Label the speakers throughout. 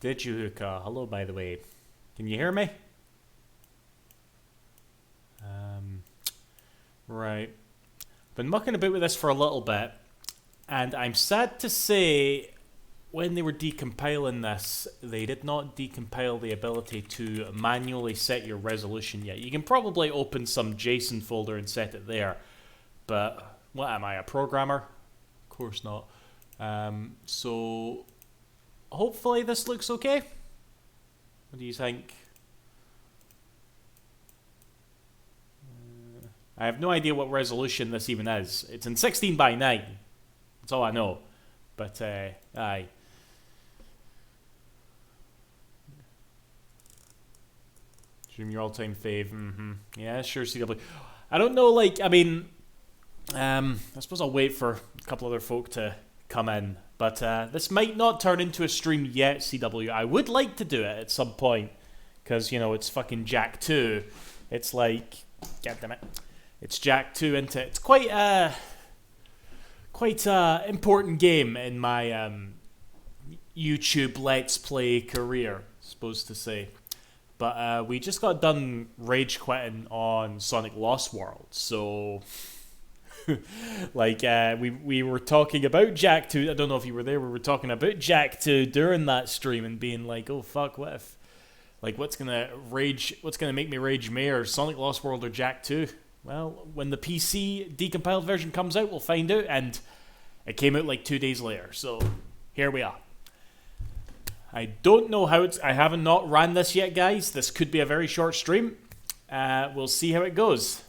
Speaker 1: Did you, Hookah? Hello, by the way. Can you hear me? Right. Been mucking about with this for a little bit, and I'm sad to say when they were decompiling this, they did not decompile the ability to manually set your resolution yet. You can probably open some JSON folder and set it there, but what am I, a programmer? Of course not. So hopefully this looks okay. What do you think? I have no idea what resolution this even is. It's in 16 by 9. That's all I know. But, aye. Stream your all-time fave. Yeah, sure, CW. I don't know, like, I mean, I suppose I'll wait for a couple other folk to come in. But this might not turn into a stream yet, CW. I would like to do it at some point. Because, you know, it's fucking Jak 2. It's like, God damn it. It's Jak 2 into it's quite important game in my YouTube Let's Play career, supposed to say. But we just got done rage quitting on Sonic Lost World, so like we were talking about Jak 2. I don't know if you were there. We were talking about Jak 2 during that stream and being like, oh fuck, what if, like, what's gonna make me rage more, Sonic Lost World or Jak 2? Well, when the PC decompiled version comes out, we'll find out, and it came out like 2 days later, so here we are. I don't know how I haven't not ran this yet, guys. This could be a very short stream. We'll see how it goes.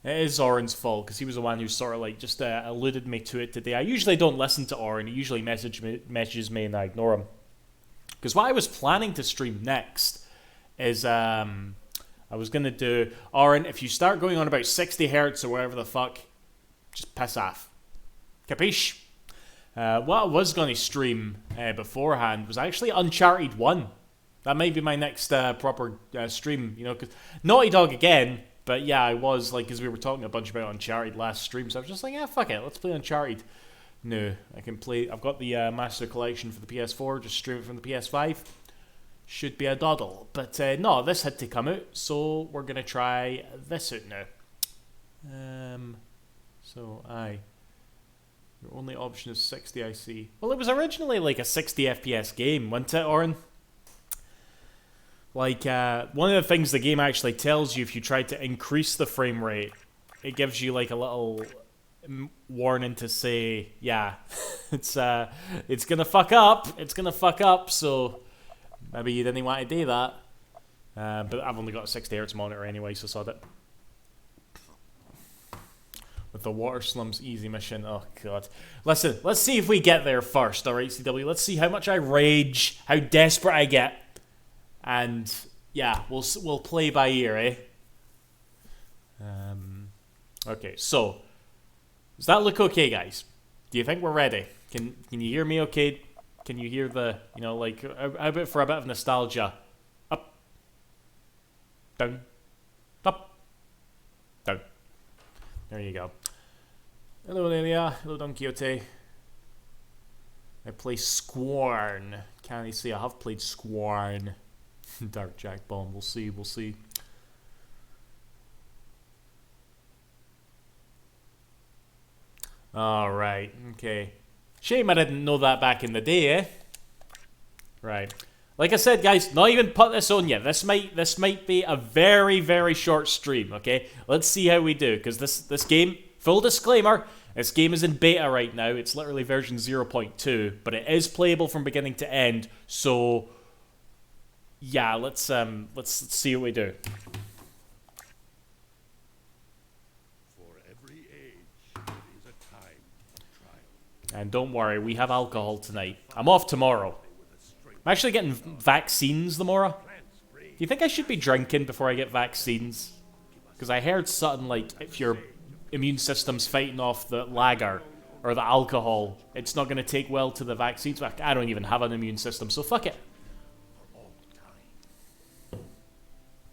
Speaker 1: It is Oren's fault, because he was the one who sort of like just alluded me to it today. I usually don't listen to Oren. He usually messages me and I ignore him. Because what I was planning to stream next is I was going to do, Oren, if you start going on about 60 hertz or whatever the fuck, just piss off. Capiche? What I was going to stream beforehand was actually Uncharted 1. That might be my next proper stream, you know, because Naughty Dog again, but yeah, I was, like, because we were talking a bunch about Uncharted last stream, so I was just like, yeah, fuck it, let's play Uncharted. No, I can play, I've got the Master Collection for the PS4, just stream it from the PS5. Should be a doddle. But no, this had to come out, so we're going to try this out now. So, aye. Your only option is 60, I see. Well, it was originally like a 60 FPS game, wasn't it, Oren? Like, one of the things the game actually tells you if you try to increase the frame rate, it gives you like a little warning to say, yeah, it's gonna fuck up, so maybe you didn't want to do that. But I've only got a 60 Hz monitor anyway, so sod it. With the Water Slums easy mission, oh god. Listen, let's see if we get there first, alright, CW? Let's see how much I rage, how desperate I get. And, yeah, we'll play by ear, eh? Okay, so, does that look okay, guys? Do you think we're ready? Can you hear me okay? Can you hear the, you know, like, how about for a bit of nostalgia? Up, down, up, down. There you go. Hello, Lelia. Hello, Don Quixote. I play Scorn. Can I say I have played Scorn? Dark Jack Bomb. We'll see. We'll see. Alright. Okay. Shame I didn't know that back in the day, eh? Right. Like I said, guys, not even put this on yet. This might be a very, very short stream, okay? Let's see how we do, because this game, full disclaimer, this game is in beta right now. It's literally version 0.2, but it is playable from beginning to end, so yeah, let's see what we do.
Speaker 2: For every age, there is a time of trial.
Speaker 1: And don't worry, we have alcohol tonight. I'm off tomorrow. I'm actually getting vaccines tomorrow. Do you think I should be drinking before I get vaccines? Because I heard something like, if your immune system's fighting off the lager or the alcohol, it's not going to take well to the vaccines. I don't even have an immune system, so fuck it.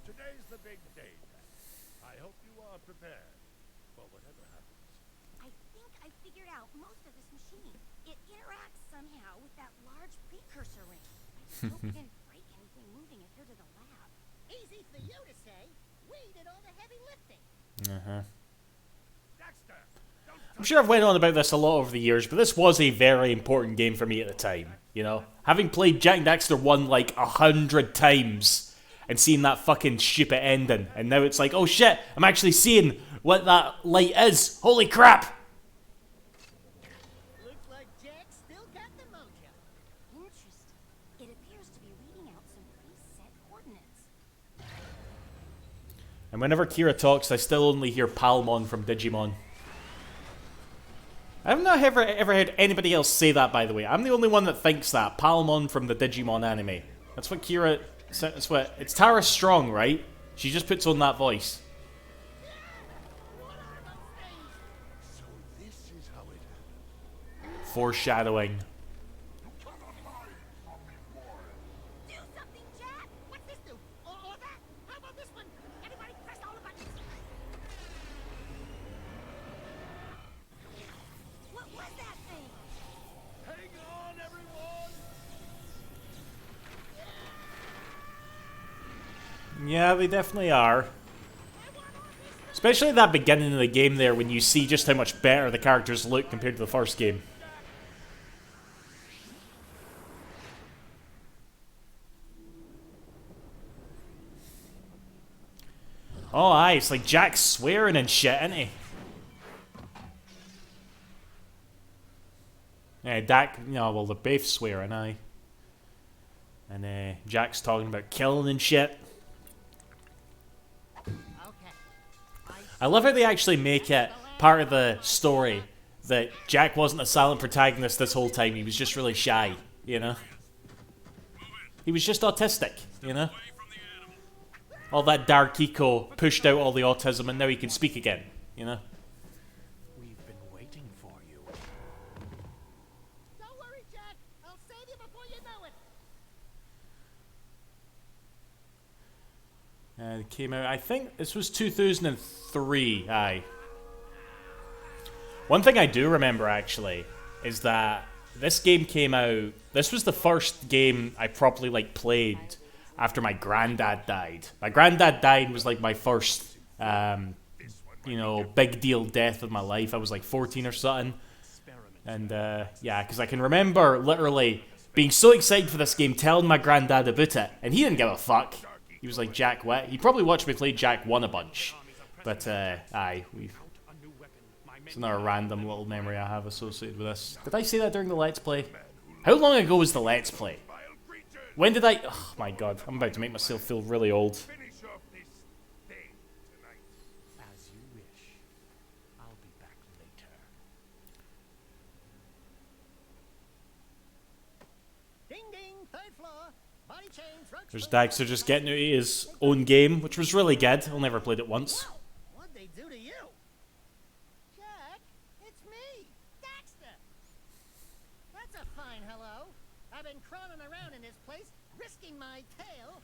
Speaker 2: Today's the big day, Pat. I hope you are prepared for whatever happens.
Speaker 3: I think I figured out most of this machine. It interacts somehow with cursor ring. I hope we didn't break anything moving it here to the lab. Easy for you to say. We did all the heavy lifting.
Speaker 2: Dexter, don't
Speaker 1: I'm sure I've went on about this a lot over the years, but this was a very important game for me at the time, you know? Having played Jak and Daxter 1 like 100 times and seeing that fucking stupid ending, and now it's like, oh shit, I'm actually seeing what that light is. Holy crap!
Speaker 3: Looks like Jack still got the mojo. Interesting. It appears to be reading out some preset coordinates.
Speaker 1: And whenever Kira talks, I still only hear Palmon from Digimon. I've not ever heard anybody else say that, by the way. I'm the only one that thinks that. Palmon from the Digimon anime. That's what Kira... That's what... It's Tara Strong, right? She just puts on that voice.
Speaker 2: So this is how it happened.
Speaker 1: Foreshadowing.
Speaker 3: Do something, Jack! What's this do? Or that? How about this one? Everybody press all the buttons. What was that thing?
Speaker 2: Hang on, everyone!
Speaker 1: Yeah, they definitely are. Especially at that beginning of the game there, when you see just how much better the characters look compared to the first game. Oh, aye, it's like Jack's swearing and shit, isn't he? Yeah, Dak, no, well, they're both swearing, aye. And Jack's talking about killing and shit.
Speaker 3: Okay.
Speaker 1: I love how they actually make it part of the story that Jack wasn't a silent protagonist this whole time. He was just really shy, you know? He was just autistic, you know? All that Dark Eco pushed out all the autism and now he can speak again, you know?
Speaker 2: We've been waiting for you.
Speaker 3: Don't worry, Jack. I'll save you before you know it.
Speaker 1: It came out, I think this was 2003, aye. One thing I do remember, actually, is that this game came out... This was the first game I properly, like, played after my granddad died. My granddad died was, like, my first, you know, big deal death of my life. I was, like, 14 or something. And, yeah, because I can remember, literally, being so excited for this game, telling my granddad about it, and he didn't give a fuck. He was like Jack Wet. He probably watched me play Jak 1 a bunch. But, aye, it's another random little memory I have associated with this. Did I say that during the Let's Play? How long ago was the Let's Play? When did I... Oh my god, I'm about to make myself feel really old.
Speaker 2: Finish off this thing tonight. As you wish. I'll be back later.
Speaker 3: Ding ding, third floor. Body chain, throat
Speaker 1: There's
Speaker 3: split.
Speaker 1: Daxter just getting out of his own game, which was really good. I never played it once.
Speaker 3: What'd they do to you? Jack, it's me, Daxter. That's a fine hello. I've been crawling around in this place, risking my tail,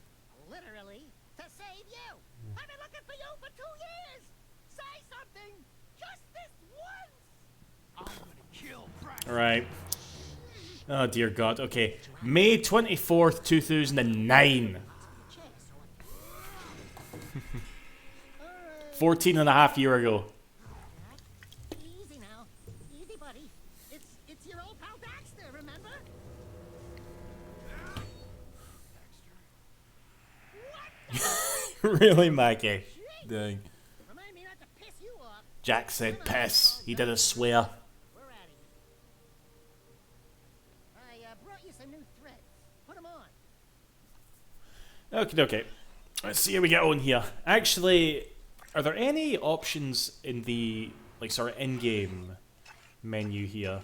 Speaker 3: literally, to save you. I've been looking for you for 2 years. Say something, just this once.
Speaker 2: I'm gonna kill Brax.
Speaker 1: Alright. Oh dear god, okay. May 24th, 2009.
Speaker 3: Check.
Speaker 1: 14 and a half years ago.
Speaker 3: Easy now, easy, buddy. It's your old pal Daxter, remember?
Speaker 1: Really, Maggie? Dang.
Speaker 3: Remind me not to piss you off.
Speaker 1: Jack said piss. He did a swear.
Speaker 3: We're out of here. I brought you some new threads. Put them on.
Speaker 1: Okay. Let's see how we get on here. Actually, are there any options in the, like, sort of in-game menu here?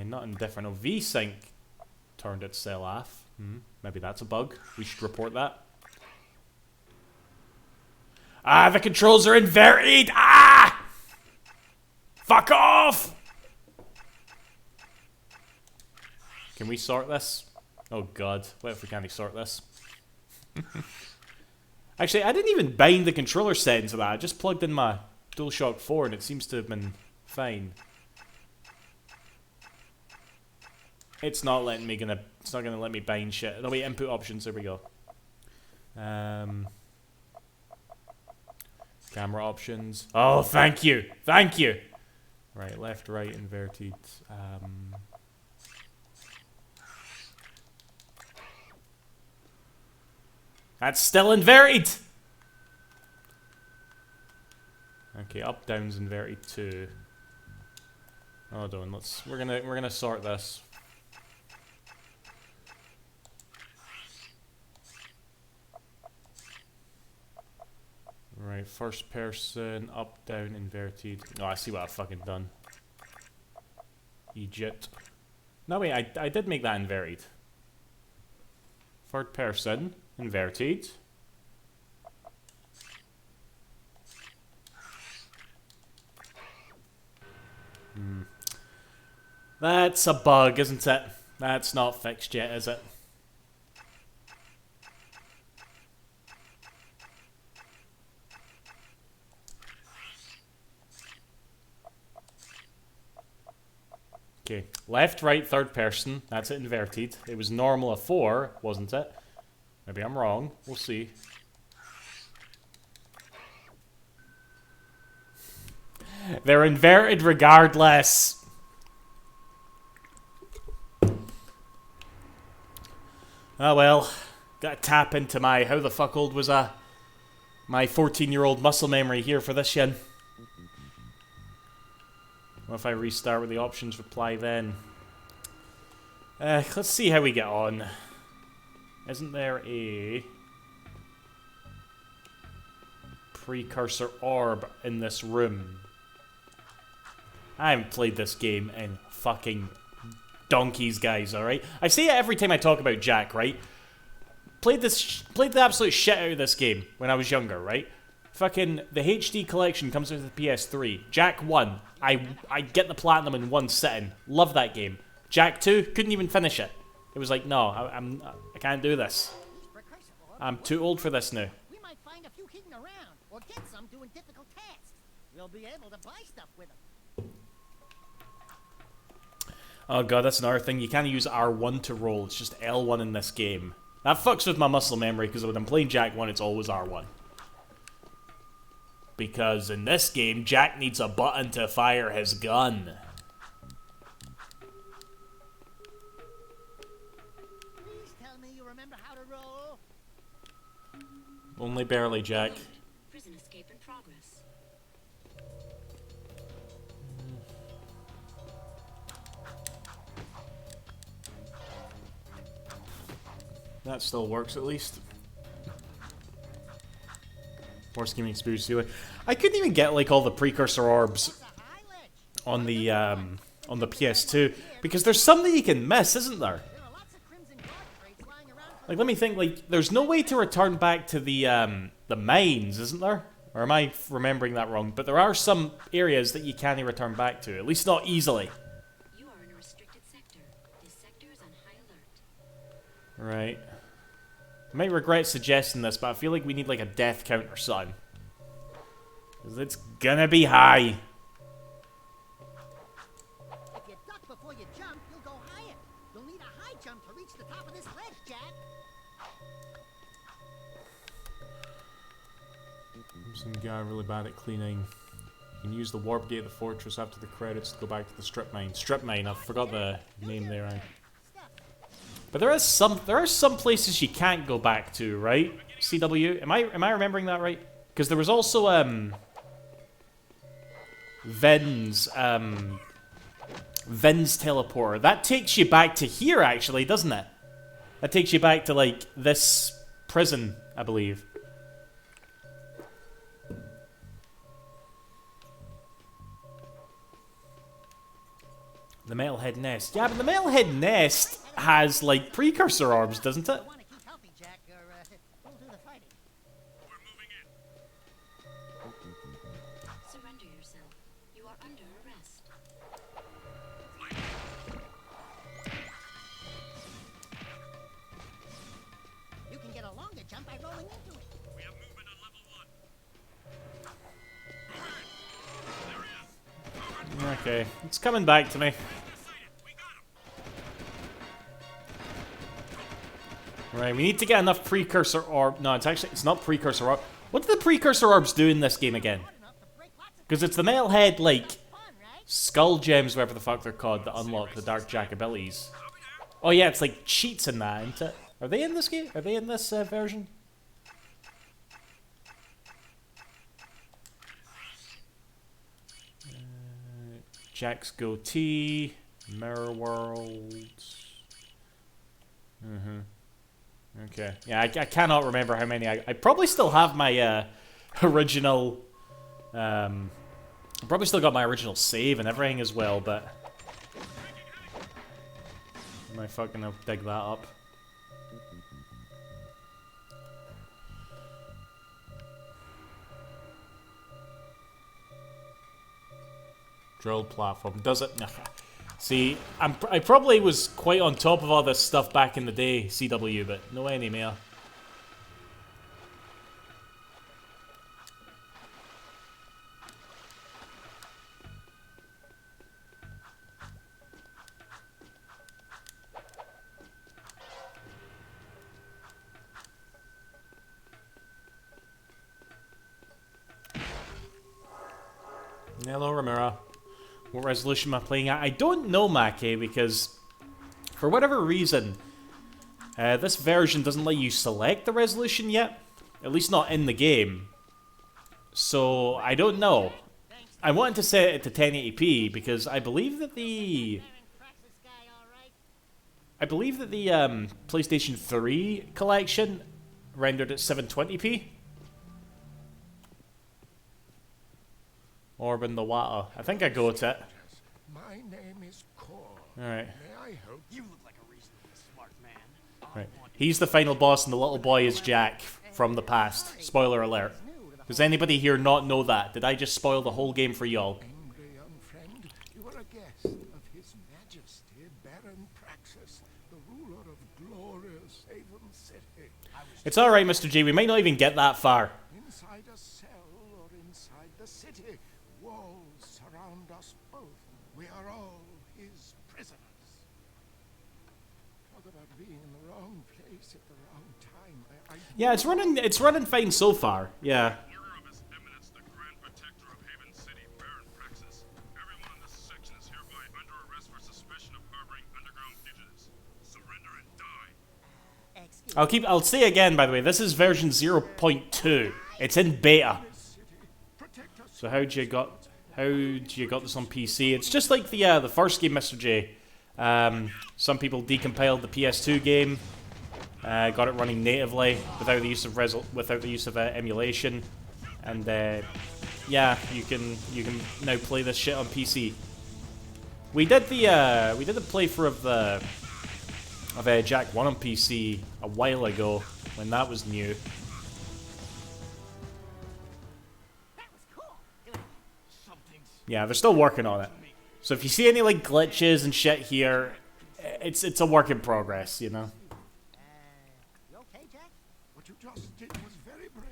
Speaker 1: Nothing different. Oh, VSync turned itself off. Maybe that's a bug. We should report that. Ah, the controls are inverted! Ah! Fuck off! Can we sort this? Oh god, what if we can't sort this? Actually, I didn't even bind the controller settings of that. I just plugged in my DualShock 4 and it seems to have been fine. It's not letting me it's not gonna let me bind shit. No wait, input options, there we go. Camera options. Oh, thank you! Thank you! Right, left, right, inverted. That's still inverted! Okay, up, down's inverted too. Hold on, we're gonna sort this. Right, first person, up, down, inverted. Oh, I see what I've fucking done. Egypt. No, wait, I did make that inverted. Third person, inverted. That's a bug, isn't it? That's not fixed yet, is it? Okay, left, right, third person. That's it inverted. It was normal of 4, wasn't it? Maybe I'm wrong. We'll see. They're inverted regardless. Oh well. Gotta tap into my... How the fuck old was I? My 14-year-old muscle memory here for this yin. What if I restart with the options reply then? Let's see how we get on. Isn't there a precursor orb in this room? I haven't played this game in fucking donkeys, guys, alright? I say it every time I talk about Jak, right? Played the absolute shit out of this game when I was younger, right? Fucking, the HD collection comes with the PS3. Jak 1, I get the platinum in one sitting. Love that game. Jak 2, couldn't even finish it. It was like, no, I can't do this. I'm too old for this now.
Speaker 3: We might find a few hidden around, or get some doing difficult tasks. We'll be able to buy stuff with them.
Speaker 1: Oh god, that's another thing. You can't use R1 to roll. It's just L1 in this game. That fucks with my muscle memory, because when I'm playing Jak 1, it's always R1. Because in this game, Jak needs a button to fire his gun.
Speaker 3: Please tell me you remember how to roll.
Speaker 1: Only barely, Jak.
Speaker 4: Prison escape in progress.
Speaker 1: That still works at least. More scheming experience healer. I couldn't even get like all the precursor orbs on the PS2 because there's some that you can miss, isn't there? Like, let me think. Like, there's no way to return back to the mines, isn't there? Or am I remembering that wrong? But there are some areas that you can't return back to, at least not easily.
Speaker 4: You are in a restricted sector. This sector is on high alert.
Speaker 1: Right. I might regret suggesting this, but I feel like we need like a death count or something. Because it's gonna be high.
Speaker 3: If you duck before you jump, you'll go higher. You'll need a high jump to reach the top of this ledge, Jak.
Speaker 1: Some guy really bad at cleaning. You can use the warp gate of the fortress after the credits to go back to the strip mine. Strip mine, I forgot the name there. But there are some places you can't go back to, right? CW, am I remembering that right? Because there was also Ven's teleporter. That takes you back to here, actually, doesn't it? That takes you back to like this prison, I believe. The Metalhead Nest. Yeah, but the Metalhead Nest has, like, precursor orbs, doesn't it?
Speaker 3: You want to keep healthy, Jak, or we'll do the fighting.
Speaker 4: Surrender yourself. You are under arrest.
Speaker 3: You can get a longer jump by rolling into it.
Speaker 2: We have movement on level 1.
Speaker 1: Okay, it's coming back to me. Right, we need to get enough precursor orb. No, it's not precursor orb. What do the precursor orbs do in this game again? Because it's the metalhead, like, skull gems, whatever the fuck they're called, that unlock the Dark Jack abilities. Oh yeah, it's like cheats in that, isn't it? Are they in this game? Are they in this version? Jack's goatee, mirror worlds. Okay. Yeah, I cannot remember how many. I probably still have my original. I probably still got my original save and everything as well, but am I fucking gonna dig that up? Drill platform. Does it? See, I probably was quite on top of all this stuff back in the day, CW, but no anymore. Hello, Ramira. What resolution am I playing at? I don't know, Mackie, because for whatever reason, this version doesn't let you select the resolution yet. At least not in the game. So, I don't know. I wanted to set it to 1080p because I believe that the PlayStation 3 collection rendered at 720p. Orb in the water. I think I go to it.
Speaker 2: My name is Kor.
Speaker 1: Alright.
Speaker 2: May I help you?
Speaker 5: You look like a reasonably smart man.
Speaker 1: Right. He's the final boss and the little boy is Jack from the past. Spoiler alert. Does anybody here not know that? Did I just spoil the whole game for y'all?
Speaker 2: Angry young friend, you are a guest of His Majesty Baron Praxis, the ruler of glorious Haven City.
Speaker 1: It's alright, Mr. G. We might not even get that far.
Speaker 2: Inside a cell or inside the city, walls surround us both. We are all his prisoners. Talk about being in the wrong place at the wrong time.
Speaker 1: Yeah, it's running fine so far. Yeah.
Speaker 6: Order of His Eminence, the Grand Protector of Haven City, Baron Praxis. Everyone in this section is hereby under arrest for suspicion of harboring underground fugitives. Surrender and die.
Speaker 1: I'll say again, by the way, this is version 0.2. It's in beta. So how do you got this on PC? It's just like the first game, Mr. J. Some people decompiled the PS2 game, got it running natively without the use of emulation, and yeah, you can now play this shit on PC. We did the playthrough of Jack 1 on PC a while ago when that was new. Yeah, they're still working on it. So if you see any like glitches and shit here, it's a work in progress, you know.
Speaker 3: You okay, Jack?
Speaker 2: What you just did was very brave.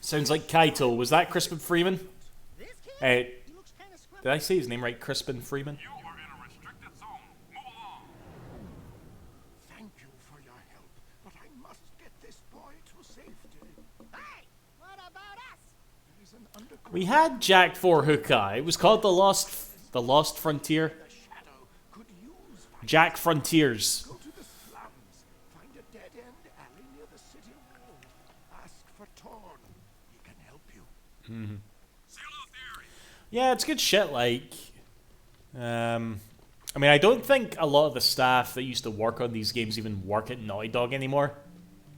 Speaker 1: Sounds like Kaito. Was that Crispin Freeman?
Speaker 3: This kid?
Speaker 1: Hey,
Speaker 3: He looks kind of scruffy.
Speaker 1: did I say his name right? Crispin Freeman?
Speaker 6: You are in a restricted zone. Move along.
Speaker 2: Thank you for your help, but I must get this boy to safety.
Speaker 3: Hey, what about us?
Speaker 2: There is an underground
Speaker 1: We had Jack 4 Hookai. It was called the Lost Frontier.
Speaker 2: shadow could use.
Speaker 1: Jack Frontiers.
Speaker 2: Go to the slums, find a dead-end alley near the city wall. Ask for Torn. He can help you.
Speaker 6: Seal off the area.
Speaker 1: Yeah, it's good shit, like... I mean, I don't think a lot of the staff that used to work on these games even work at Naughty Dog anymore.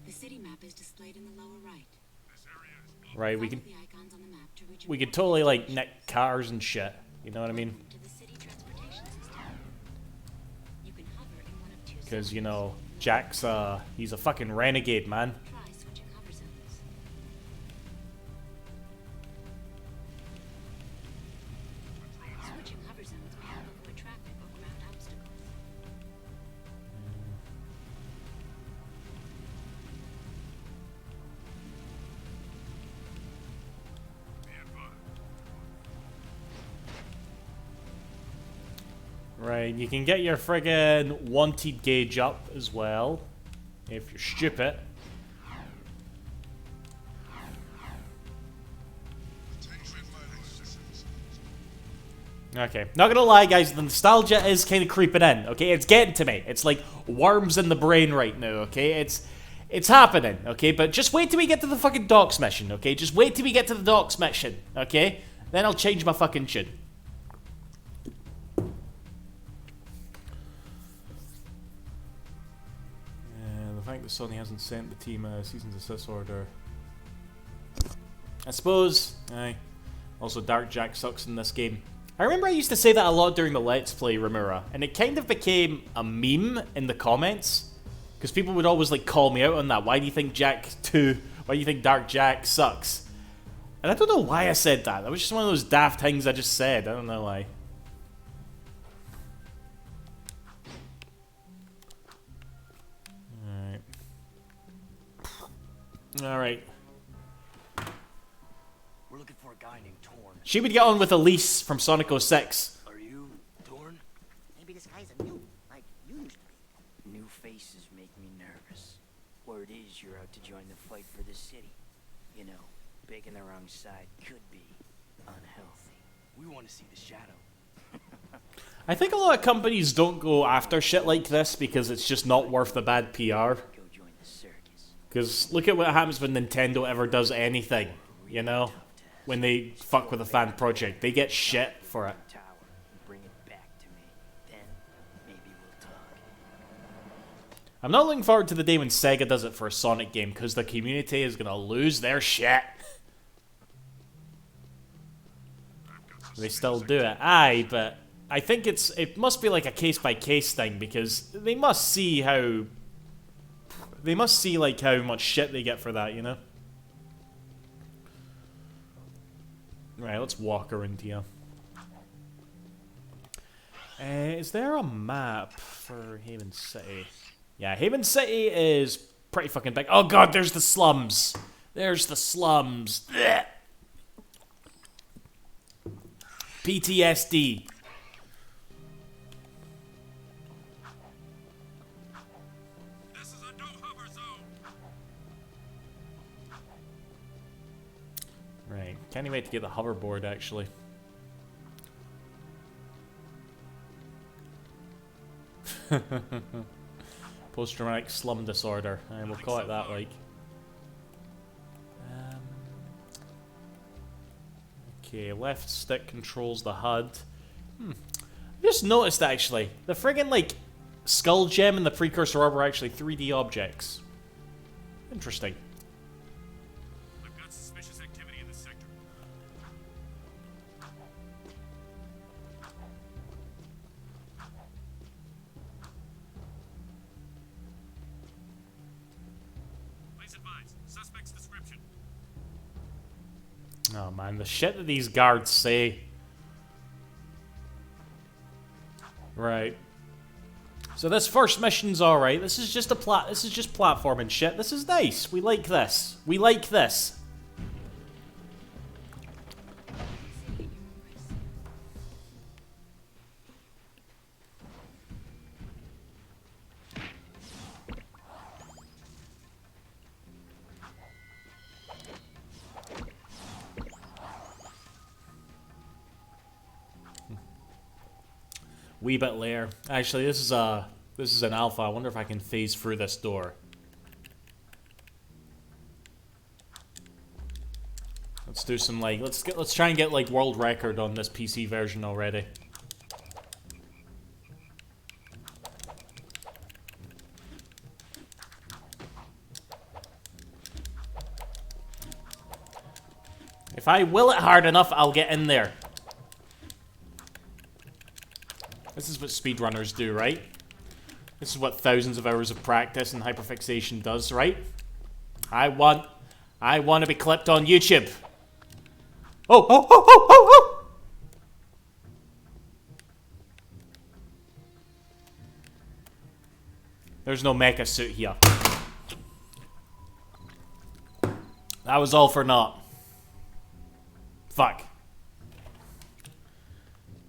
Speaker 4: The city map is displayed in the lower right.
Speaker 6: This area is
Speaker 1: Right, we
Speaker 4: Follow
Speaker 1: can
Speaker 4: the icons on the map to reach a
Speaker 1: we could
Speaker 4: portal
Speaker 1: totally, like, nick cars and shit. You know what I mean?
Speaker 4: to the city transportation system. You can hover in one of two
Speaker 1: Because, you
Speaker 4: zones.
Speaker 1: know, Jack's, he's a fucking renegade, man.
Speaker 4: Try switching hover zones. Switching hover zones may help avoid traffic or ground obstacles.
Speaker 6: be advised.
Speaker 1: Right, you can get your friggin' wanted gauge up as well, if you're stupid. Okay, not gonna lie, guys, the nostalgia is kind of creeping in, okay? It's getting to me. It's like worms in the brain right now, okay? It's happening, okay? But just wait till we get to the fucking docks mission, okay? Just wait till we get to the docks mission, okay? Then I'll change my fucking tune. The fact that Sony hasn't sent the team a cease and desist order. I suppose, aye. Also, Dark Jack sucks in this game. I remember I used to say that a lot during the Let's Play, Rimura, and it kind of became a meme in the comments. Because people would always, like, call me out on that. Why do you think why do you think Dark Jack sucks? And I don't know why I said that. That was just one of those daft things I just said. I don't know why. Alright.
Speaker 5: We're looking for a guy named Torn.
Speaker 1: She would get on with Elise from Sonic 06.
Speaker 5: Are you Torn?
Speaker 3: Maybe this guy's a new, like you used to be.
Speaker 7: New faces make me nervous. Word is you're out to join the fight for the city. You know, picking the wrong side could be unhealthy.
Speaker 5: We want to see the Shadow.
Speaker 1: I think a lot of companies don't go after shit like this because it's just not worth the bad PR.
Speaker 7: Go join the circus.
Speaker 1: Because look at what happens when Nintendo ever does anything, you know? When they fuck with a fan project. They get shit for it.
Speaker 7: Tower and bring it back to me. Then maybe we'll talk.
Speaker 1: I'm not looking forward to the day when Sega does it for a Sonic game because the community is gonna lose their shit. They still do it. Aye, but I think it must be like a case-by-case thing because they must see how... They must see, like, how much shit they get for that, you know? Right, let's walk around here. Is there a map for Haven City? Yeah, Haven City is pretty fucking big. Oh god, there's the slums! There's the slums! Blech. PTSD.
Speaker 6: This is a no-hover zone.
Speaker 1: Right, can't wait to get the hoverboard, actually. Post-traumatic slum disorder. We'll call it that, like. Okay, left stick controls the HUD. I just noticed, actually, the friggin', like, skull gem and the precursor orb are actually 3D objects. Interesting.
Speaker 6: I've got suspicious activity in this sector. Please advise. Suspect's description.
Speaker 1: Oh man, the shit that these guards say. Right. So this first mission's alright. This is just this is just platforming shit. This is nice. We like this. We like this. Wee bit later. Actually, this is an alpha. I wonder if I can phase through this door. Let's do some like let's try and get like world record on this PC version already. If I will it hard enough, I'll get in there. This is what speedrunners do, right? This is what thousands of hours of practice and hyperfixation does, right? I want to be clipped on YouTube. Oh, oh, oh, oh, oh, oh! There's no mecha suit here. That was all for naught. Fuck.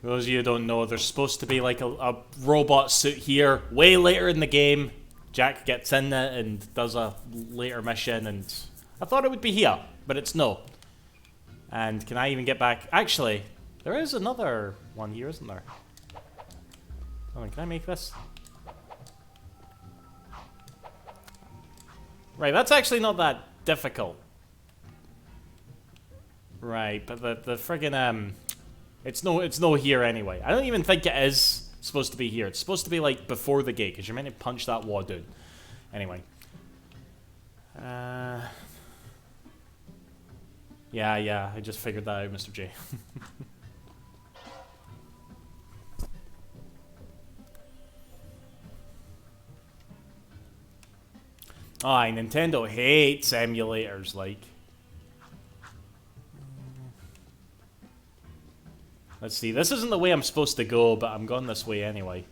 Speaker 1: For those of you who don't know, there's supposed to be like a robot suit here way later in the game. Jack gets in it and does a later mission, and I thought it would be here, but it's no. And can I even get back? Actually, there is another one here, isn't there? Hold on, can I make this? Right, that's actually not that difficult. Right, but the friggin' it's no here anyway. I don't even think it is supposed to be here. It's supposed to be like before the gate, because you're meant to punch that wall dude. Anyway. Yeah, I just figured that out, Mr. J. Aye, Nintendo hates emulators, like. Let's see, this isn't the way I'm supposed to go, but I'm going this way anyway.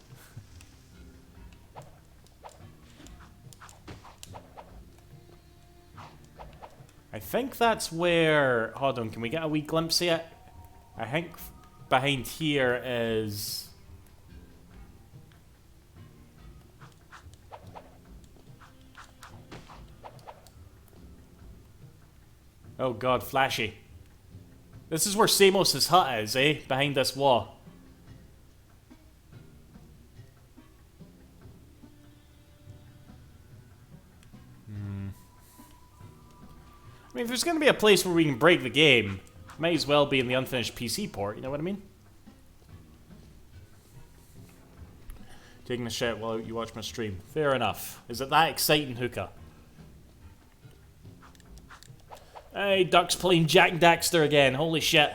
Speaker 1: I think that's where... Hold on, can we get a wee glimpse of it? I think behind here is... Oh god, flashy. This is where Samos's hut is, eh? Behind this wall. I mean, if there's gonna be a place where we can break the game, might as well be in the unfinished PC port, you know what I mean? Taking a shit while you watch my stream. Fair enough. Is it that exciting, Hookah? Hey, Duck's playing Jak and Daxter again. Holy shit.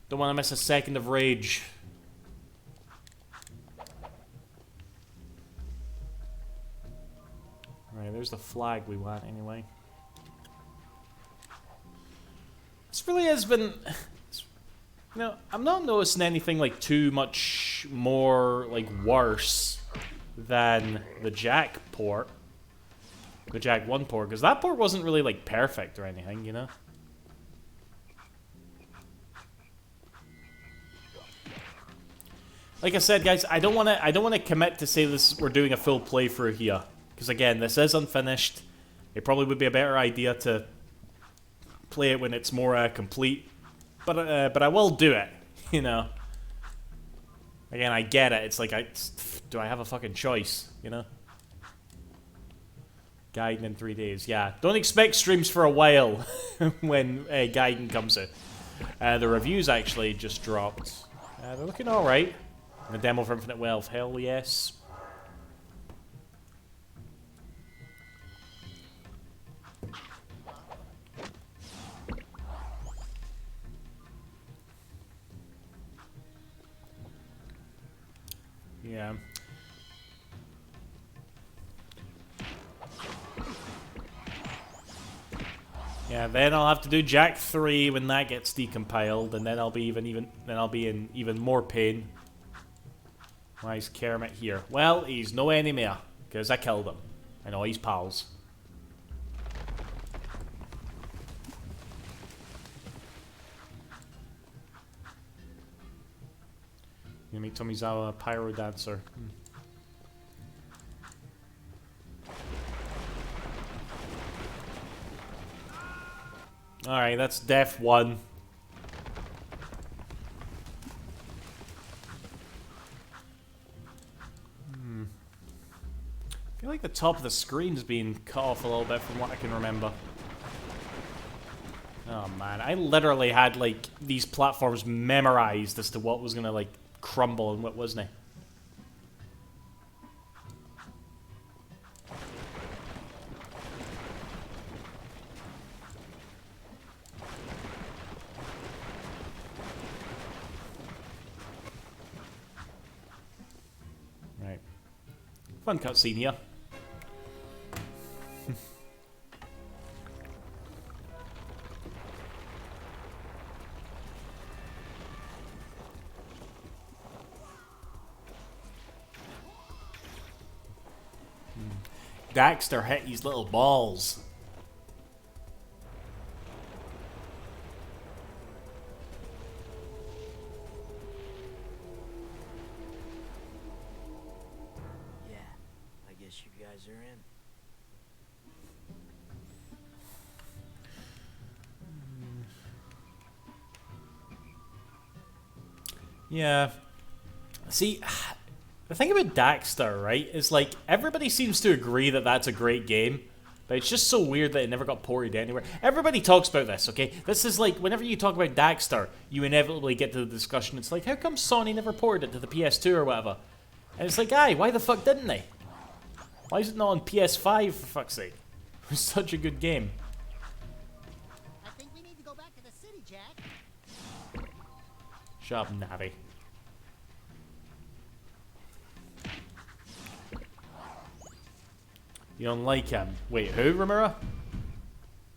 Speaker 1: Don't want to miss a second of rage. Right, there's the flag we want anyway. This really has been... You know, I'm not noticing anything like too much more like worse than the Jak port. The Jak 1 port, because that port wasn't really like perfect or anything, you know? Like I said, guys, I don't want to commit to say this we're doing a full playthrough here, because again, this is unfinished. It probably would be a better idea to play it when it's more complete. But I will do it, you know. Again, I get it. It's like, do I have a fucking choice, you know? Gaiden in 3 days, yeah. Don't expect streams for a while when Gaiden comes out. The reviews actually just dropped. They're looking alright. The demo for Infinite Wealth, hell yes. Yeah. Yeah, then I'll have to do Jak 3 when that gets decompiled, and then I'll be in even more pain. Why is Kermit here? Well, he's no enemy, because I killed him. I know, he's pals. You meet Tomizawa, Pyro Dancer. Alright, that's Death 1. I feel like the top of the screen's being cut off a little bit from what I can remember. Oh man, I literally had like these platforms memorized as to what was gonna like crumble and what wasn't. Right. Fun cutscene here. Daxter hit his little balls.
Speaker 7: guys are in.
Speaker 1: Yeah. See, the thing about Daxter, right, is like everybody seems to agree that that's a great game, but it's just so weird that it never got ported anywhere. Everybody talks about this, okay? This is like, whenever you talk about Daxter, you inevitably get to the discussion. It's like, how come Sony never ported it to the PS2 or whatever? And it's like, aye, why the fuck didn't they? Why is it not on PS5, for fuck's sake? It was such a good game.
Speaker 3: I think we need to go back to the city, Jack.
Speaker 1: Shut up, Navi. You don't like him. Wait, who, Ramura?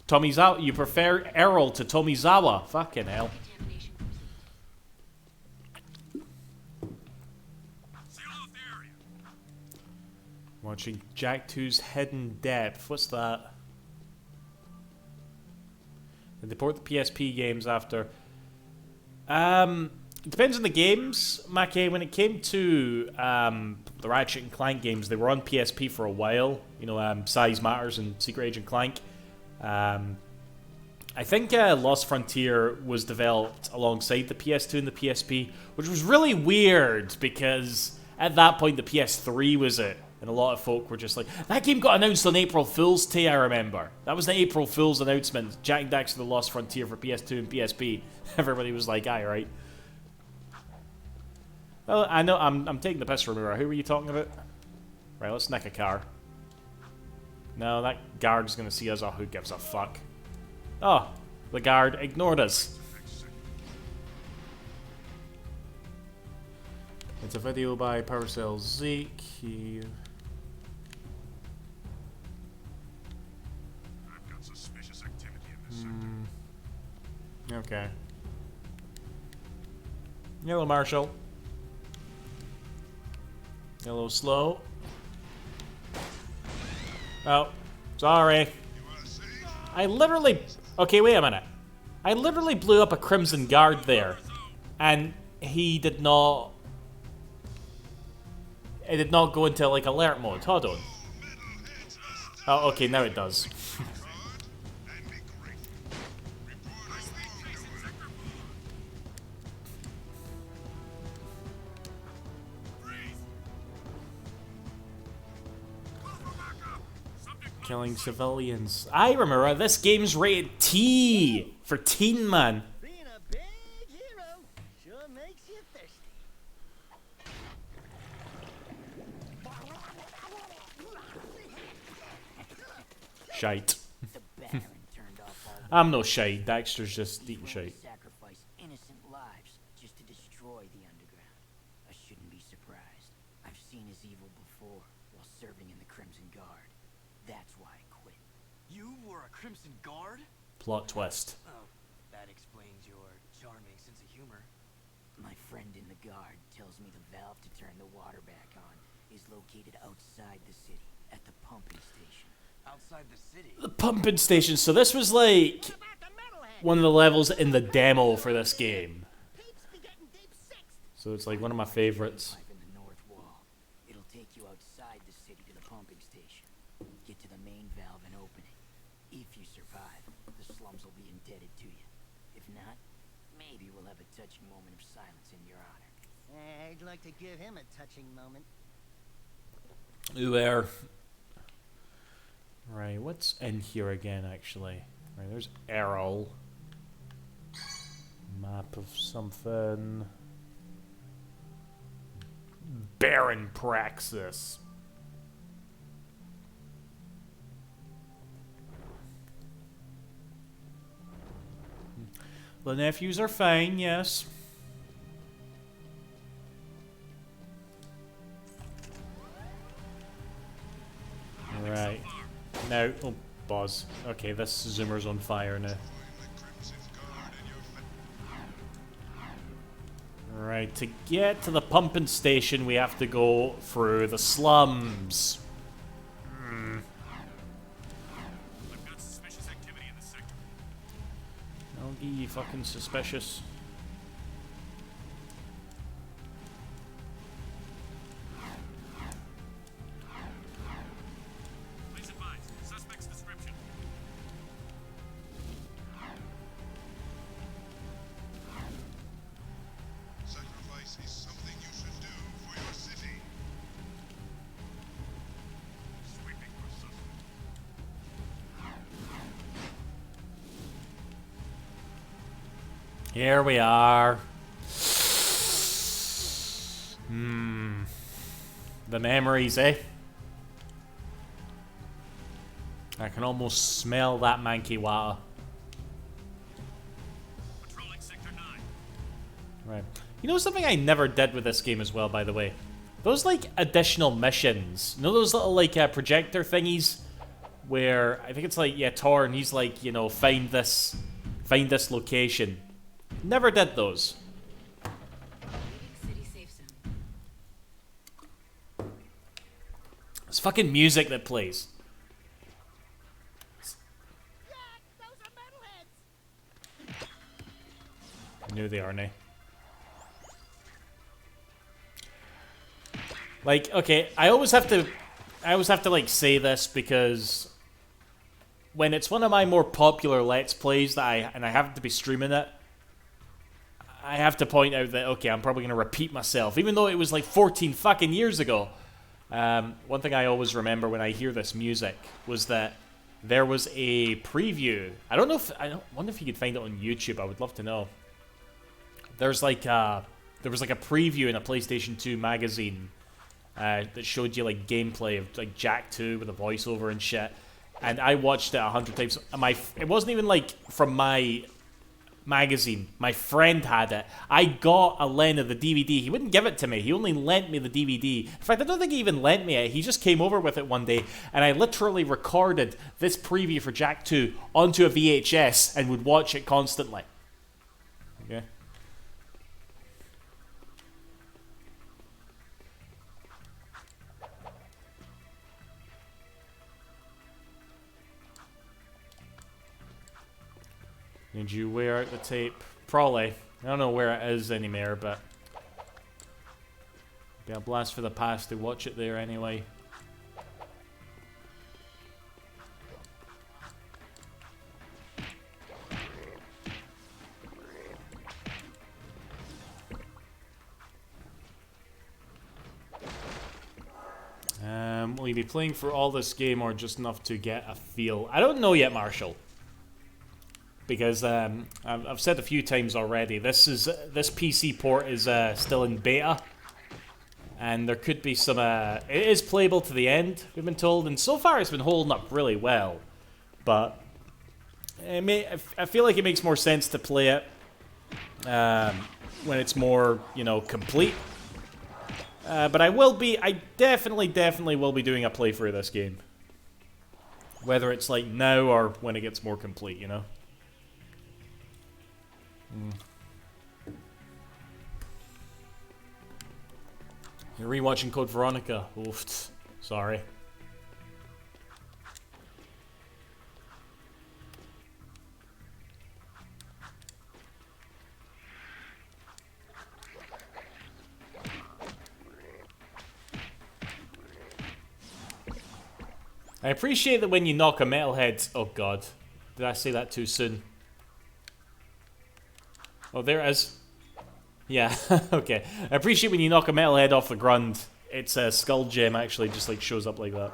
Speaker 1: Tomizawa. You prefer Errol to Tomizawa. Fucking hell.
Speaker 4: Contamination
Speaker 6: Seal off the area.
Speaker 1: Watching Jack 2's Hidden Depth. What's that? Did they port the PSP games after? It depends on the games, Mackay. When it came to the Ratchet and Clank games, they were on PSP for a while. You know, Size Matters and Secret Agent Clank. I think Lost Frontier was developed alongside the PS2 and the PSP, which was really weird because at that point the PS3 was it. And a lot of folk were just like, that game got announced on April Fool's Day, I remember. That was the April Fool's announcement. Jack and Daxter The Lost Frontier for PS2 and PSP. Everybody was like, aye, right. Well, I know, I'm taking the piss from Ramura. Who were you talking about? Right, let's nick a car. No, that guard's gonna see us. Oh, who gives a fuck? Oh, the guard ignored us. It's a video by PowerCell Zeke.
Speaker 6: I've got suspicious activity in this sector.
Speaker 1: Okay. Hello, Marshall. Hello, slow. Oh, sorry. I literally... Okay, wait a minute. I literally blew up a Crimson Guard there. And he did not... It did not go into, like, alert mode. Hold on. Oh, okay, now it does. Killing civilians. I remember this game's rated T for teen, man.
Speaker 3: Being a big hero sure makes you thirsty.
Speaker 1: Shite.
Speaker 7: The Baron turned off all
Speaker 1: I'm no shite. Daxter's just eating shite.
Speaker 7: sacrifice innocent lives just to destroy the underground. I shouldn't be surprised. I've seen his evil before while serving in the Crimson Guard. That's why I quit.
Speaker 5: You were a Crimson Guard?
Speaker 1: Plot twist.
Speaker 5: Oh, that explains your charming sense of humor.
Speaker 7: My friend in the Guard tells me the valve to turn the water back on is located outside the city at the pumping station.
Speaker 5: Outside the city?
Speaker 1: The pumping station. So this was like
Speaker 3: About the metalhead.
Speaker 1: one of the levels in the demo for this game.
Speaker 3: Peeps be getting deep sixth.
Speaker 1: So it's like one of my favorites.
Speaker 7: Live in the north wall. It'll take you outside the city to the pumping station. Get to the main valve and open it. If you survive, the slums will be indebted to you. If not, maybe we'll have a touching moment of silence in your honor.
Speaker 3: I'd like to give him a touching moment.
Speaker 1: Ooh, there. Right, what's in here again, actually? Right, there's Errol. Map of something. Baron Praxis. The nephews are fine, yes. Right. Now, oh, Boz. Okay, this zoomer's on fire now. Right, to get to the pumping station, we have to go through the slums.
Speaker 6: I've got suspicious activity in this sector.
Speaker 1: Don't get you fucking suspicious. Here we are. The memories, eh? I can almost smell that manky water.
Speaker 6: Patrolling Sector 9.
Speaker 1: Right. You know something I never did with this game as well, by the way? Those, like, additional missions. You know those little, like, projector thingies? Where, I think it's like, yeah, Tor, and he's like, you know, find this location. Never did those.
Speaker 4: City safe zone.
Speaker 1: It's fucking music that plays.
Speaker 3: Jack, those are metalheads.
Speaker 1: I knew they are now. Like, okay, I always have to like say this because when it's one of my more popular Let's Plays that I have to be streaming it, I have to point out that, okay, I'm probably going to repeat myself, even though it was like 14 fucking years ago. One thing I always remember when I hear this music was that there was a preview. I wonder if you could find it on YouTube. I would love to know. There was like a preview in a PlayStation 2 magazine that showed you like gameplay of like Jak 2 with a voiceover and shit. And I watched it 100 times. It wasn't even like from my magazine. My friend had it. I got a Len of the DVD. He wouldn't give it to me. He only lent me the DVD. In fact, I don't think he even lent me it. He just came over with it one day, and I literally recorded this preview for Jak 2 onto a VHS and would watch it constantly. Okay. Did you wear out the tape? Probably. I don't know where it is anymore, but be a blast for the past to watch it there anyway. Will you be playing for all this game or just enough to get a feel? I don't know yet, Marshall. Because I've said a few times already, this PC port is still in beta, and there could be some. It is playable to the end, we've been told, and so far it's been holding up really well. But I feel like it makes more sense to play it when it's more, you know, complete. But I definitely will be doing a playthrough of this game, whether it's like now or when it gets more complete, you know. You're rewatching Code Veronica. Oof. Sorry. I appreciate that when you knock a metalhead... Oh god. Did I say that too soon? Oh, there it is. Yeah, okay. I appreciate when you knock a metalhead off the ground, its skull gem actually just like shows up like that.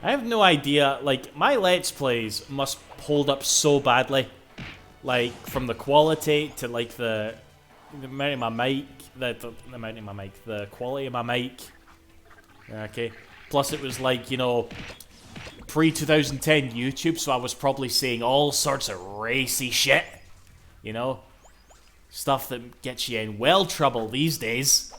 Speaker 1: I have no idea, like, my Let's Plays must hold up so badly. Like, from the quality to, like, the amount of my mic, the amount of my mic, the quality of my mic. Okay. Plus it was like, you know, pre-2010 YouTube, so I was probably saying all sorts of racy shit. You know? Stuff that gets you in well trouble these days.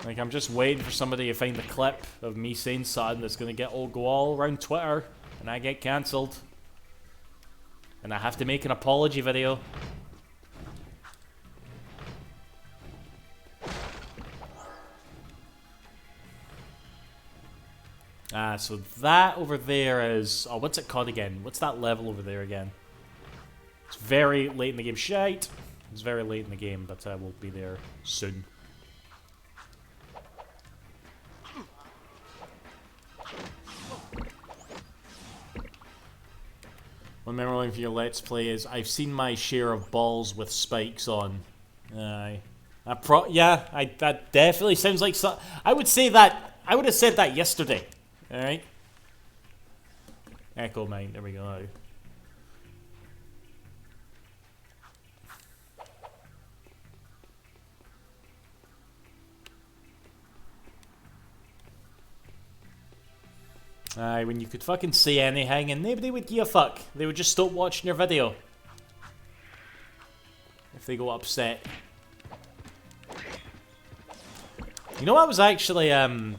Speaker 1: Like, I'm just waiting for somebody to find the clip of me saying something that's gonna go all around Twitter, and I get cancelled. And I have to make an apology video. So that over there is... Oh, what's it called again? What's that level over there again? It's very late in the game. Shite! It's very late in the game, but I will be there soon. One memory for your Let's Play is I've seen my share of balls with spikes on. Aye. That definitely sounds like I would say that I would have said that yesterday. Alright? Echo Mine, there we go. Aye, when you could fucking say anything and nobody would give a fuck. They would just stop watching your video. If they go upset. You know, I was actually, I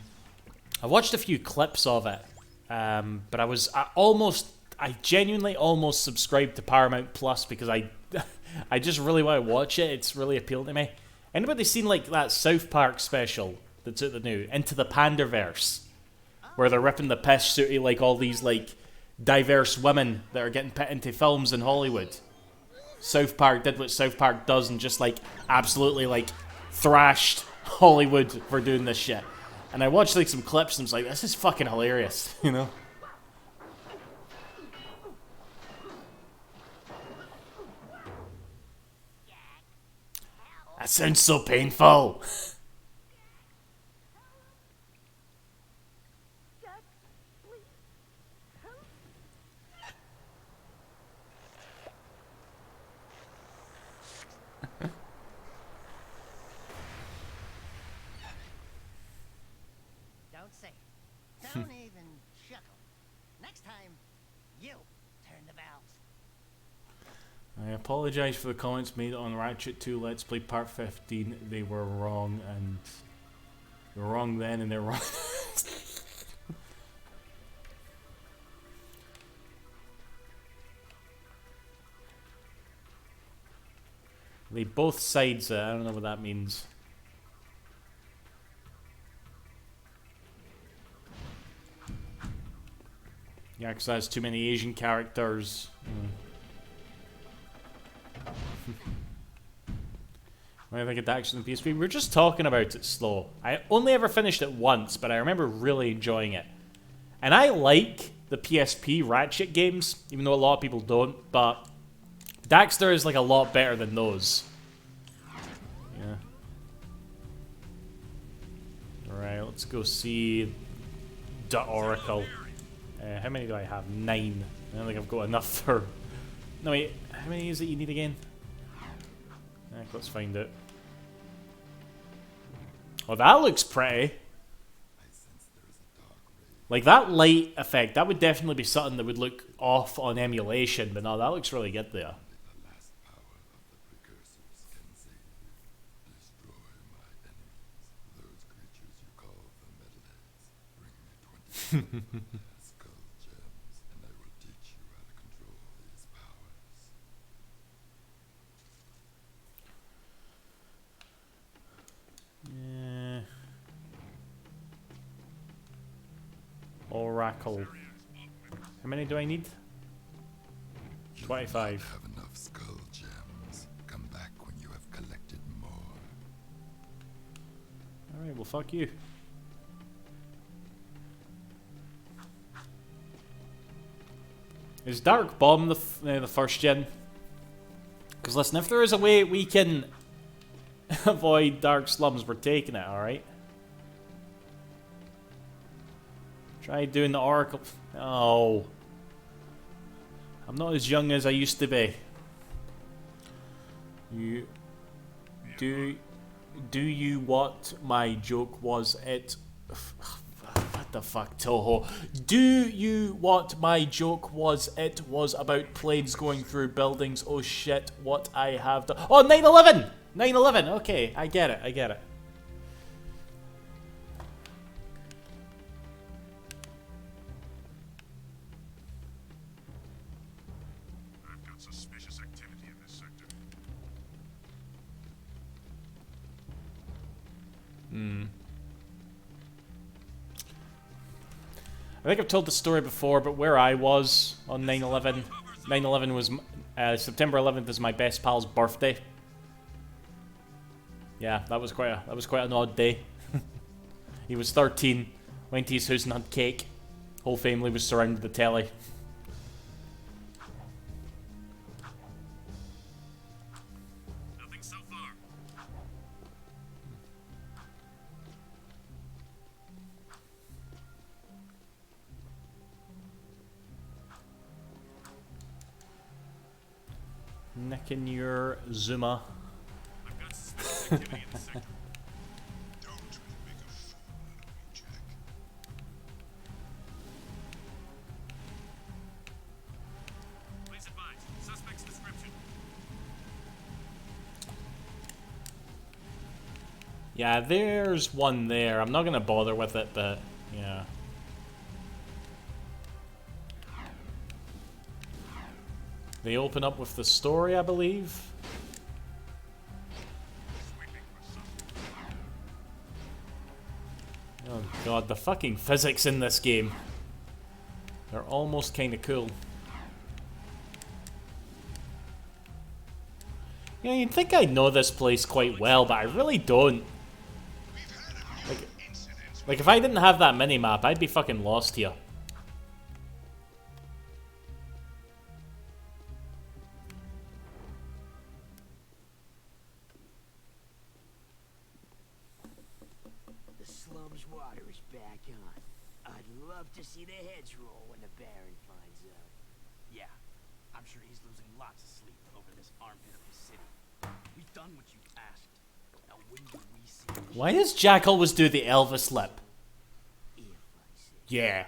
Speaker 1: watched a few clips of it. But I genuinely almost subscribed to Paramount Plus because I just really want to watch it. It's really appealed to me. Anybody seen like that South Park special that's at the new Into the Panderverse, where they're ripping the piss out of like all these like diverse women that are getting put into films in Hollywood? South Park did what South Park does and just like absolutely like thrashed Hollywood for doing this shit. And I watched like some clips and was like, this is fucking hilarious, you know? That sounds so painful.
Speaker 3: Don't say it. Don't even chuckle. Next time, you turn the valves.
Speaker 1: I apologise for the comments made on Ratchet 2 Let's Play Part 15. They were wrong, and they were wrong then, and they're wrong. They both sides it. I don't know what that means. Yeah, because that's too many Asian characters. When I think of Dax on the PSP, we were just talking about it slow. I only ever finished it once, but I remember really enjoying it. And I like the PSP Ratchet games, even though a lot of people don't, but Daxter is like a lot better than those. Yeah. Alright, let's go see the Oracle. How many do I have? 9. I don't think I've got enough for... No wait, how many is it you need again? Let's find it. Oh, that looks pretty. Like that light effect, that would definitely be something that would look off on emulation, but no, that looks really good there. Yeah. Oracle. How many do I need? 25.
Speaker 2: Have enough skull gems. Come back when you have collected more.
Speaker 1: Alright, well fuck you. Is Dark Bomb the first gen? Because listen, if there is a way we can avoid Dark Slums, we're taking it, alright? Try doing the Oracle. Oh. I'm not as young as I used to be. Do you what my joke was? What the fuck, Toho? Do you what my joke was? It was about planes going through buildings. Oh shit, what I have done. Oh, 9/11! 9/11, okay, I get it, I get it.
Speaker 6: I've got suspicious activity in this sector.
Speaker 1: I think I've told the story before, but where I was on 9/11, 9/11 was September 11th is my best pal's birthday. Yeah, that was quite an odd day. He was 13, went to his house and had cake. Whole family was surrounded the telly.
Speaker 6: Nothing so far.
Speaker 1: Nicking your Zuma.
Speaker 6: I've got suspicious activity in the sector.
Speaker 2: Don't make a fool out of me, Jack.
Speaker 6: Please advise. Suspect's description.
Speaker 1: Yeah, there's one there. I'm not gonna bother with it, but yeah. They open up with the story, I believe.
Speaker 6: Sweeping for suspect.
Speaker 1: Oh god, the fucking physics in this game. They're almost kinda cool. You know, you'd think I know this place quite well, but I really don't. Like if I didn't have that mini-map, I'd be fucking lost here.
Speaker 7: The slum's water is back on. I'd love to see the heads roll when the Baron finds out.
Speaker 5: Yeah, I'm sure he's losing lots of sleep over this armpit of the city. We've done what you've asked. Now when do we see
Speaker 1: Why does Jack always do the Elvis lip?
Speaker 7: If I say.
Speaker 1: Yeah.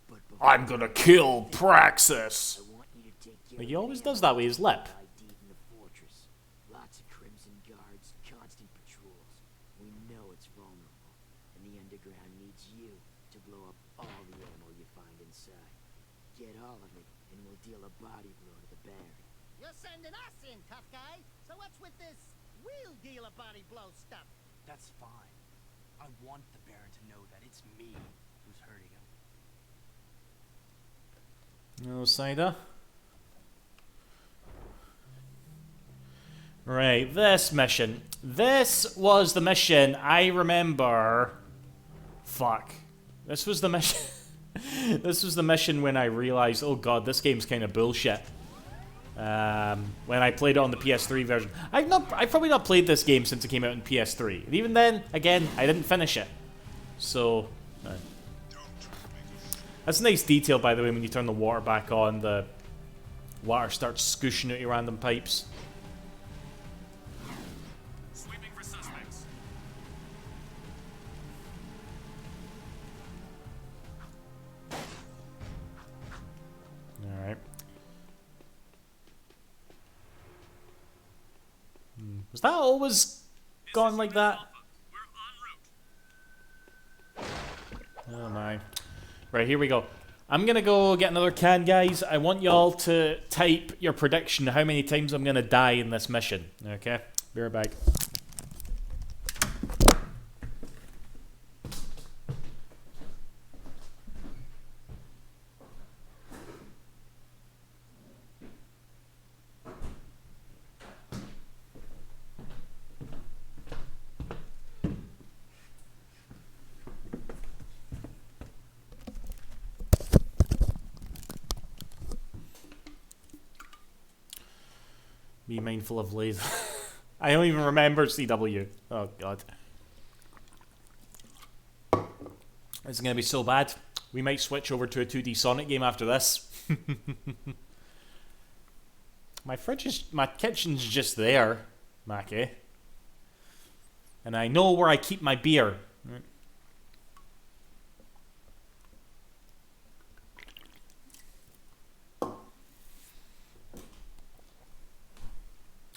Speaker 7: But before
Speaker 1: I'm gonna kill Praxis.
Speaker 7: I want you to take care
Speaker 1: Like
Speaker 7: of
Speaker 1: he always
Speaker 7: the
Speaker 1: does that with his lip.
Speaker 7: ID in the fortress. Lots of Crimson Guards, constant patrols. We know it's vulnerable, and the underground needs you to blow up all the ammo you find inside. Get all of it, and we'll deal a body blow to the Baron.
Speaker 3: You're sending us in, tough guy. So what's with this wheel dealer body blow stuff?
Speaker 5: That's fine. I want the Baron to know that it's me who's hurting him.
Speaker 1: No cider. Right, this mission. This was the mission I remember. Fuck. This was the mission. This was the mission when I realized, oh god, this game's kind of bullshit. When I played it on the PS3 version. I've probably not played this game since it came out on PS3. And even then, again, I didn't finish it. So, that's a nice detail, by the way, when you turn the water back on, the water starts scooshing out your random pipes.
Speaker 6: Sweeping for suspects.
Speaker 1: Alright. Was that always gone like that?
Speaker 6: We're en route.
Speaker 1: Oh my. Right, here we go. I'm gonna go get another can, guys. I want y'all to type your prediction how many times I'm gonna die in this mission. Okay? Be right back. Be mindful of laser. I don't even remember CW. Oh god. This is gonna be so bad. We might switch over to a 2D Sonic game after this. My kitchen's just there, Mackie. And I know where I keep my beer.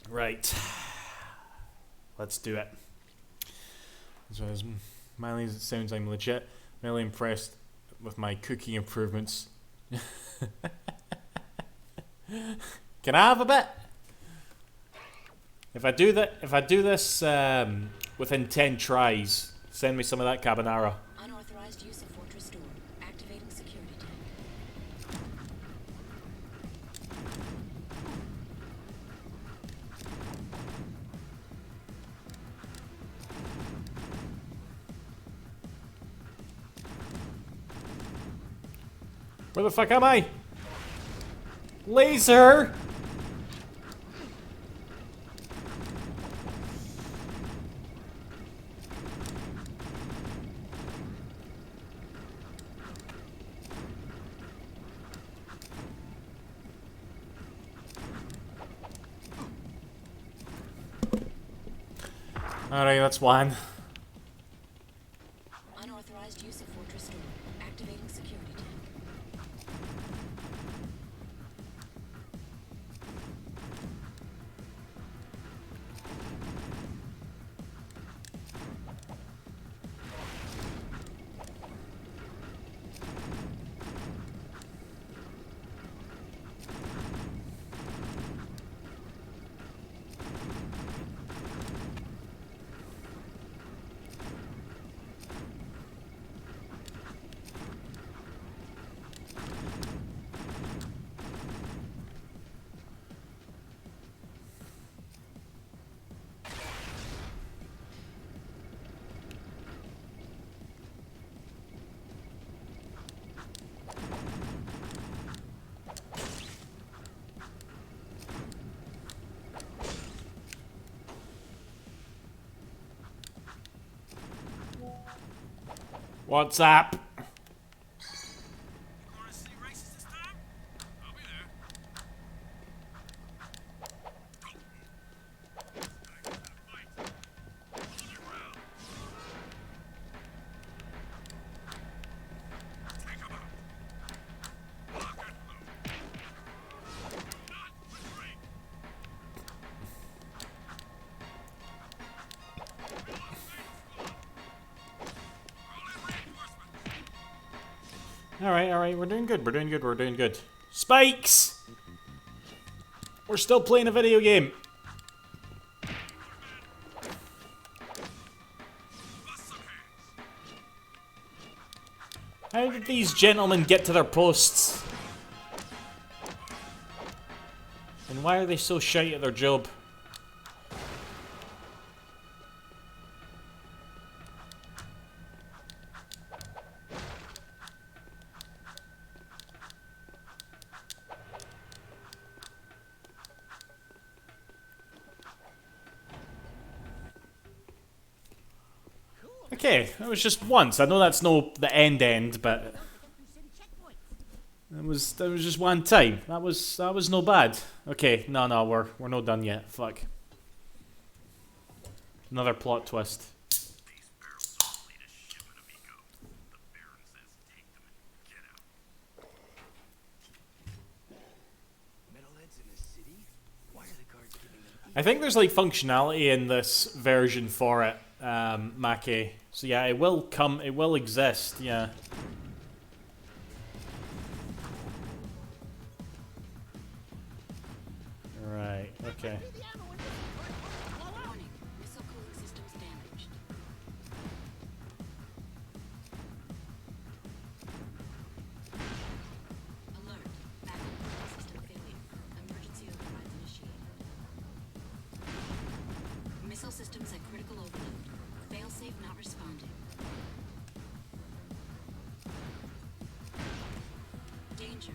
Speaker 1: Right. Let's do it. So as manly as it sounds, I'm legit really impressed with my cooking improvements. Can I have a bit? If I do this within 10 tries, send me some of that carbonara.
Speaker 4: Unauthorized use of Fortress Door. Activating security tank.
Speaker 1: Where the fuck am I? Laser! Alright, that's one.
Speaker 4: Unauthorized use of Fortress Store. Activating security tank.
Speaker 1: What's up?
Speaker 5: Wanna see races this time? I'll be there.
Speaker 1: Alright, we're doing good. Spikes! We're still playing a video game. How did these gentlemen get to their posts? And why are they so shite at their job? Okay, that was just once. I know that's no the end, but that was just one time. That was no bad. Okay, no, we're not done yet. Fuck. Another plot twist.
Speaker 6: These barrels don't lead a shipment of eco. The Baron says take them and get out.
Speaker 7: Metalheads in the city? Why are the guards giving them
Speaker 1: I think there's like functionality in this version for it, Mackey. So yeah, it will exist, yeah. Right, okay.
Speaker 4: Warning. Missile cooling systems damaged. Alert. Backup cooling system failure. Emergency overrides initiated. Missile systems at critical overload. Failsafe not responding. Danger.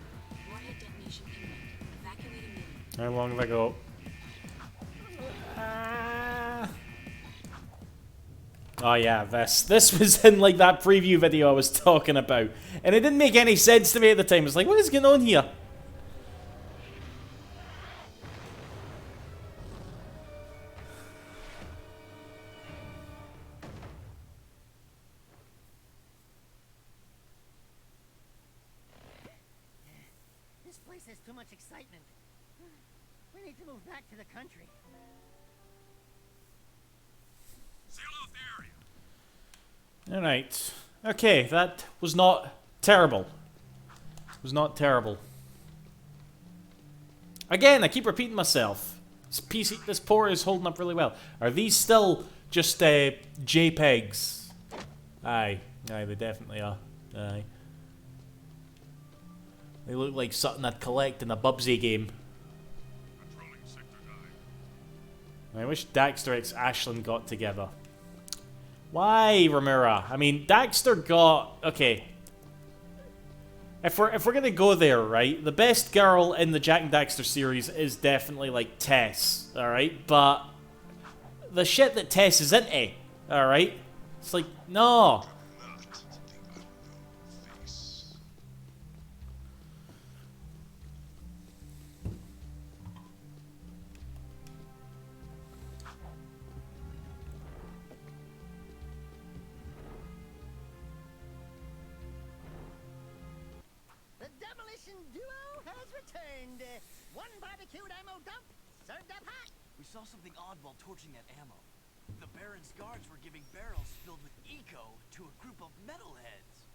Speaker 4: Warhead detonation imminent. Evacuating unit.
Speaker 1: How long have I got? Oh yeah, this was in like that preview video I was talking about. And it didn't make any sense to me at the time. It's like, what is going on here?
Speaker 3: This place has too much excitement. We need to move back to the country.
Speaker 6: Seal off the area.
Speaker 1: Alright. Okay, that was not terrible. It was not terrible. Again, I keep repeating myself. This port is holding up really well. Are these still just JPEGs? Aye, they definitely are. Aye. They look like something I'd collect in a Bubsy game.
Speaker 6: Patrolling Sector 9.
Speaker 1: I wish Daxter x Ashland got together. Why, Ramira? I mean, Daxter got... Okay. If we're gonna go there, right? The best girl in the Jak and Daxter series is definitely, like, Tess, alright? But... the shit that Tess is into, alright? It's like, no.
Speaker 3: Mission duo has returned. One barbecued ammo dump, served up hot.
Speaker 5: We saw something odd while torching that ammo. The Baron's guards were giving barrels filled with eco to a group of metalheads.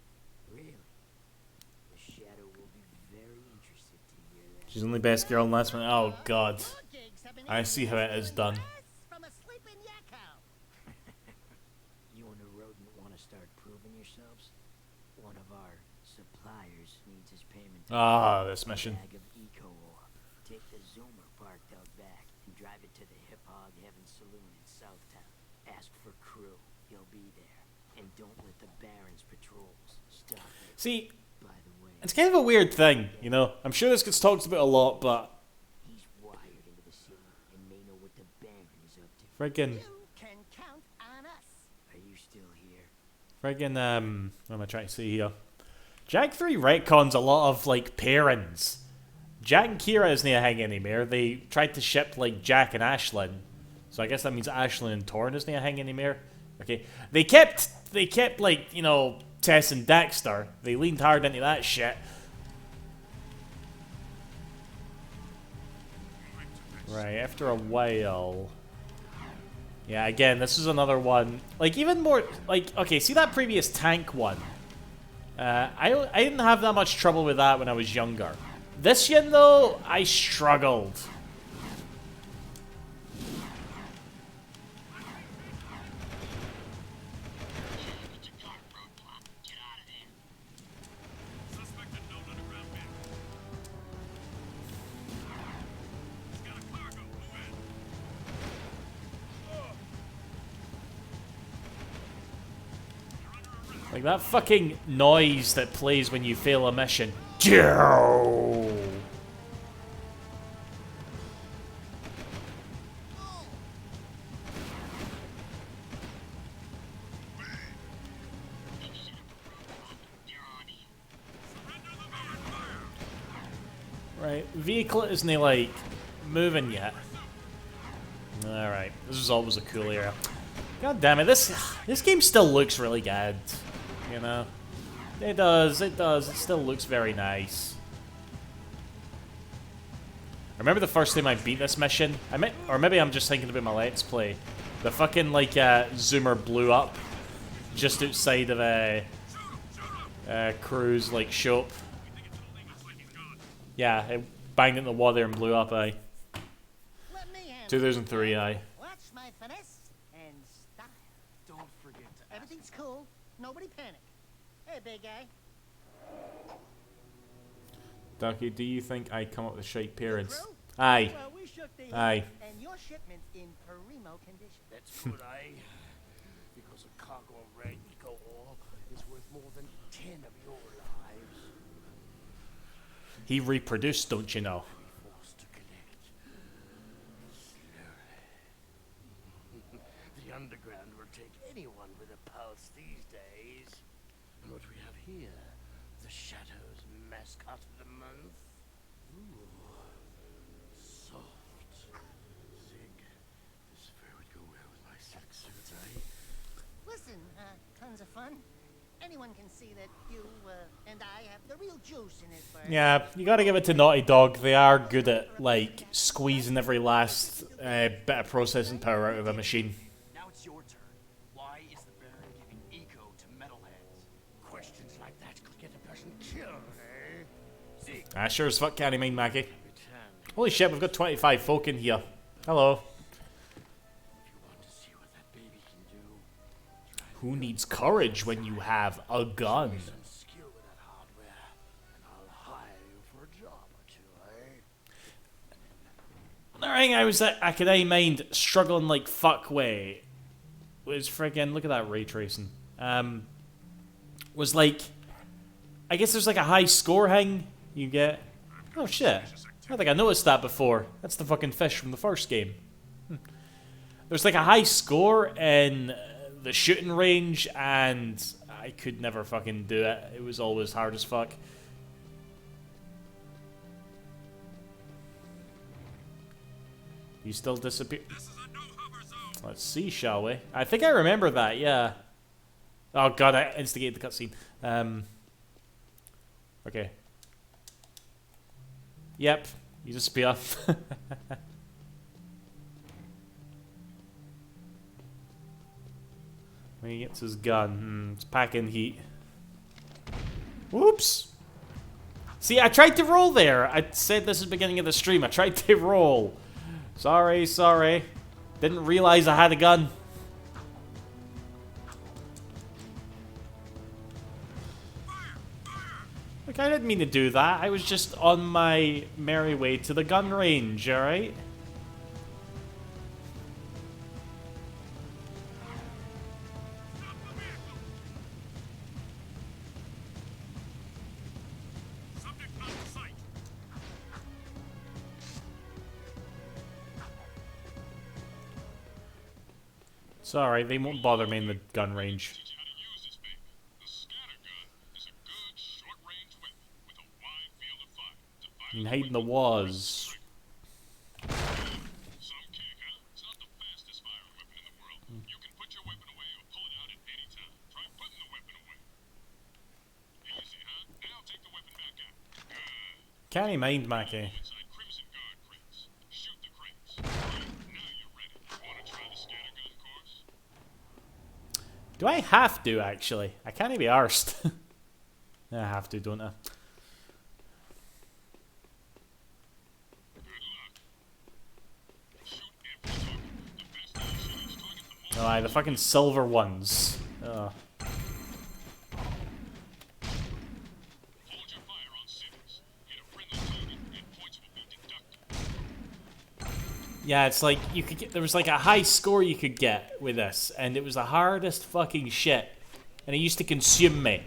Speaker 7: Really? The Shadow will be very interested to hear that.
Speaker 1: She's only best girl in last one. Oh god.
Speaker 3: More gigs have been
Speaker 1: I see how it is done.
Speaker 3: From a sleeping yakko.
Speaker 7: You and the rodent want to start proving yourselves? One of our suppliers needs his payment.
Speaker 1: Ah, this mission.
Speaker 7: Bag of eco ore. Take the Zoomer parked out back and drive it to the Hip Hog Heaven Saloon in Southtown. Ask for crew. He'll be there. And don't let the Baron's patrols stop you.
Speaker 1: See,
Speaker 7: By the way,
Speaker 1: it's kind of a weird thing, you know. I'm sure this gets talked about a lot, but
Speaker 7: he's wired into the city and may know what the Baron is up to.
Speaker 1: friggin',
Speaker 3: You can count on us.
Speaker 7: Are you still here?
Speaker 1: what am I trying to say here? Jack 3 retcons a lot of like pairings. Jack and Kira isn't a hang anymore. They tried to ship like Jack and Ashlyn, so I guess that means Ashlyn and Torn isn't a hang anymore. Okay, they kept like, you know, Tess and Dexter. They leaned hard into that shit. Right, after a while. Yeah, again, this is another one. Like, even more, like, okay, see that previous tank one? I didn't have that much trouble with that when I was younger. This one, though, I struggled.
Speaker 6: Suspected known underground vehicle. He's got a cargo. Move in.
Speaker 1: Like, that fucking noise that plays when you fail a mission. Joe! Right, vehicle isn't like moving yet. Alright, this is always a cool area. God damn it, this game still looks really good. You know? It does, it still looks very nice. I remember the first time I beat this mission, or maybe I'm just thinking about my Let's Play. The fucking, like, Zoomer blew up just outside of a Crew's, like, shop. Yeah, it banged into the water and blew up, aye.
Speaker 3: Let me handle
Speaker 1: 2003, aye.
Speaker 3: Watch my finesse and style.
Speaker 5: Don't forget to ask.
Speaker 3: Everything's cool. Nobody panic. Hey, big guy.
Speaker 1: Ducky, do you think I come up with shite parents?
Speaker 3: Crew?
Speaker 1: Aye.
Speaker 3: Well, we shook the
Speaker 1: Aye.
Speaker 3: and your shipment's in primo condition.
Speaker 2: That's good, eh? Because a cargo of rare eco ore is worth more than 10 of your lives.
Speaker 1: He reproduced, don't you know?
Speaker 2: Be forced to connect. Slowly. The underground will take anyone with a pulse these days. And what we have here, the Shadow's mascot of the month. Ooh. Soft. Zig. This fur would go well with my silk suit, eh?
Speaker 3: Listen, tons of fun. Anyone can see that you and I have the real juice in it for.
Speaker 1: Yeah, you gotta give it to Naughty Dog. They are good at, like, squeezing every last bit of processing power out of a machine.
Speaker 5: Now it's your turn. Why is the Baron giving eco to metalheads?
Speaker 2: Questions like that could get a person killed, eh? Zig.
Speaker 1: Ah, sure as fuck can't mind, Maggie.
Speaker 2: Return.
Speaker 1: Holy shit, we've got 25 folk in here. Hello.
Speaker 2: If you want to see what that baby can do,
Speaker 1: Who needs courage when you have a gun?
Speaker 2: some skill with that hardware, and I'll hire you for a job or two, eh?
Speaker 1: Another thing I could mind struggling like fuck way was friggin', look at that ray tracing. Was like, I guess there's like a high score hang you get. Oh shit. I don't think I noticed that before. That's the fucking fish from the first game. There's like a high score in the shooting range, and I could never fucking do it. It was always hard as fuck. You still disappear.
Speaker 6: This is a no-hover zone.
Speaker 1: Let's see, shall we? I think I remember that, yeah. Oh god, I instigated the cutscene. Okay. Yep, you disappear. When he gets his gun, it's packing heat. Whoops! See, I tried to roll there. I said this at the beginning of the stream. I tried to roll. Sorry, sorry. Didn't realize I had a gun. Look, I didn't mean to do that. I was just on my merry way to the gun range, alright?
Speaker 6: Subject not in sight.
Speaker 1: It's alright, they won't bother me in the gun range.
Speaker 6: Teach you how to use this baby. The scatter gun is a good short-range weapon with a wide field of fire. To fire
Speaker 1: You can
Speaker 6: the
Speaker 1: hide in the
Speaker 6: weapon
Speaker 1: walls.
Speaker 6: Some kick, huh? It's not the fastest firing weapon in the world. You can put your weapon away or pull it out at any time. Try putting the weapon away. Easy, huh? Now take the weapon back out. Good.
Speaker 1: Can't he mind, Mackie?
Speaker 6: Inside Crimson Guard crates. Shoot the crates. Right, now you're ready. Want to try the scattergun course?
Speaker 1: Do I have to, actually? I can't be arsed. I have to, don't I?
Speaker 6: Good luck. Shoot every target. The best of you shoot each target the most.
Speaker 1: Oh, aye, the fucking silver ones. Ugh.
Speaker 6: Hold your fire on cities. Hit a friendly target and points will be deducted.
Speaker 1: Yeah, it's like you could get. There was like a high score you could get with this, and it was the hardest fucking shit. And it used to consume me.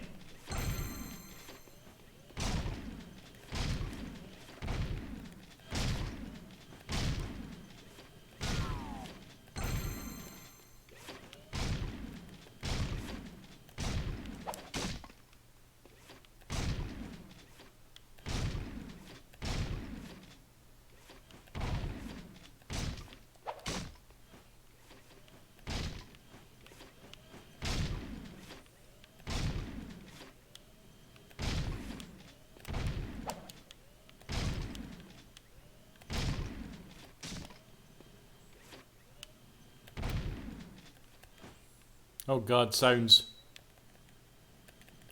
Speaker 1: Oh god, sounds.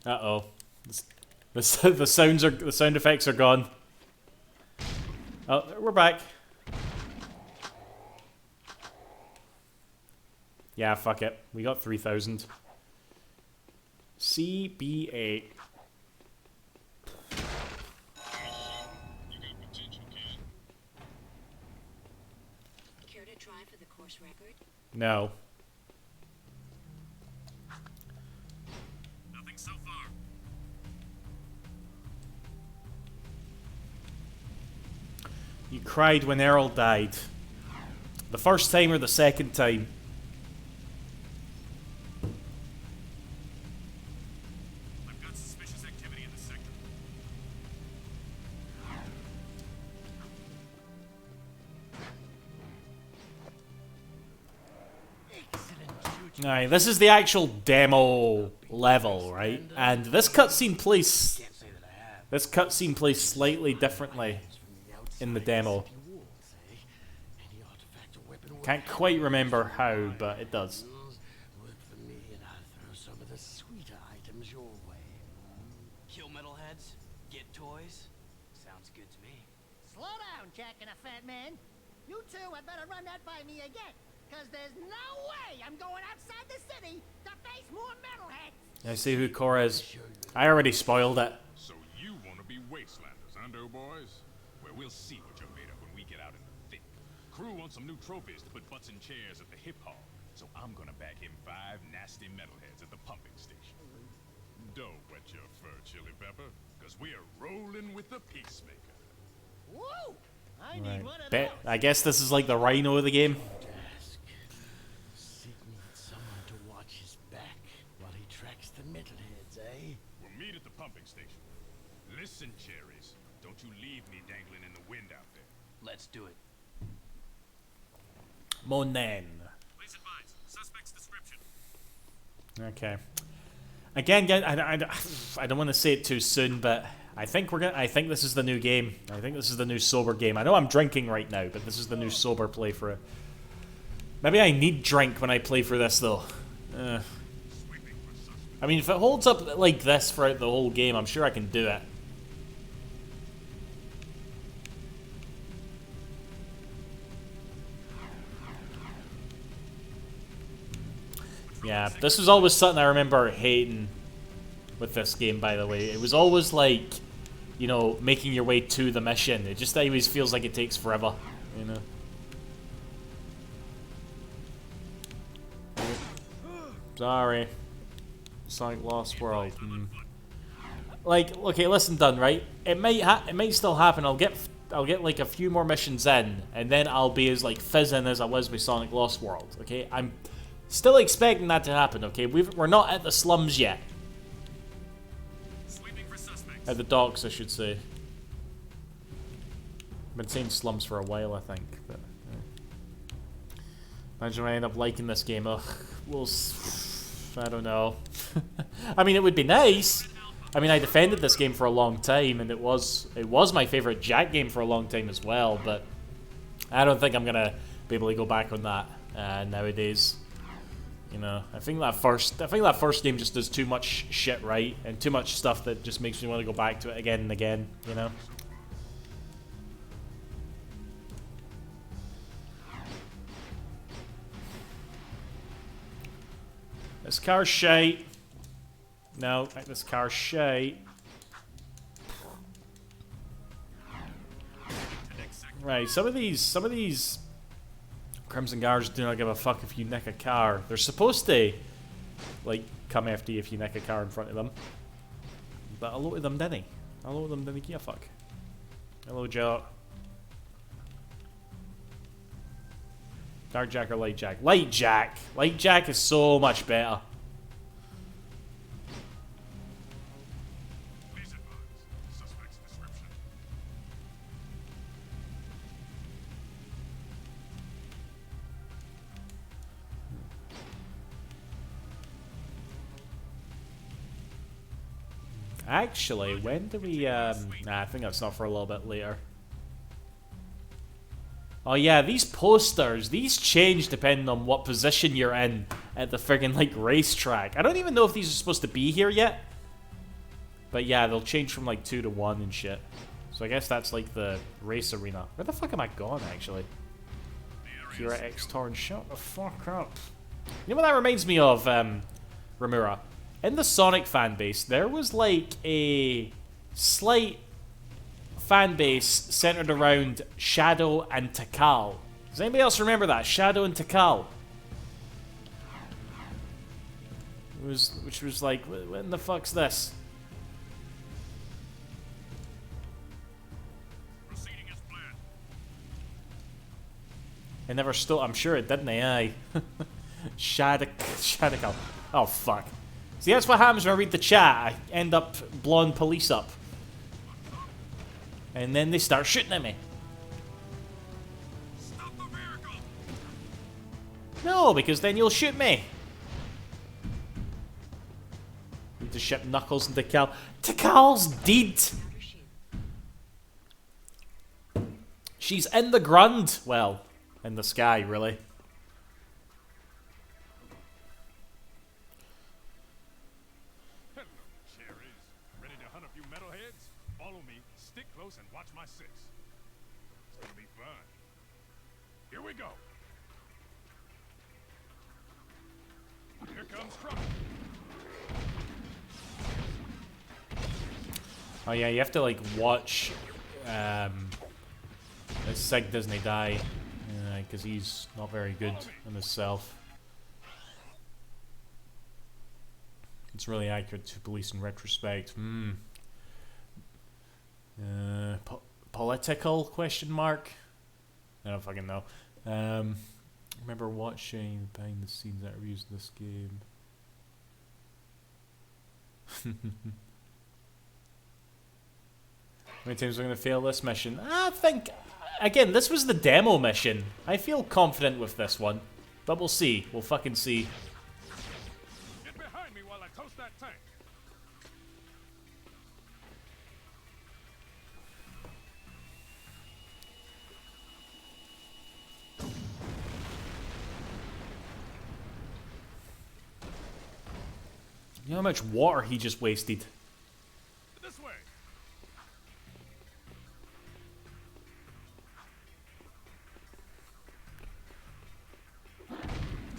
Speaker 1: Uh-oh. The sounds are, the sound effects are gone. Oh, we're back. Yeah, fuck it. We got 3,000. CBA.
Speaker 6: You got potential, kid.
Speaker 4: Care to try for the course record?
Speaker 1: No.
Speaker 6: Nothing so far.
Speaker 1: You cried when Errol died. The first time or the second time?
Speaker 6: I've got suspicious activity in the sector.
Speaker 1: Alright, this is the actual demo level, right? And this cutscene plays.
Speaker 2: Can't say that I have.
Speaker 1: This cutscene plays slightly differently in the demo.
Speaker 2: Any artifact or weapon or
Speaker 1: Can't quite remember how, but it does.
Speaker 2: work for me, and I'll throw some of the sweeter items your way.
Speaker 5: Kill metalheads, get toys. Sounds good to me.
Speaker 3: Slow down, Jack and a fat man. You two had better run that by me again, because there's no way I'm going outside the city to face more metalheads.
Speaker 1: I see who Cora is. I already spoiled it.
Speaker 6: So you want to be wastelanders, huh, doughboys? Well, we'll see what you're made of when we get out in the thick. Crew wants some new trophies to put butts in chairs at the hip hop, so I'm gonna bag him 5 nasty metalheads at the pumping station. Don't wet your fur, Chili Pepper, because we're rolling with the Peacemaker.
Speaker 3: Woo! I
Speaker 1: Right.
Speaker 3: need one of
Speaker 1: Bet.
Speaker 3: those.
Speaker 1: I guess this is like the Rhino of the game.
Speaker 2: Task. Sid needs someone to watch his back while he tracks the metalheads, eh?
Speaker 6: We'll meet at the pumping station. Listen, cherries, don't you leave me dangling in the wind out there.
Speaker 5: Let's do it.
Speaker 1: Monen.
Speaker 6: Please advise, suspect's description.
Speaker 1: Okay. Again, I don't want to say it too soon, but I think this is the new game. I think this is the new sober game. I know I'm drinking right now, but this is the new sober play for it. Maybe I need drink when I play for this, though. I mean, if it holds up like this throughout the whole game, I'm sure I can do it. Yeah, this was always something I remember hating with this game, by the way. It was always like, you know, making your way to the mission. It just always feels like it takes forever, you know. Sorry. Sonic Lost World. Like, okay, listen, done, right? It might still happen. I'll get like a few more missions in, and then I'll be as like fizzing as I was with Sonic Lost World. Okay, I'm still expecting that to happen. Okay, we're not at the slums yet. At the docks, I should say. I've been saying slums for a while, I think. But, imagine I end up liking this game. Ugh, I don't know. I mean, it would be nice. I mean, I defended this game for a long time, and it was my favorite Jak game for a long time as well. But I don't think I'm gonna be able to go back on that nowadays. You know, I think that first game just does too much shit right, and too much stuff that just makes me want to go back to it again and again, you know? This car's shite. No, this car's shite. Right, some of these Crimson Guards do not give a fuck if you nick a car. They're supposed to, like, come after you if you nick a car in front of them. But a lot of them didn't. A lot of them didn't give a fuck. Hello, Joe. Dark Jak or Light Jak? Light Jak! Light Jak is so much better. Actually, when do we, nah, I think that's not for a little bit later. Oh yeah, these posters, these change depending on what position you're in at the friggin' like racetrack. I don't even know if these are supposed to be here yet. But yeah, they'll change from like 2 to 1 and shit. So I guess that's like the race arena. Where the fuck am I going, actually? Kira X Torn, shut the fuck up. You know what that reminds me of, Ramura? In the Sonic fanbase, there was like a slight fanbase centered around Shadow and Takal. Does anybody else remember that? Shadow and Takal. Which was like, when the fuck's this? It never stole. I'm sure it didn't. Aye. Shadakal. Oh fuck. See, that's what happens when I read the chat. I end up blowing police up. And then they start shooting at me.
Speaker 6: Stop the vehicle!
Speaker 1: No, because then you'll shoot me. Need to ship Knuckles and Takal. Takal's dead. She's in the ground. Well, in the sky, really.
Speaker 6: And watch my six. It's gonna be fun. Here we go. Here comes trouble.
Speaker 1: Oh yeah, you have to like watch Sig Disney die, because he's not very good in himself. It's really accurate to police in retrospect. Political question mark? I don't fucking know. Remember watching behind the scenes interviews in this game. How many times am I going to fail this mission? I think, again, this was the demo mission. I feel confident with this one. But we'll see. We'll fucking see.
Speaker 6: Get behind me while I toast that tank.
Speaker 1: You know how much water he just wasted?
Speaker 6: This way.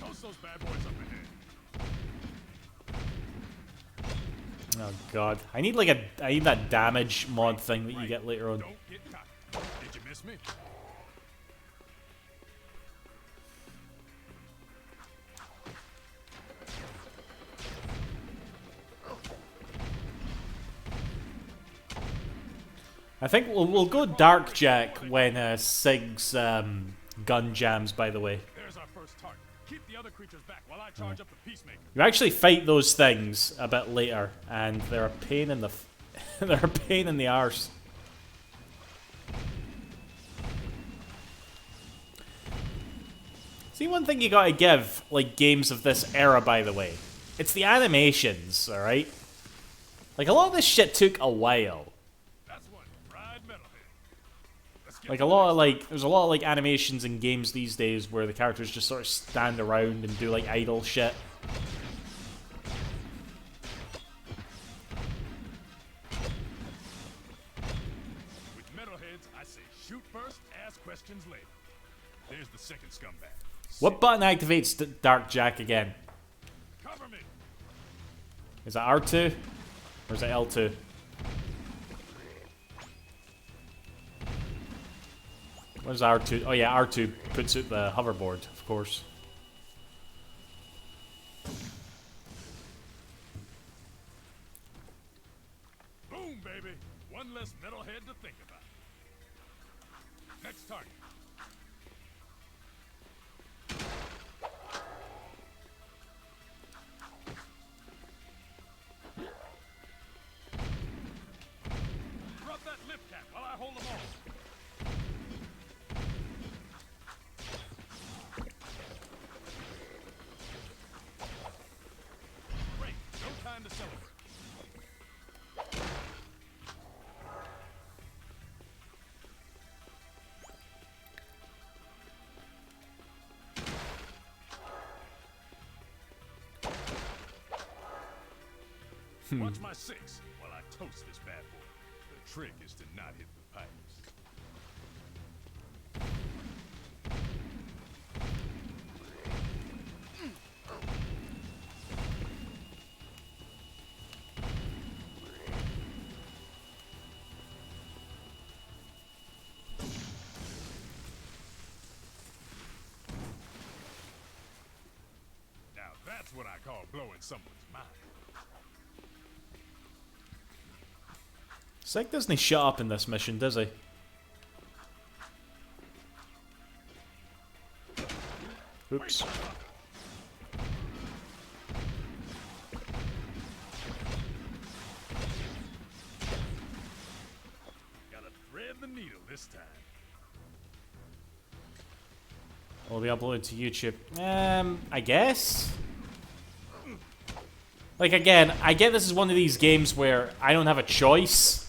Speaker 6: Toast those bad boys up ahead.
Speaker 1: Oh god. I need like I need that damage mod thing that you get later on.
Speaker 6: Don't get cocky. Did you miss me?
Speaker 1: I think we'll go Dark Jack when Sig's gun jams, by the way.
Speaker 6: There's our first target. Keep the other creatures back while I charge up the Peacemaker.
Speaker 1: You actually fight those things a bit later, and they're a pain in the they're a pain in the arse. See, one thing you gotta give like games of this era, by the way, it's the animations. All right, like a lot of this shit took a while.
Speaker 6: That's one. Ride Metalhead. Let's get
Speaker 1: Like a lot of like, there's a lot of like animations in games these days where the characters just sort of stand around and do like idle shit.
Speaker 6: With Metalheads, I say shoot first, ask questions later. There's the second scumbag.
Speaker 1: What button activates Dark Jack again?
Speaker 6: Cover me.
Speaker 1: Is that R2 or is it L2? What is R2? Oh yeah, R2 puts out the hoverboard, of course.
Speaker 6: Boom, baby. One less Metalhead to think about. Next target. Drop that lip cap while I hold them all. Great. No time to celebrate. Watch my six while I toast this bad boy. The trick is to not hit the pipes. Now that's what I call blowing someone's mind.
Speaker 1: Sig doesn't shut up in this mission, does he? Oops.
Speaker 6: Gotta thread the needle this time.
Speaker 1: Will be uploaded to YouTube. I guess? Like, again, I get this is one of these games where I don't have a choice.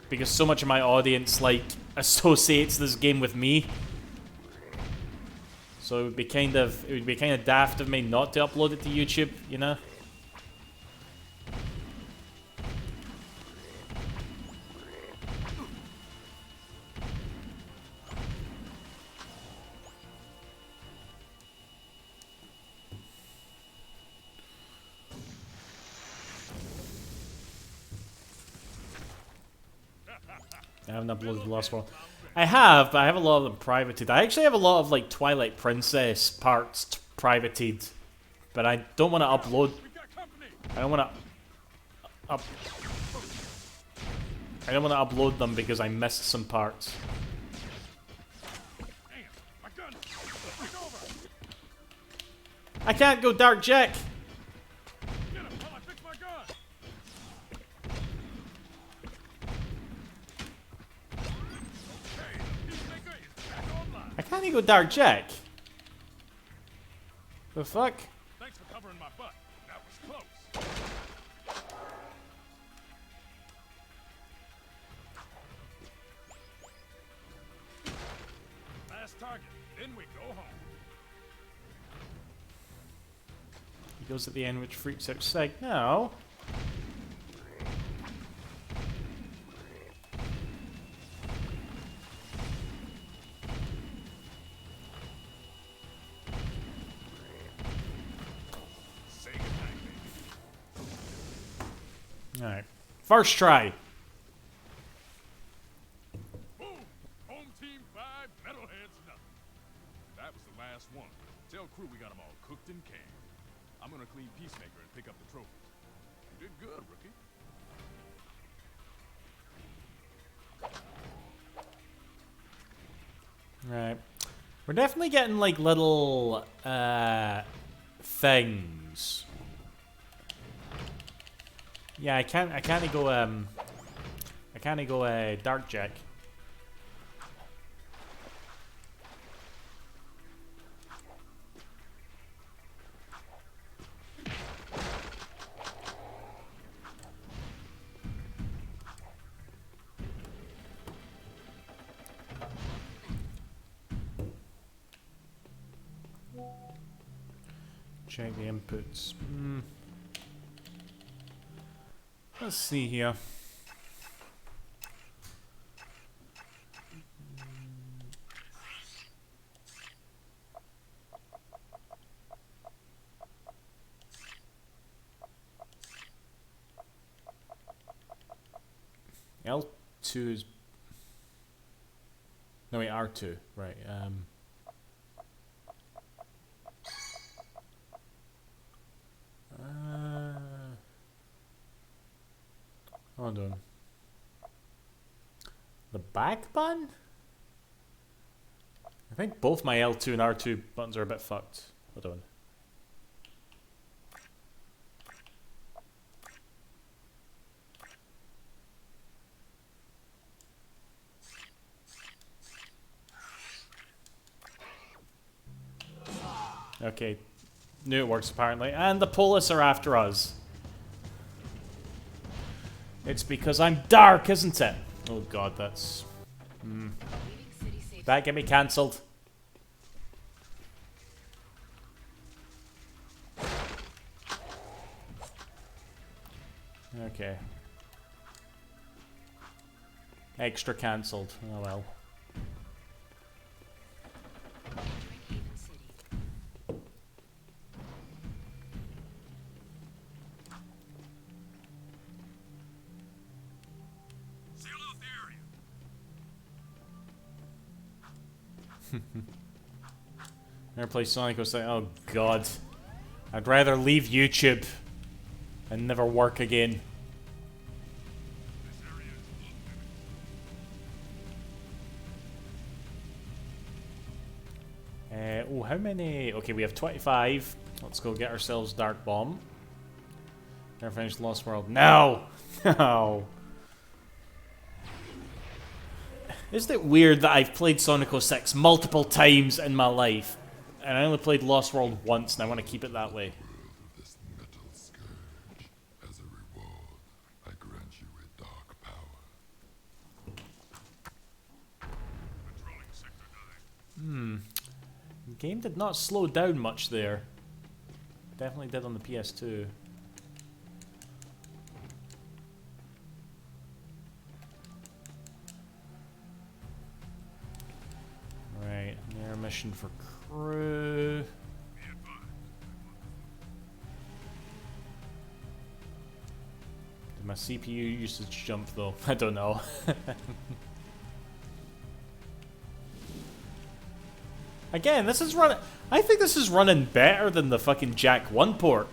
Speaker 1: Because so much of my audience, like, associates this game with me. So it would be kind of daft of me not to upload it to YouTube, you know? I haven't uploaded the last one. I have, but I have a lot of them privated. I actually have a lot of like Twilight Princess parts privated, but I don't want to upload. I don't want to I don't want to upload them because I missed some parts.
Speaker 6: Damn, my gun! Look over!
Speaker 1: I can't go Dark Jack.
Speaker 6: Get him while I fix my gun! Okay, the Peacemaker is back online.
Speaker 1: I can't even go Dark Jack. The fuck?
Speaker 6: Thanks for covering my butt. That was close. Last target, then we go home.
Speaker 1: He goes at the end, which freaks out Sig. No. Alright. First try.
Speaker 6: Boom! Home team 5, Metalheads nothing. That was the last one. Tell crew we got them all cooked and canned. I'm gonna clean Peacemaker and pick up the trophies. You did good, rookie.
Speaker 1: Right. We're definitely getting like little things. Yeah, I can't go Dark Jack. Check the inputs. Let's see here. L2 is... No, wait, R2. Right, hold on. The back button? I think both my L2 and R2 buttons are a bit fucked. Hold on. Okay. Knew it works apparently. And the police are after us. It's because I'm dark, isn't it? Oh god, that's... That get me cancelled. Okay. Extra cancelled. Oh well. Never play Sonic was like, oh god. I'd rather leave YouTube and never work again. Oh, how many? Okay, we have 25. Let's go get ourselves Dark Bomb. Never finished Lost World. No! No! Isn't it weird that I've played Sonic 06 multiple times in my life, and I only played Lost World once, and I want to keep it that way?
Speaker 8: This metal scourge. As a reward, I grant you a dark power.
Speaker 6: Controlling Sector 9.
Speaker 1: The game did not slow down much there. Definitely did on the PS2. Right, air mission for crew. Did my CPU usage jump though? I don't know. Again, this is running... I think this is running better than the fucking Jack 1 port.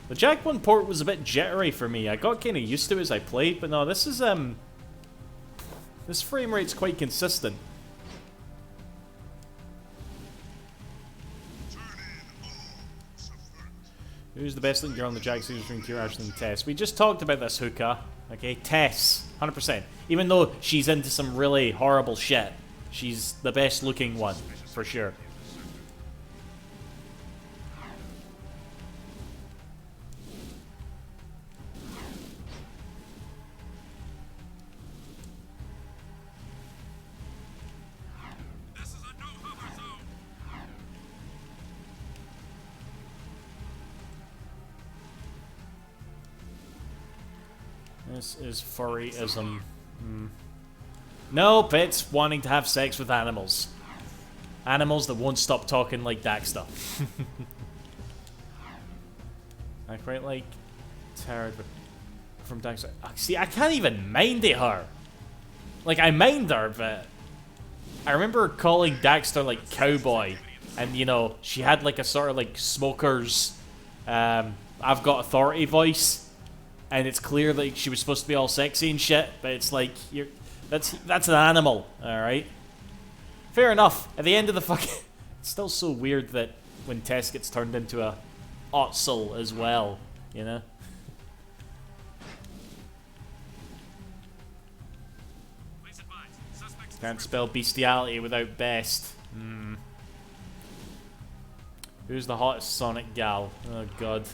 Speaker 1: The Jack 1 port was a bit jittery for me. I got kind of used to it as I played, but no, this is, this frame rate's quite consistent. Who's the best looking girl in the Jack series between Kira Ashton and Tess? We just talked about this, Hookah. Okay, Tess. 100%. Even though she's into some really horrible shit, she's the best looking one, for sure.
Speaker 6: This is a no-hover zone.
Speaker 1: This is furryism. Nope, it's wanting to have sex with animals. Animals that won't stop talking like Daxter. I quite like Tired from Daxter. See, I can't even mind it her. Like, I mind her, but I remember calling Daxter like cowboy, and you know, she had like a sort of like smoker's I've got authority voice, and it's clear like she was supposed to be all sexy and shit, but it's like that's an animal, all right. Fair enough. At the end of the fucking, it's still so weird that when Tess gets turned into a Ottsel as well, you know. Can't spell bestiality without best. Who's the hottest Sonic gal? Oh god.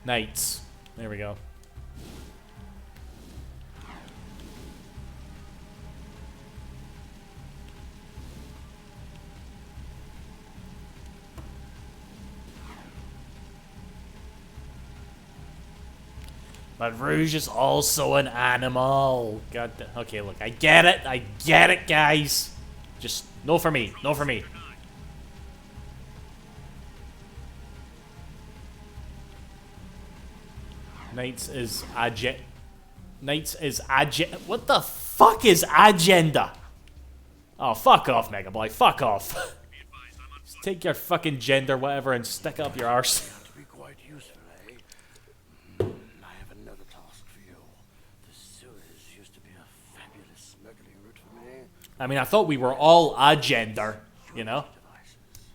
Speaker 1: Knights. There we go. But Rouge is also an animal. God. Okay, look, I get it, guys. Just no for me, no for me. Knights is what the fuck is agenda? Oh, fuck off, Mega Boy, fuck off. Just take your fucking gender, whatever, and stick it up your arse.
Speaker 2: To be quite useful, eh? I have another task for you. The sewers used to be a fabulous smuggling route for me.
Speaker 1: I mean, I thought we were all agender, you know?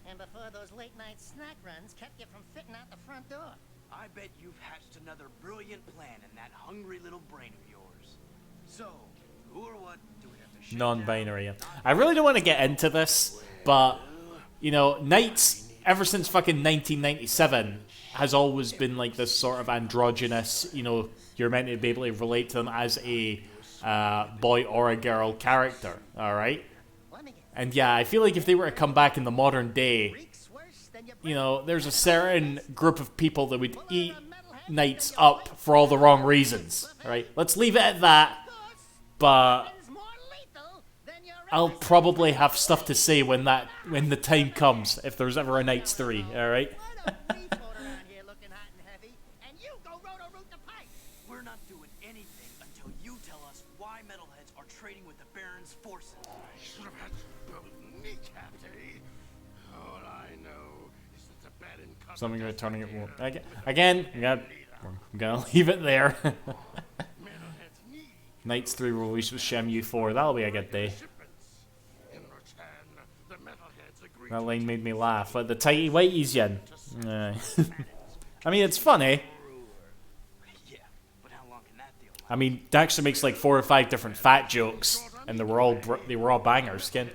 Speaker 3: And before those late-night snack runs kept you from fitting out the front door.
Speaker 5: I bet you've hatched another brilliant plan in that hungry little brain of yours. So, who or what do we have to shut down?
Speaker 1: Non-binary. I really don't want to get into this, but you know, Knights ever since fucking 1997 has always been like this sort of androgynous. You know, you're meant to be able to relate to them as a boy or a girl character. All right. And yeah, I feel like if they were to come back in the modern day, you know, there's a certain group of people that would eat Knights up for all the wrong reasons. All right, let's leave it at that. But I'll probably have stuff to say when the time comes, if there's ever a Knights 3. All right.
Speaker 5: We're not doing anything until you tell us why metalheads are trading with the Baron's forces.
Speaker 2: I should have had both kneecapped, eh? All I know is that the Baron cut
Speaker 1: Something about turning it more. Again, I'm gonna leave it there. Knights 3 released with Shenmue 4. That'll be a good day. That line made me laugh. But the tighty whitey's yin. I mean, it's funny. I mean, Daxter makes like 4 or 5 different fat jokes, and they were all bangers. Skin.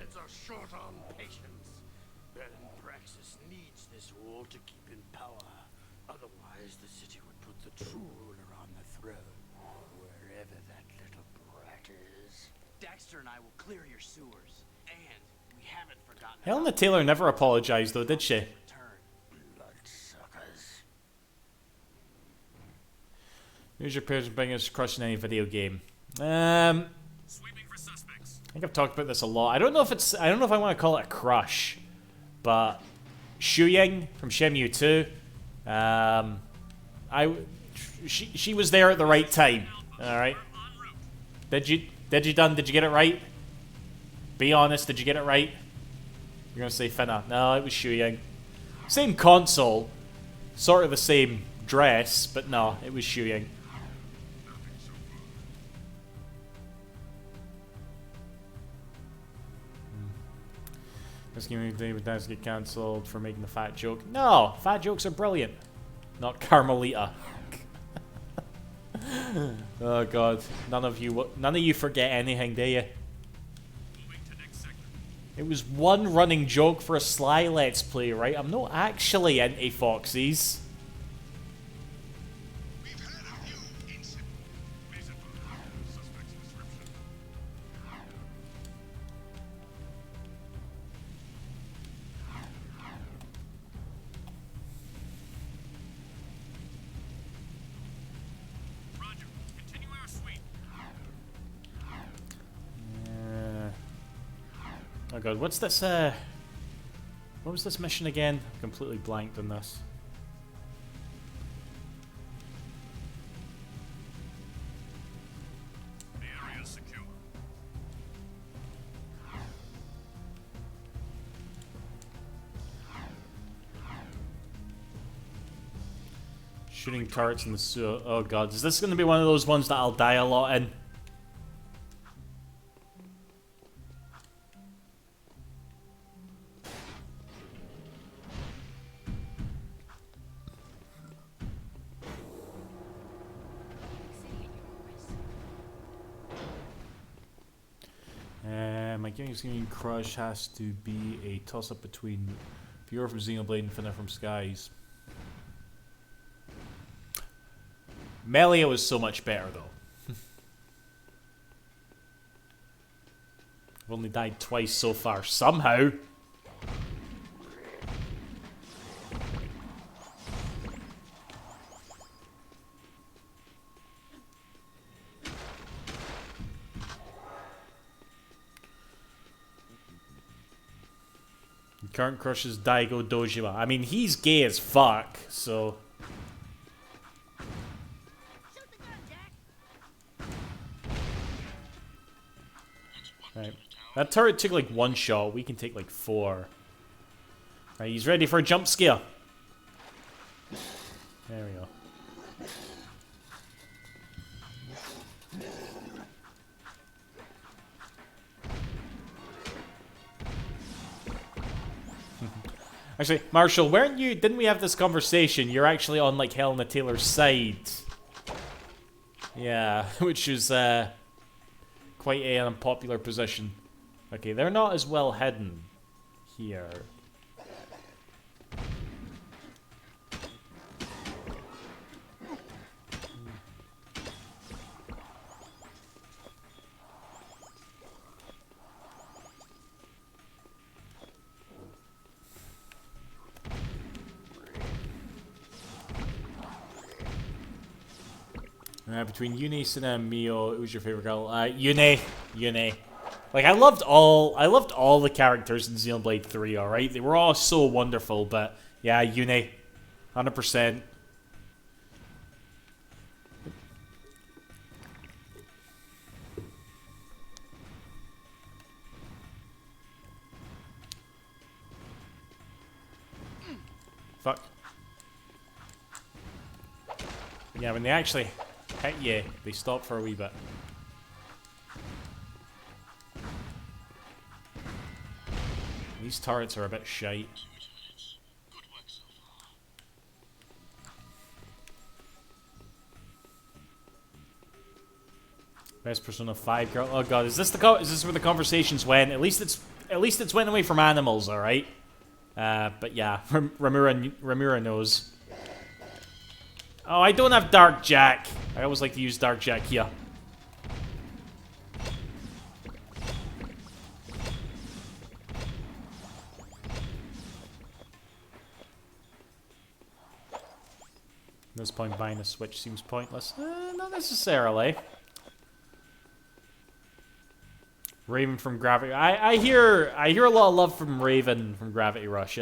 Speaker 1: Helena Taylor never apologized, though, did she? Who's your parents' biggest crush in any video game? I think I've talked about this a lot. I don't know if I want to call it a crush, but Xu Ying from Shenmue 2. She was there at the right time. All right. Did you get it right? Be honest. Did you get it right? You're gonna say Finna. No, it was Xu Ying. Same console, sort of the same dress, but no, it was Xu Ying. This game today with Daz get cancelled for making the fat joke. No, fat jokes are brilliant. Not Carmelita. Oh god, none of you forget anything, do you? It was one running joke for a Sly Let's Play, right? I'm not actually into Foxies. Oh god, what's this, what was this mission again? I'm completely blanked on this.
Speaker 6: The area is secure.
Speaker 1: Shooting turrets in the sewer. Oh god, is this going to be one of those ones that I'll die a lot in? My Gaming Crush has to be a toss-up between Pure from Xenoblade and Finna from Skies. Melia was so much better though. I've only died twice so far, somehow. Current crush is Daigo Dojima. I mean, he's gay as fuck, so...
Speaker 3: Shoot the gun, Jack.
Speaker 1: Right. That turret took like one shot. We can take like 4. Right, he's ready for a jump scare. There we go. Actually, Marshall, weren't you? Didn't we have this conversation? You're actually on like Helena Taylor's side. Yeah, which is quite an unpopular position. Okay, they're not as well hidden here. Between Yune, Sina, and Mio, who's your favorite girl? Yune. Like I loved all the characters in Xenoblade 3. All right, they were all so wonderful. But yeah, Yune, 100%. Fuck. Yeah, when they actually hit you, they stop for a wee bit. These turrets are a bit shite. Best Persona 5 girl. Oh god, is this where the conversations went? At least it's went away from animals, all right. But yeah, Ramura knows. Oh, I don't have Dark Jack. I always like to use Dark Jack here. At this point, buying a Switch seems pointless. Not necessarily. Raven from Gravity. I hear a lot of love from Raven from Gravity Rush.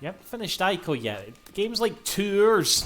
Speaker 1: You haven't finished Ico yet. The game's like 2 hours.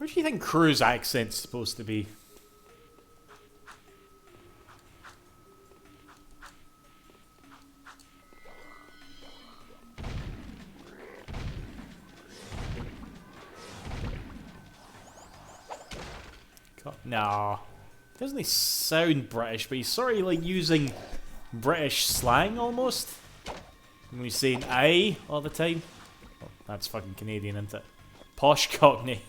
Speaker 1: What do you think Crew's accent's supposed to be? No. Doesn't he sound British, but he's sort of like using British slang almost. When he's saying aye all the time. Oh, that's fucking Canadian, isn't it? Posh Cockney.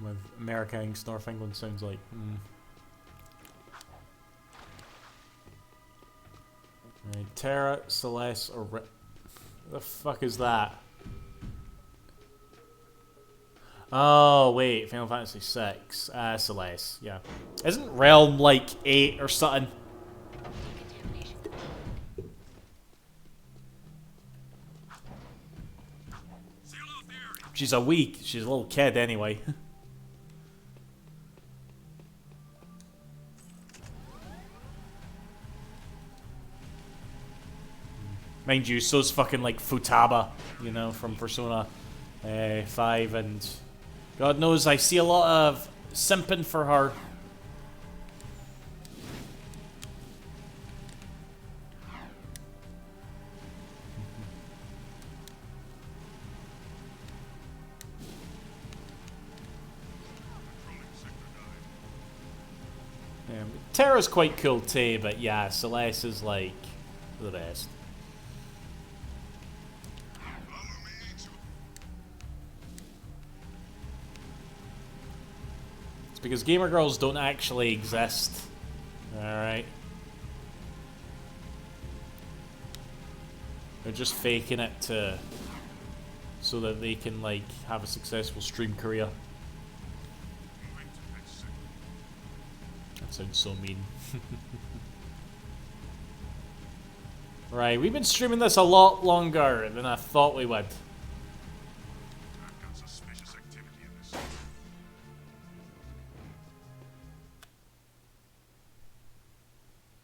Speaker 1: With America Inc. North England sounds like. Right, Terra, Celeste, or the fuck is that? Oh wait, Final Fantasy VI. Celeste, yeah. Isn't Realm like 8 or something? She's a little kid anyway. Mind you, so's fucking like Futaba, you know, from Persona 5, and God knows I see a lot of simping for her. Terra's quite cool too, but yeah, Celeste is like the best. It's because gamer girls don't actually exist. Alright. They're just faking it to so that they can like have a successful stream career. That sounds so mean. Right, we've been streaming this a lot longer than I thought we would.
Speaker 6: I've got suspicious activity in this.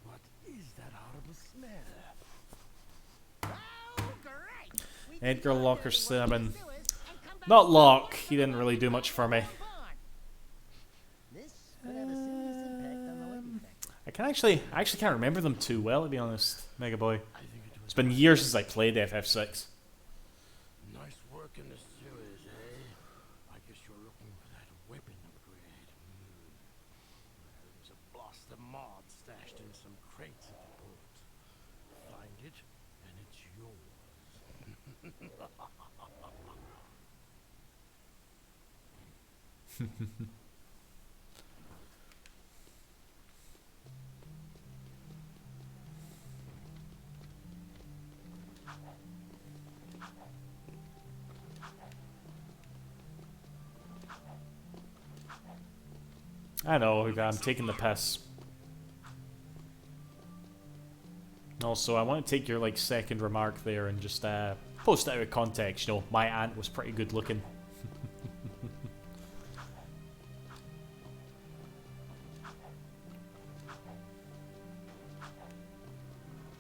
Speaker 2: What is that horrible smell?
Speaker 3: Oh, great! We can
Speaker 1: Edgar
Speaker 3: start
Speaker 1: Locker
Speaker 3: doing what we
Speaker 1: 7.
Speaker 3: do is, and come back
Speaker 1: Not
Speaker 3: to
Speaker 1: Locke,
Speaker 3: the
Speaker 1: he didn't really do much for me.
Speaker 3: This could have a serious impact on the Wiki factor.
Speaker 1: I actually can't remember them too well, to be honest, Mega Boy.
Speaker 2: I think it was
Speaker 1: It's been years since I played FF6.
Speaker 2: nice work in the sewers, eh? I guess you're looking for that weapon upgrade. Well, there's a blaster mod stashed in some crates at the port. Find it, and it's yours.
Speaker 1: I know, I'm taking the piss. Also, I want to take your like second remark there and just post it out of context. You know, my aunt was pretty good looking.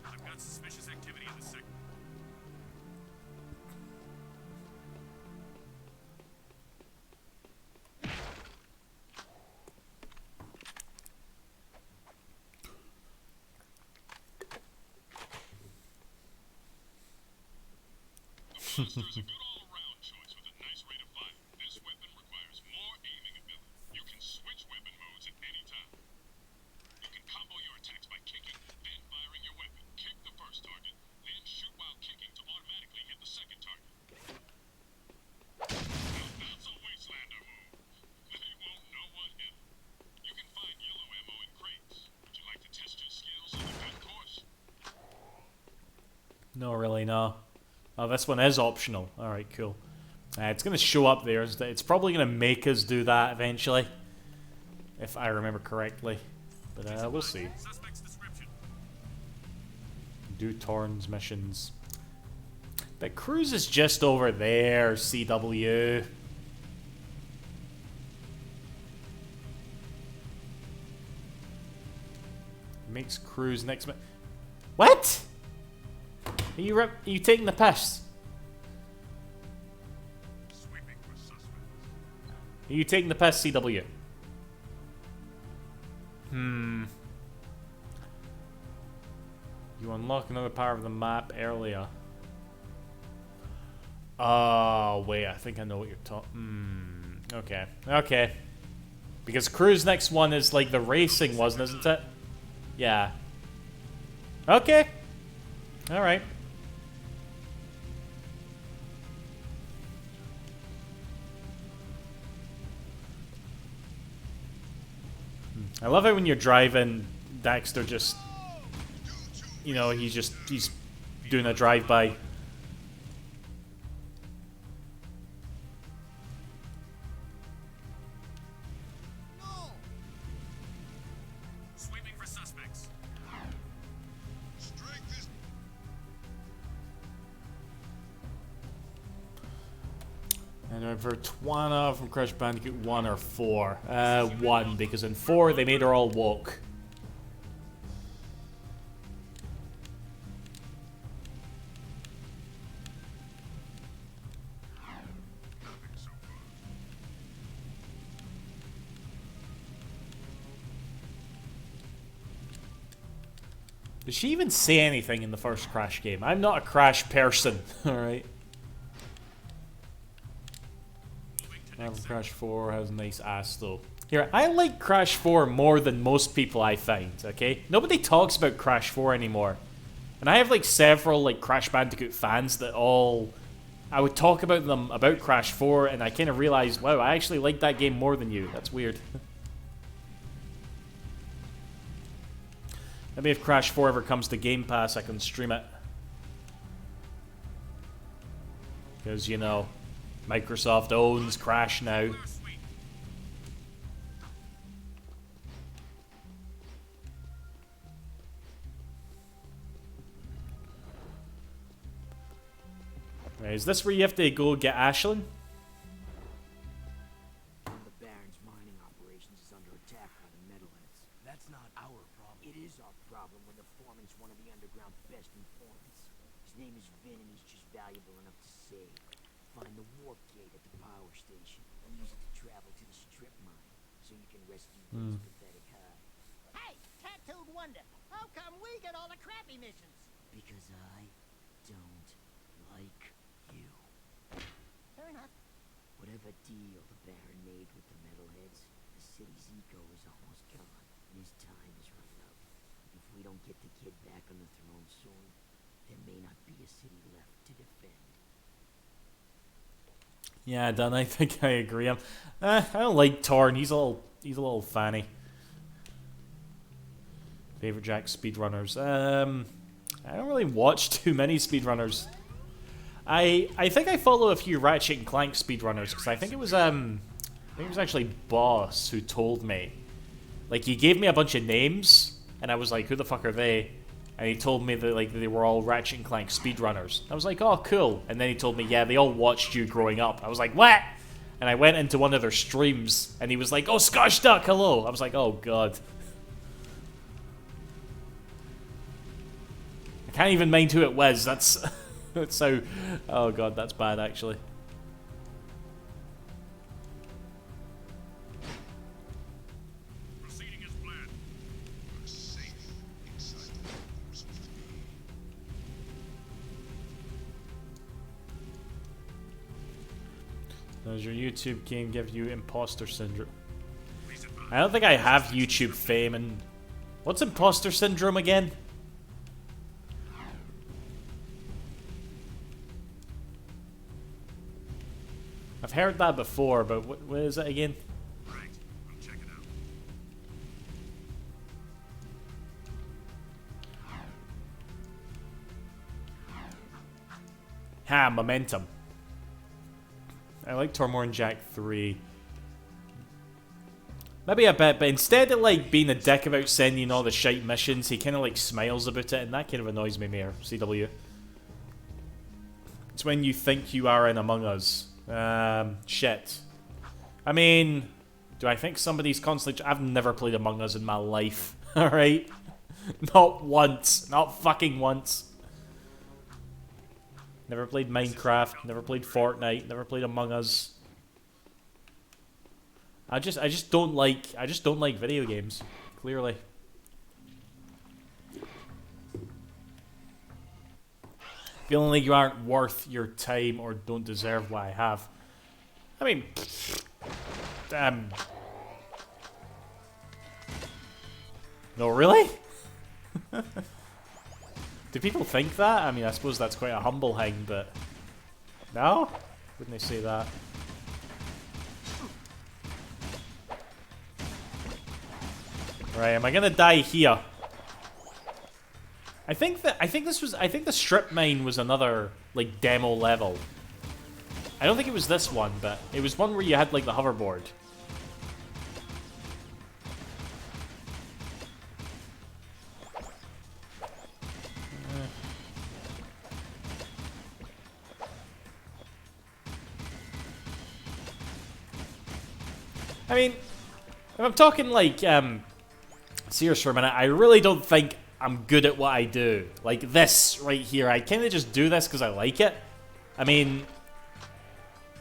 Speaker 6: I've got suspicious activity in the sector. The Blaster is a good all-around choice with a nice rate of fire. This weapon requires more aiming ability. You can switch weapon modes at any time. You can combo your attacks by kicking, then firing your weapon. Kick the first target, then shoot while kicking to automatically hit the second target. Now that's a Wastelander move. They won't know what hit 'em. You can find yellow ammo in crates. Would you like to test your skills in the gun course?
Speaker 1: No, really, no. Oh, this one is optional. Alright, cool. It's going to show up there. It's probably going to make us do that eventually. If I remember correctly. But we'll see.
Speaker 6: Suspect's description.
Speaker 1: Do Torn's missions. But Cruz is just over there, CW. Makes Cruz next. What? Are you taking the piss?
Speaker 6: Sweeping for suspects.
Speaker 1: Are you taking the piss, CW? You unlock another part of the map earlier. Oh, wait, I think I know what you're talking. Okay. Okay. Because Crew's next one is like the racing one, isn't it? Yeah. Okay. Alright. I love it when you're driving, Daxter just, you know, he's doing a drive-by.
Speaker 6: Sweeping for suspects. Strength is
Speaker 1: And over Twana from Crash Bandicoot 1 or 4? 1, because in 4 they made her all woke. Did she even say anything in the first Crash game? I'm not a Crash person, alright? Crash 4 has a nice ass though. Here, I like Crash 4 more than most people I find, okay? Nobody talks about Crash 4 anymore. And I have like several like Crash Bandicoot fans that all... I would talk about them about Crash 4 and I kind of realized, wow, I actually like that game more than you. That's weird. Maybe if Crash 4 ever comes to Game Pass, I can stream it. Because, you know, Microsoft owns Crash now. Right, is this where you have to go get Ashlyn?
Speaker 7: The Baron's mining operations is under attack by the metalheads.
Speaker 5: That's not our problem.
Speaker 7: It is our problem when the foreman's one of the underground's best informants. His name is Vin and he's just valuable enough to save. Find the warp gate at the power station and use it to travel to the strip mine so you can rescue Vin's pathetic hide.
Speaker 3: Hey, tattooed wonder, how come we get all the crappy missions?
Speaker 7: Because I don't like you.
Speaker 3: Fair enough.
Speaker 7: Whatever deal the Baron made with the metalheads, the city's eco is almost gone, and his time is running out. If we don't get the kid back on the throne soon, there may not be a city left to defend.
Speaker 1: Yeah, Dan, I think I agree. I don't like Torn. He's a little fanny. Favorite Jack speedrunners. I don't really watch too many speedrunners. I think I follow a few Ratchet and Clank speedrunners because I think it was actually Boss who told me. Like he gave me a bunch of names and I was like, who the fuck are they? And he told me that like they were all Ratchet and Clank speedrunners. I was like, oh cool. And then he told me, yeah, they all watched you growing up. I was like, what? And I went into one of their streams and he was like, oh, Scotch Duck, hello. I was like, oh god. I can't even mind who it was. That's that's how. Oh god, that's bad actually.
Speaker 6: proceeding as planned. We're safe inside the walls of the
Speaker 1: Does your YouTube game give you imposter syndrome?
Speaker 6: Please advise.
Speaker 1: I don't think I have YouTube fame. And what's imposter syndrome again? I've heard that before, but what is it again?
Speaker 6: Right, I'll check it out.
Speaker 1: Ha, momentum. I like Tormorn Jack 3. Maybe a bit, but instead of like being a dick about sending all the shite missions, he kind of like smiles about it, and that kind of annoys me more, CW. It's when you think you are in Among Us. Shit. I mean, do I think somebody's constantly... I've never played Among Us in my life, alright? Not once. Not fucking once. Never played Minecraft, never played Fortnite, never played Among Us. I just don't like video games, clearly. Feeling like you aren't worth your time or don't deserve what I have. I mean, no, really? Do people think that? I mean, I suppose that's quite a humble thing, but no? Wouldn't they say that? Right, am I gonna die here? I think the strip mine was another like demo level. I don't think it was this one, but it was one where you had like the hoverboard. I mean, if I'm talking like serious for a minute, I really don't think I'm good at what I do. Like this right here, I kind of just do this because I like it. I mean,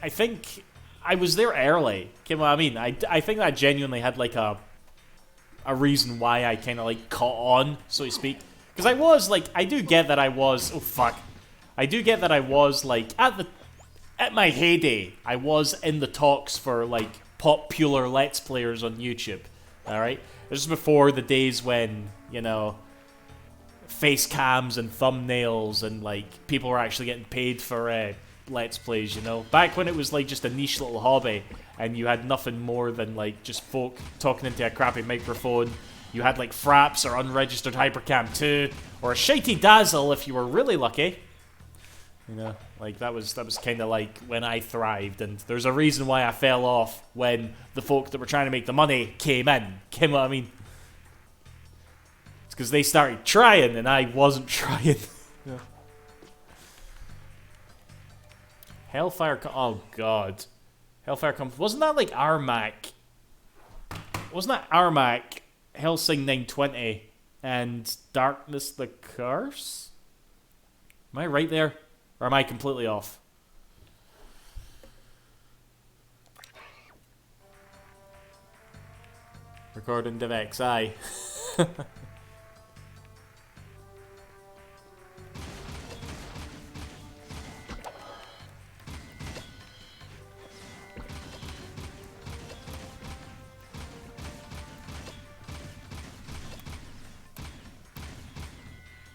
Speaker 1: I think I was there early. Okay, well, I mean, I think that genuinely had like a reason why I kind of like caught on, so to speak. Because I was like, I do get that I was. Oh fuck, I do get that I was like at my heyday. I was in the talks for like popular Let's Players on YouTube. All right, this is before the days when, you know, face cams and thumbnails and like people were actually getting paid for Let's Plays, you know, back when it was like just a niche little hobby and you had nothing more than like just folk talking into a crappy microphone. You had like Fraps or unregistered Hypercam 2 or a shitey Dazzle if you were really lucky. You know, like that was kind of like when I thrived, and there's a reason why I fell off when the folk that were trying to make the money came in. Came what I mean? It's because they started trying and I wasn't trying. Yeah. Hellfire. Oh god, Hellfire comes. Wasn't that like Armac? Wasn't that Armac, Helsing 920, and Darkness the Curse? Am I right there? Or am I completely off? Recording DivX, aye.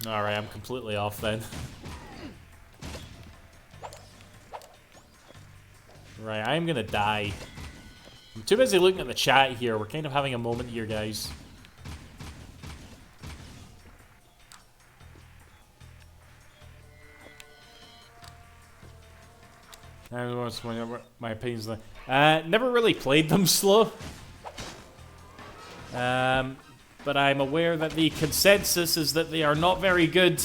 Speaker 1: Alright, I'm completely off then. Right, I'm gonna die. I'm too busy looking at the chat here. We're kind of having a moment here, guys. My opinions. Never really played them slow. But I'm aware that the consensus is that they are not very good.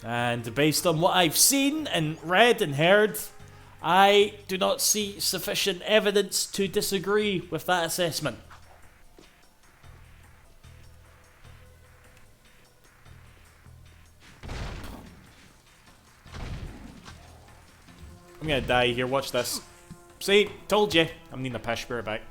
Speaker 1: And based on what I've seen and read and heard, I do not see sufficient evidence to disagree with that assessment. I'm gonna die here, watch this. See, told you. I'm needing a pish, bear back.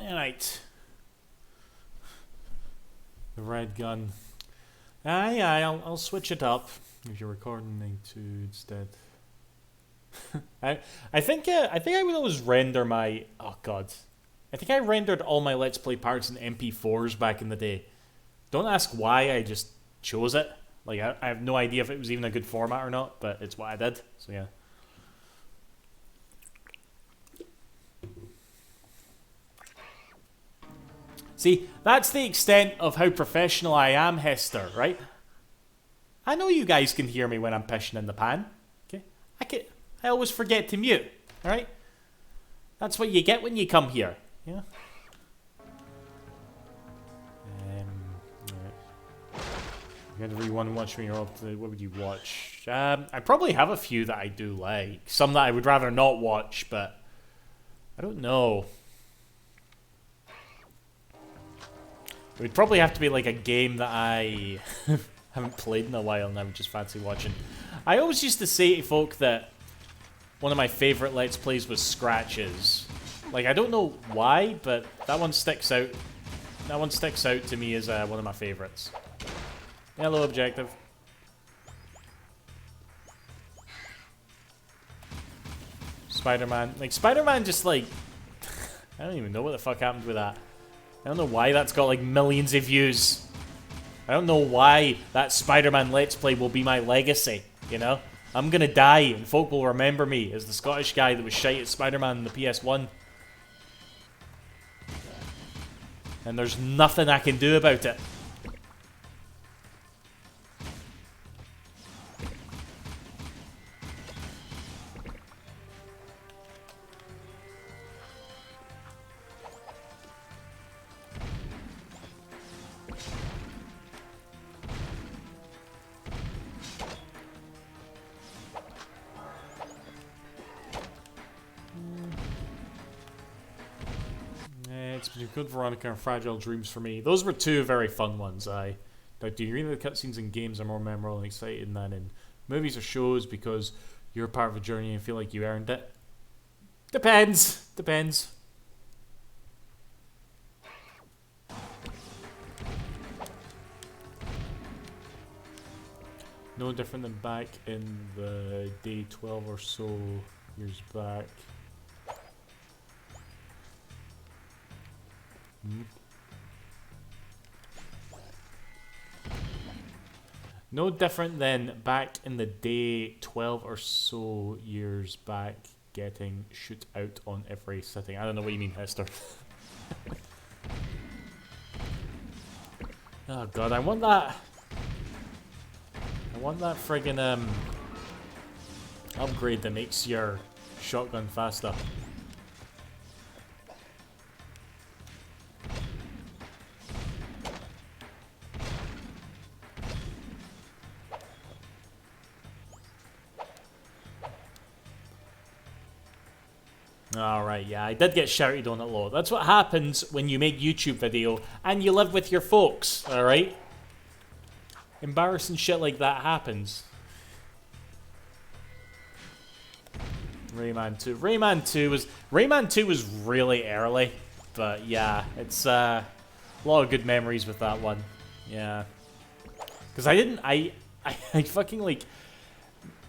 Speaker 1: Alright. The red gun. Aye, I'll switch it up if you're recording to instead. I think I would always render my I think I rendered all my Let's Play parts in MP4s back in the day. Don't ask why, I just chose it. Like I have no idea if it was even a good format or not, but it's what I did. So yeah. See, that's the extent of how professional I am, Hester, right? I know you guys can hear me when I'm pissing in the pan. Okay? I always forget to mute, alright? That's what you get when you come here. Yeah? Right. You gotta really watch when you're up to, what would you watch? I probably have a few that I do like. Some that I would rather not watch, but I don't know. It would probably have to be like a game that I haven't played in a while and I would just fancy watching. I always used to say to folk that one of my favourite Let's Plays was Scratches. Like, I don't know why, but that one sticks out. That one sticks out to me as one of my favourites. Hello, Objective. Spider-Man. Like, Spider-Man just like... I don't even know what the fuck happened with that. I don't know why that's got like millions of views. I don't know why that Spider-Man Let's Play will be my legacy, you know? I'm gonna die and folk will remember me as the Scottish guy that was shite at Spider-Man in the PS1. And there's nothing I can do about it. It's been Good Veronica and Fragile Dreams for me. Those were two very fun ones. Do you agree that the cutscenes in games are more memorable and exciting than in movies or shows because you're part of a journey and feel like you earned it? Depends. Depends. No different than back in the day 12 or so years back. No different than back in the day 12 or so years back getting shoot out on every sitting. I don't know what you mean, Hester. Oh god, I want that friggin' upgrade that makes your shotgun faster. Alright, yeah, I did get shouted on it a lot. That's what happens when you make YouTube video and you live with your folks, alright? Embarrassing shit like that happens. Rayman 2. Rayman 2 was really early, but yeah, it's a lot of good memories with that one. Yeah. Because I fucking like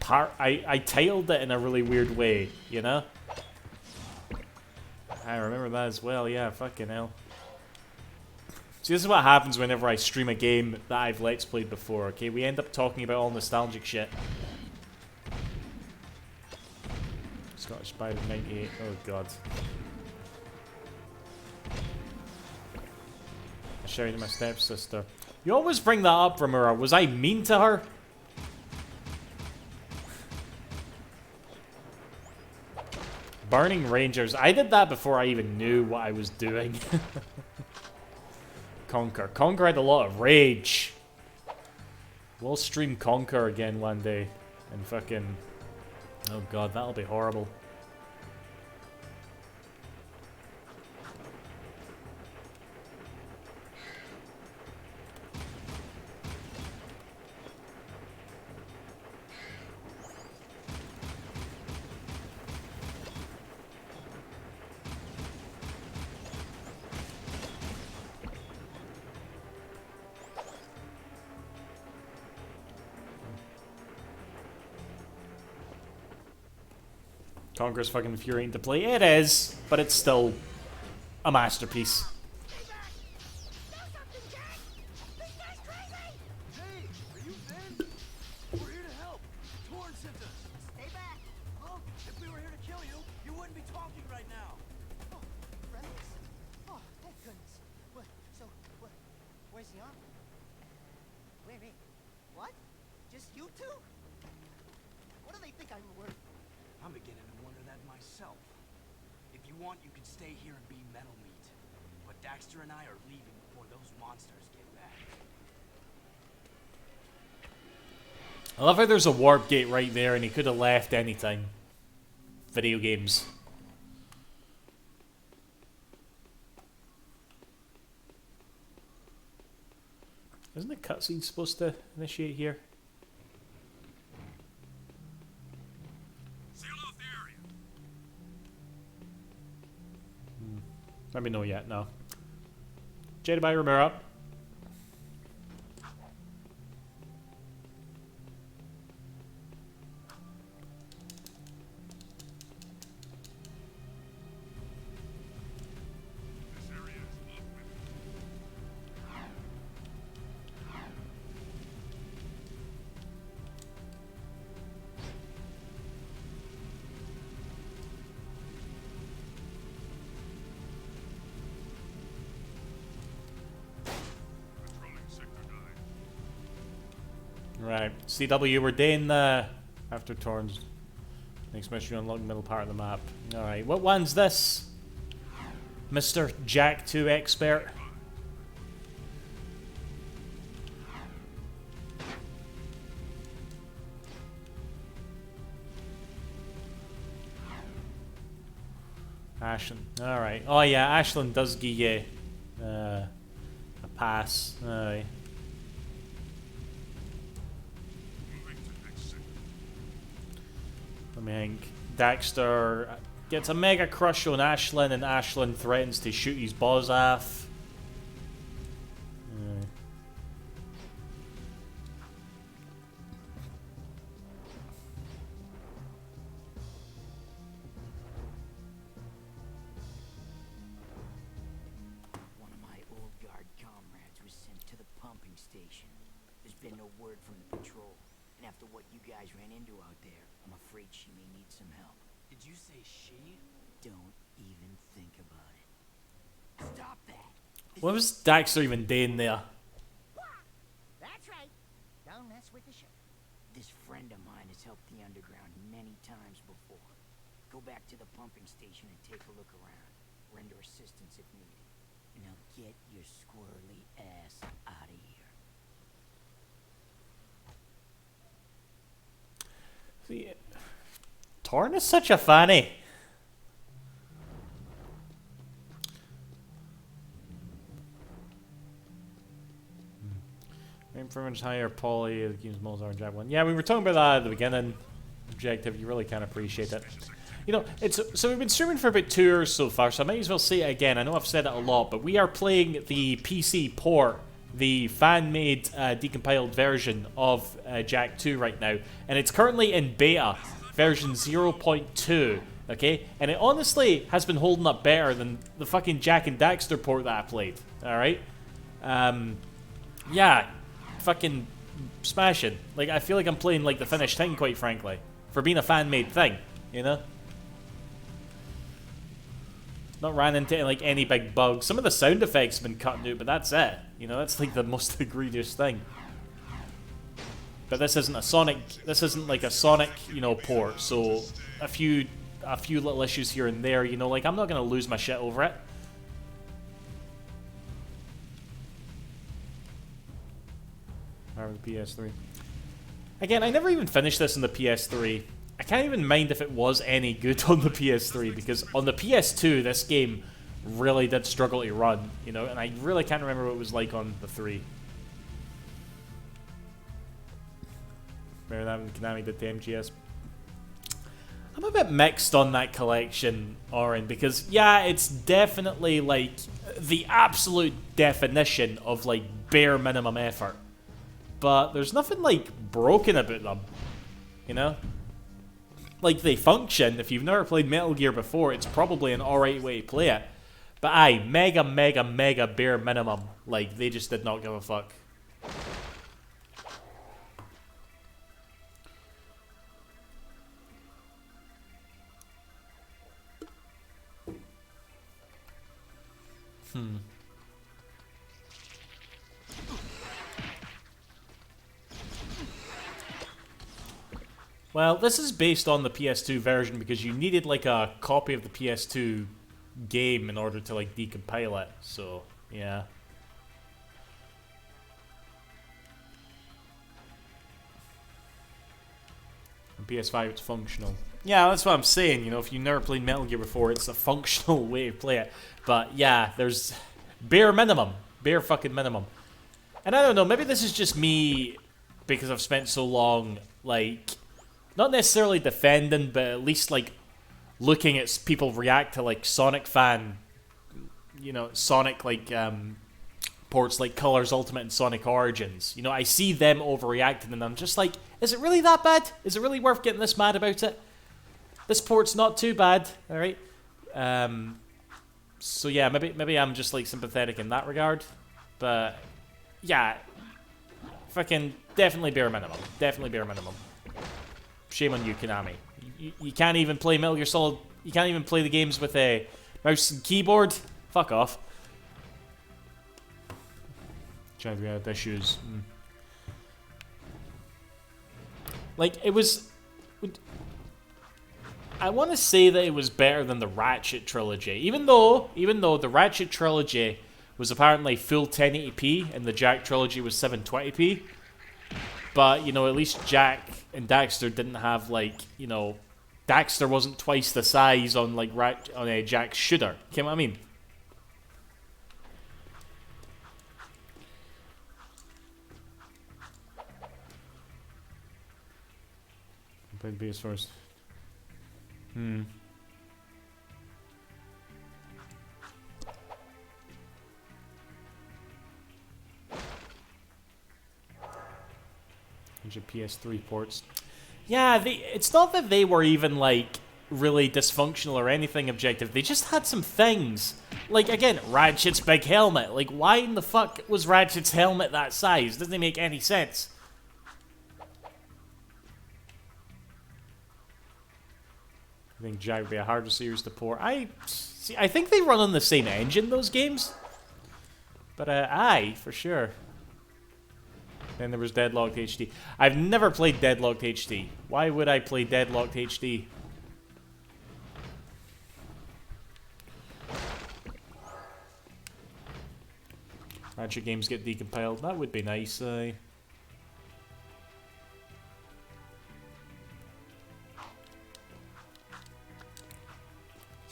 Speaker 1: I titled it in a really weird way, you know? I remember that as well, yeah, fucking hell. See, this is what happens whenever I stream a game that I've Let's Played before, okay? We end up talking about all nostalgic shit. Scottish Spider 98, oh god. I shouted at my stepsister. You always bring that up, Ramura. Was I mean to her? Burning Rangers. I did that before I even knew what I was doing. Conquer. Conquer had a lot of rage. We'll stream Conquer again one day. And fucking... oh god, that'll be horrible. Conqueror's fucking infuriating to play. It is, but it's still a masterpiece.
Speaker 5: Hey, are you Ben? We're here to help. Torn sent us.
Speaker 3: Stay back.
Speaker 5: Huh? If we were here to kill you, you wouldn't be talking right now.
Speaker 3: Oh, friends. Oh, thank goodness. Where's the army? Wait. What? Just you two? What do they think I'm worth?
Speaker 5: I'm beginning to wonder that myself. If you want, you can stay here and be metal meat. But Daxter and I are leaving before those monsters get back.
Speaker 1: I love how there's a warp gate right there and he could have left anytime. Video games. Isn't the cutscene supposed to initiate here?
Speaker 6: Seal off the area.
Speaker 1: Let me know yet, no. Jedi by Romero.
Speaker 6: This area is off limits. Patrolling Sector 9.
Speaker 1: Right. CW, we're doing after Torn's next mission, you unlock the middle part of the map. Alright, what one's this? Mr. Jack 2 expert. Ashland. Alright. Oh yeah, Ashland does give you a pass. Alright.
Speaker 6: Moving to next sector.
Speaker 1: Let me think. Daxter gets a mega crush on Ashland, and Ashland threatens to shoot his balls off.
Speaker 7: One of my old guard comrades was sent to the pumping station. There's been no word from the patrol. And after what you guys ran into out there, I'm afraid she may need some help.
Speaker 5: Did you say she?
Speaker 7: Don't even think about it. Stop that!
Speaker 1: What was Daxter even doing there?
Speaker 3: That's right. Don't mess with the ship.
Speaker 7: This friend of mine has helped the underground many times before. Go back to the pumping station and take a look around. Render assistance if needed. Now get your squirrely ass out of here.
Speaker 1: See, Torn is such a fanny. Improvements higher poly, the game's Mozart Jack 1. Yeah, we were talking about that at the beginning. Objective, you really can't appreciate it. You know, it's so we've been streaming for about 2 hours so far, so I might as well say it again. I know I've said it a lot, but we are playing the PC port, the fan-made decompiled version of Jack 2 right now, and it's currently in beta, version 0.2, okay? And it honestly has been holding up better than the fucking Jack and Daxter port that I played, alright? Yeah, fucking smashing. Like, I feel like I'm playing, like, the finished thing, quite frankly, for being a fan-made thing, you know? Not ran into, like, any big bugs. Some of the sound effects have been cut out, but that's it. You know, that's, like, the most egregious thing. But this isn't a Sonic, this isn't, like, a Sonic, you know, port, so a few little issues here and there, you know, like, I'm not gonna lose my shit over it. The PS3. Again, I never even finished this on the PS3. I can't even mind if it was any good on the PS3, because on the PS2, this game really did struggle to run, you know, and I really can't remember what it was like on the 3. Remember that when Konami did the MGS? I'm a bit mixed on that collection, Oren, because, yeah, it's definitely, like, the absolute definition of, like, bare minimum effort. But there's nothing, like, broken about them, you know? like they function. If you've never played Metal Gear before, it's probably an alright way to play it. But aye, mega, mega, mega bare minimum. Like, they just did not give a fuck. Well, this is based on the PS2 version because you needed like a copy of the PS2 game in order to like decompile it. So, yeah. On PS5 it's functional. Yeah, that's what I'm saying, you know, if you've never played Metal Gear before, it's a functional way to play it. But yeah, there's bare minimum. Bare fucking minimum. And I don't know, maybe this is just me because I've spent so long, like, not necessarily defending, but at least, like, looking at people react to, like, Sonic fan, you know, Sonic, like, ports like Colors Ultimate and Sonic Origins. You know, I see them overreacting, and I'm just like, is it really that bad? Is it really worth getting this mad about it? This port's not too bad, alright? So yeah, maybe I'm just, like, sympathetic in that regard. But, yeah, fucking definitely bare minimum. Definitely bare minimum. Shame on you, Konami. You can't even play Metal Gear Solid. You can't even play the games with a mouse and keyboard. Fuck off. Trying to figure out issues. Like, it was... I want to say that it was better than the Ratchet trilogy. Even though the Ratchet trilogy was apparently full 1080p and the Jak trilogy was 720p. But, you know, at least Jak and Daxter didn't have, like, you know, Daxter wasn't twice the size on, like, on a Jak's shooter. You know what I mean? Played BS first. Your PS3 ports. Yeah, it's not that they were even, like, really dysfunctional or anything objective. They just had some things. Like, again, Ratchet's big helmet. Like, why in the fuck was Ratchet's helmet that size? Doesn't make any sense. I think Jak would be a harder series to port. I think they run on the same engine, those games. But, aye, for sure. Then there was Deadlocked HD. I've never played Deadlocked HD. Why would I play Deadlocked HD? Ratchet games get decompiled. That would be nice. See,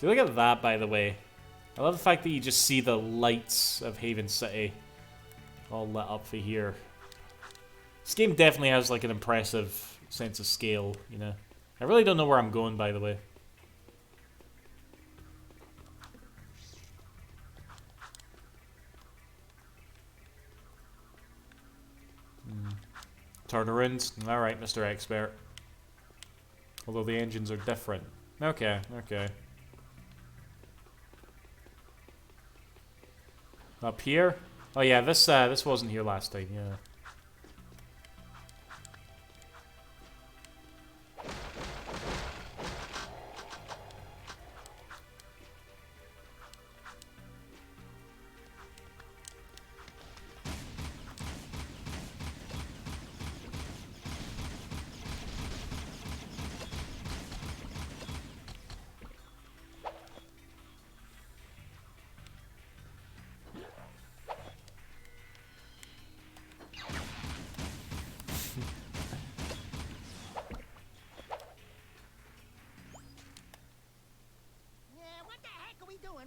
Speaker 1: look at that, by the way. I love the fact that you just see the lights of Haven City all lit up for here. This game definitely has, like, an impressive sense of scale, you know. I really don't know where I'm going, by the way. Turnarounds? Alright, Mr. Expert. Although the engines are different. Okay, okay. Up here? Oh yeah, this wasn't here last time, yeah.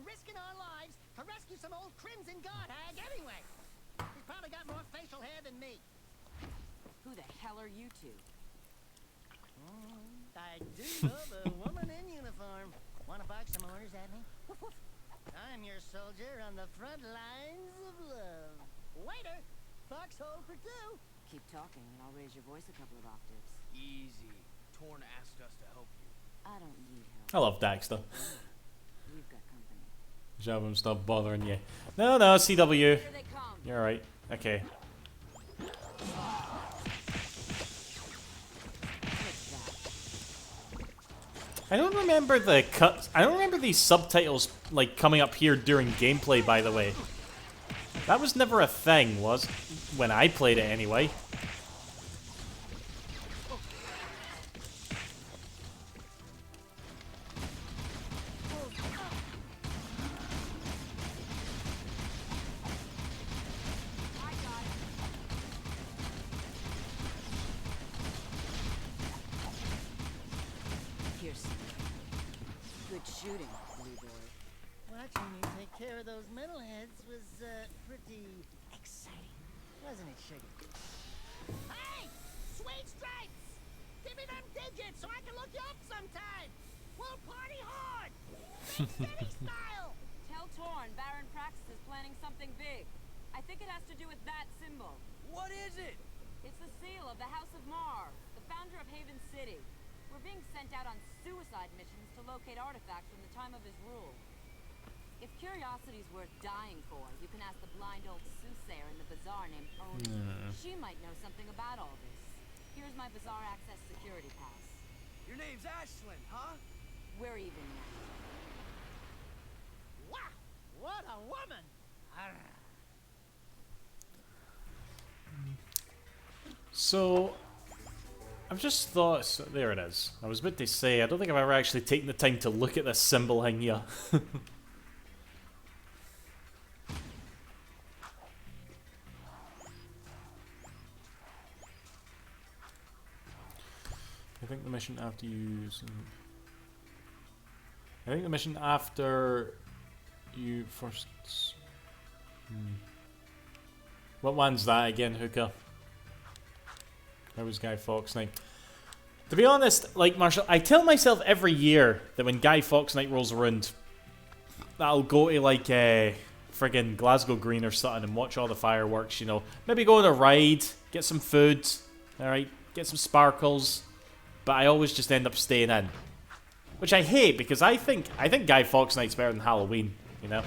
Speaker 3: Risking our lives to rescue some old Crimson God hag anyway. He's probably got more facial hair than me.
Speaker 9: Who the hell are you two?
Speaker 3: I do love a woman in uniform. Want to bark some orders at me? I'm your soldier on the front lines of love. Waiter, foxhole for two.
Speaker 9: Keep talking and I'll raise your voice a couple of octaves.
Speaker 5: Easy. Torn asked us to help you.
Speaker 9: I don't need help.
Speaker 1: I love Daxter.
Speaker 9: We've got company.
Speaker 1: Have him stop bothering you. No, CW.
Speaker 9: Here they come.
Speaker 1: You're right. Okay. I don't remember the cut. I don't remember these subtitles like coming up here during gameplay. By the way, that was never a thing, was when I played it anyway.
Speaker 9: Good shooting, blue boy.
Speaker 3: Watching you take care of those metalheads was, pretty exciting. Wasn't it, Sugar? Hey! Sweet stripes! Give me them digits so I can look you up sometime! We'll party hard! Big city style!
Speaker 9: Tell Torn Baron Praxis is planning something big. I think it has to do with that symbol.
Speaker 5: What is it?
Speaker 9: It's the seal of the House of Mar, the founder of Haven City. We're being sent out on suicide missions to locate artifacts from the time of his rule. If curiosity's worth dying for, you can ask the blind old soothsayer in the bazaar named Oni. She might know something about all this. Here's my bazaar access security pass.
Speaker 5: Your name's Ashlyn, huh?
Speaker 9: We're even now.
Speaker 3: Wow! What a woman!
Speaker 1: So, I've just thought. So, there it is. I was about to say, I don't think I've ever actually taken the time to look at this symbol thing here. I think the mission after you. I think the mission after you first. What one's that again, Hooker? That was Guy Fawkes Night. To be honest, like Marshall, I tell myself every year that when Guy Fawkes Night rolls around, that I'll go to like friggin' Glasgow Green or something and watch all the fireworks. You know, maybe go on a ride, get some food, all right, get some sparkles. But I always just end up staying in, which I hate because I think Guy Fawkes Night's better than Halloween. You know,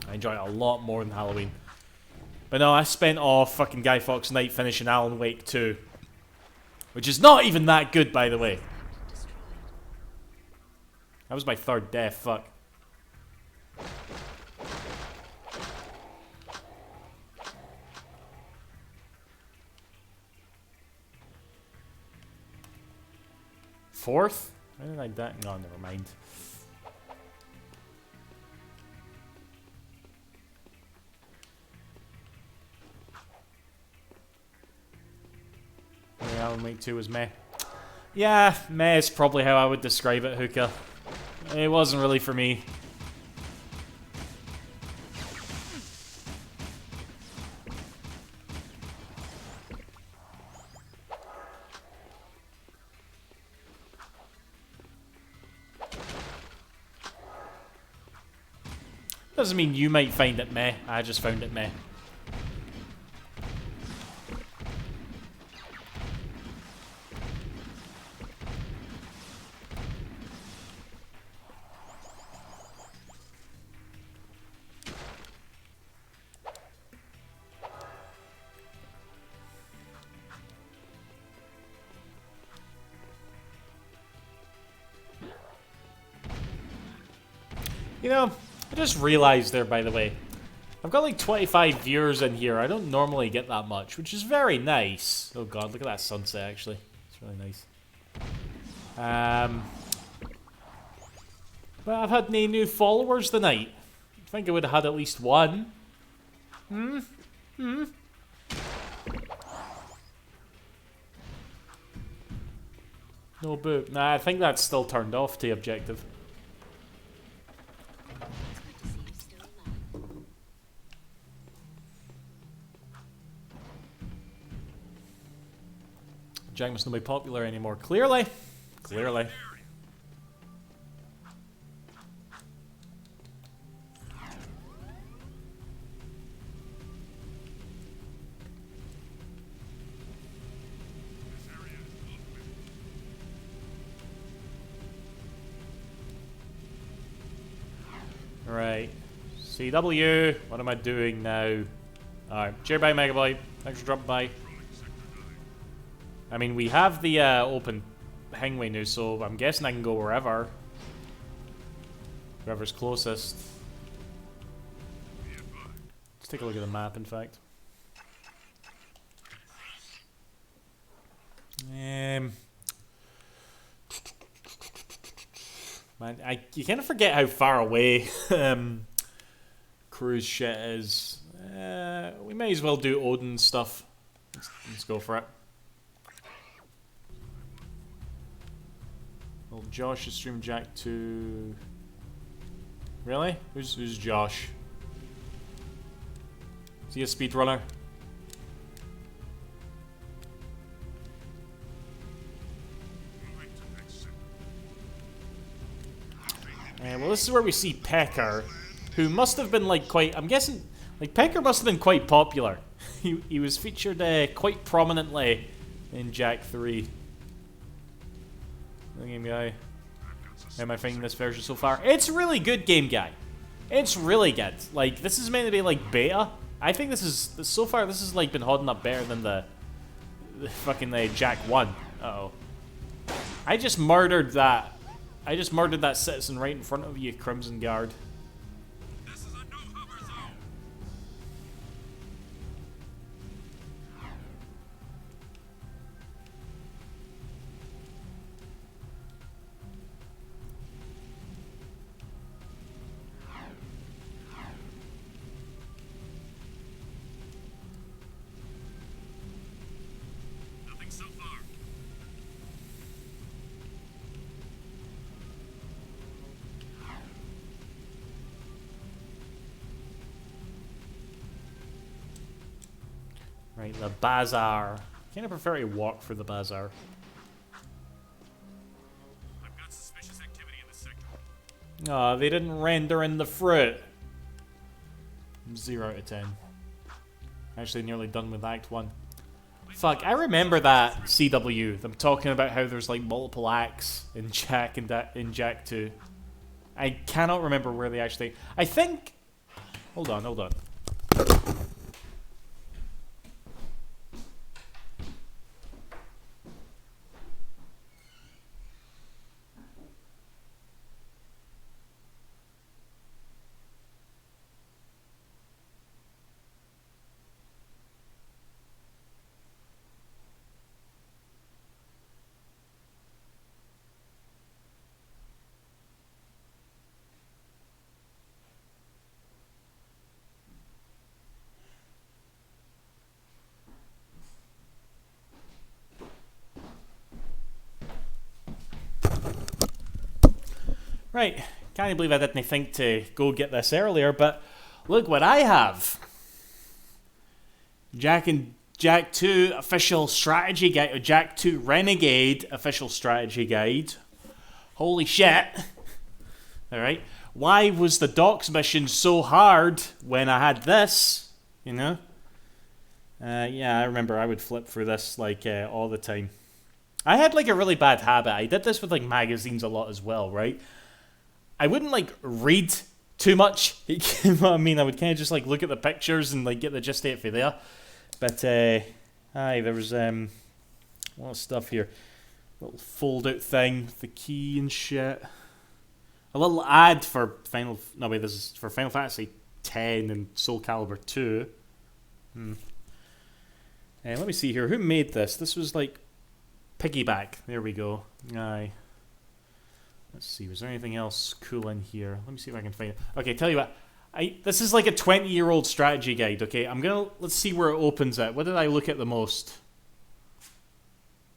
Speaker 1: I enjoy it a lot more than Halloween. But no, I spent all fucking Guy Fawkes Night finishing Alan Wake 2. Which is not even that good, by the way. That was my third death, fuck. Fourth? Why did I die? No, never mind. Alan Wake 2 was meh. Yeah, meh is probably how I would describe it, Hooker. It wasn't really for me. Doesn't mean you might find it meh. I just found it meh. You know, I just realized there, by the way, I've got like 25 viewers in here. I don't normally get that much, which is very nice. Oh god, look at that sunset, actually. It's really nice. But I've had no new followers tonight. I think I would have had at least one. No boot. Nah, I think that's still turned off to objective. Jack must not be popular anymore. Clearly. Clearly. Right. CW, what am I doing now? Alright, cheer by Megabyte. Thanks for dropping by. I mean, we have the open hangway now, so I'm guessing I can go wherever. Whoever's closest. Let's take a look at the map, in fact. Man, you kind of forget how far away cruise shit is. We may as well do Odin stuff. Let's go for it. Well, Josh is streaming Jack 2. Really? Who's Josh? Is he a speedrunner? Well, this is where we see Pecker, who must have been like quite. I'm guessing, like Pecker must have been quite popular. He was featured quite prominently in Jak 3. The Game Guy. How am I finding this version so far? It's really good, Game Guy. It's really good. Like, this is meant to be like beta. I think this is so far. This has like been holding up better than the fucking Jak 1. Uh-oh. I just murdered that citizen right in front of you, Crimson Guard.
Speaker 6: This is a no-hover zone. Nothing so far.
Speaker 1: Right, the bazaar. Kind of prefer to walk for the bazaar.
Speaker 6: I've got suspicious activity in the sector.
Speaker 1: Oh, they didn't render in the fruit. 0 out of 10. Actually, nearly done with Act 1. Fuck, I remember that CW. Them talking about how there's like multiple acts in Jak and in Jak 2. I cannot remember where they actually. I think. Hold on. Right, can't believe I didn't think to go get this earlier, but look what I have. Jak 2 official strategy guide, or Jak 2 Renegade official strategy guide. Holy shit. Alright, why was the docks mission so hard when I had this, you know? Yeah, I remember I would flip through this like all the time. I had like a really bad habit. I did this with like magazines a lot as well, right? I wouldn't like read too much. You know what I mean? I would kind of just like look at the pictures and like get the gist of it for there. But aye, there was a lot of stuff here. Little fold out thing, the key and shit. A little ad for this is for Final Fantasy 10 and Soul Calibur 2. Let me see here. Who made this? This was like Piggyback. There we go. Aye. Let's see, was there anything else cool in here? Let me see if I can find it. Okay, tell you what. This is like a 20-year-old strategy guide, okay? Let's see where it opens at. What did I look at the most?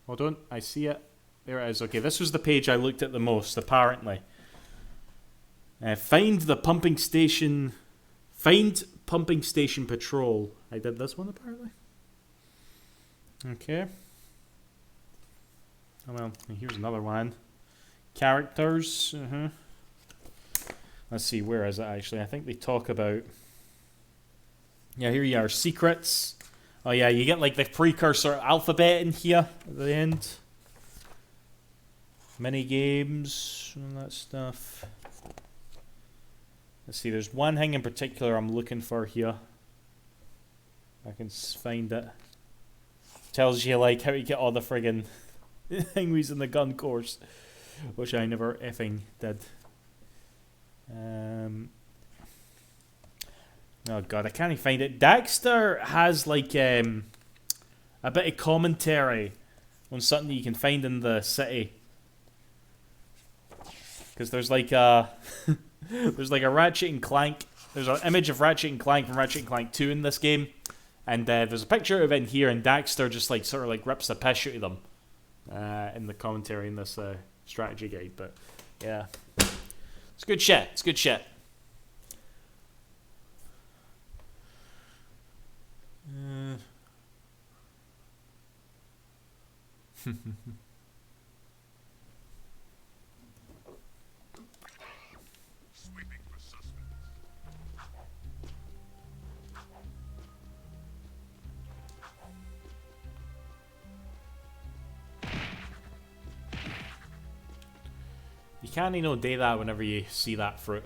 Speaker 1: Hold on, I see it. There it is. Okay, this was the page I looked at the most, apparently. Find pumping station patrol. I did this one, apparently. Okay. Oh well, here's another one. Characters. Let's see, where is it actually? I think they talk about. Yeah, here you are. Secrets. Oh yeah, you get like the precursor alphabet in here at the end. Mini games and that stuff. Let's see, there's one thing in particular I'm looking for here. I can find it. Tells you like how to get all the friggin' things in the gun course, which I never effing did. Oh god, I can't even find it. Daxter has like a bit of commentary on something you can find in the city. Because there's like a there's like a Ratchet and Clank. There's an image of Ratchet and Clank from Ratchet and Clank 2 in this game, and there's a picture of it in here, and Daxter just like sort of like rips the piss out of them in the commentary in this strategy guide. But yeah, it's good shit. It's good shit.
Speaker 6: Sweeping for suspects.
Speaker 1: You can't do that whenever you see that fruit.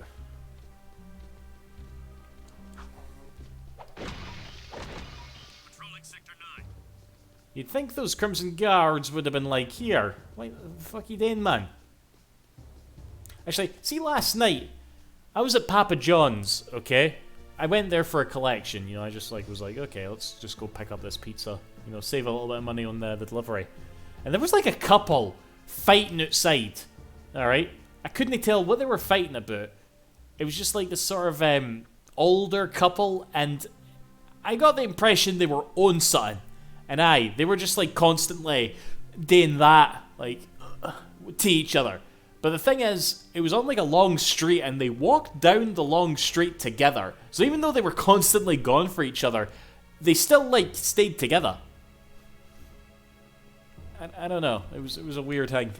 Speaker 6: Patrolling Sector 9.
Speaker 1: You'd think those Crimson Guards would have been like, here, what the fuck you doing, man? Actually, see, last night, I was at Papa John's, okay? I went there for a collection, I just was like, okay, let's just go pick up this pizza. Save a little bit of money on the delivery. And there was like a couple fighting outside, alright? I couldn't tell what they were fighting about. It was just like this sort of older couple, and I got the impression they were on something. And they were just like constantly doing that, like, to each other. But the thing is, it was on like a long street, and they walked down the long street together. So even though they were constantly gone for each other, they still like stayed together. I don't know. It was a weird thing.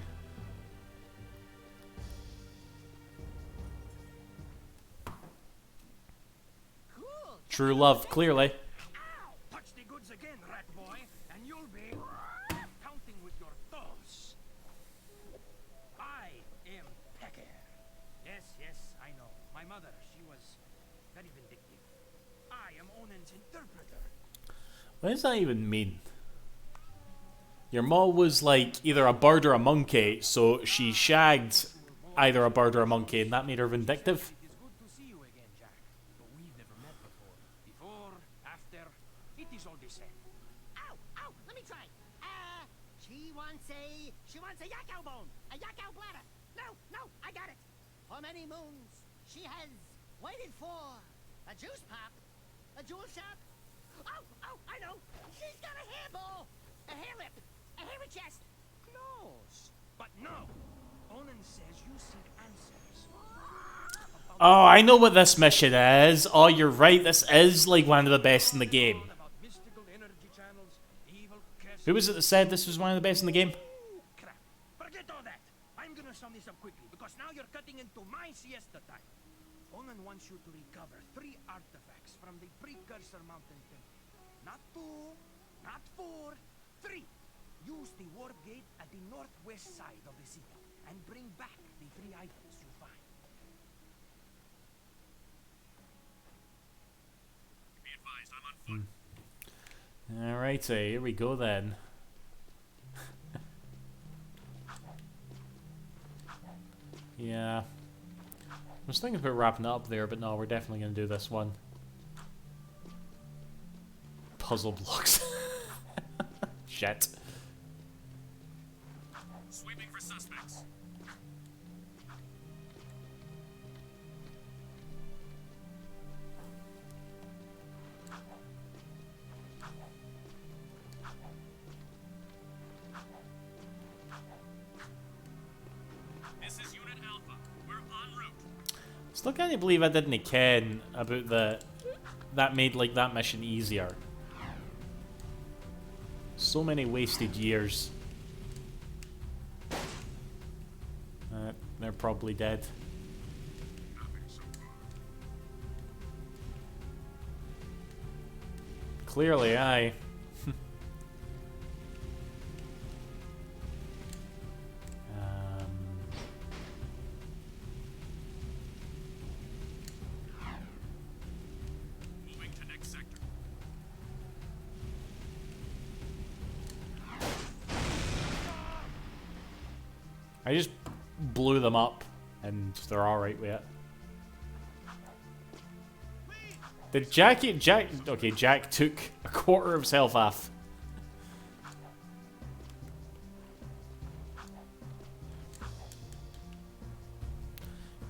Speaker 3: Cool.
Speaker 1: True love, clearly.
Speaker 5: Touch the goods again, rat boy, and you'll be counting with your toes. I am Pecker. Yes, I know. My mother, she was very vindictive. I am Onen's interpreter.
Speaker 1: What does that even mean? Your ma was like either a bird or a monkey, so she shagged either a bird or a monkey, and that made her vindictive.
Speaker 5: It is good to see you again, Jack. But we've never met before. Before, after, it is all the same.
Speaker 3: Ow, let me try. She wants a yakao bone, a yakao bladder. No, I got it. For many moons, she has waited for a juice pop, a jewel shop. Oh, I know. She's got a hairball, a hair lip, a hairy chest.
Speaker 5: Close. But no. Onen says you seek answers.
Speaker 1: Oh, I know what this mission is. Oh, you're right. This is like one of the best in the game.
Speaker 5: About mystical energy channels, evil curses.
Speaker 1: Who was it that said this was one of the best in the game?
Speaker 5: Crap. Forget all that. I'm gonna sum this up quickly because now you're cutting into my siesta time. Onen wants you to recover 3 artifacts from the Precursor Mountain Temple. Not 2, not 4, 3. Use the warp gate at the northwest side of the city and bring back the 3 items you find.
Speaker 6: Be advised, I'm on foot.
Speaker 1: Alright, so here we go then. Yeah. I was thinking about wrapping it up there, but no, we're definitely going to do this one. Puzzle blocks. Shit.
Speaker 6: Sweeping for suspects. This is Unit Alpha. We're en route.
Speaker 1: Still can't believe I didn't ken about that made like that mission easier. So many wasted years. They're probably dead.
Speaker 6: Nothing so far.
Speaker 1: Clearly, aye. I just blew them up, and they're alright with it. Did Jack... Okay, Jack took a quarter of his health off.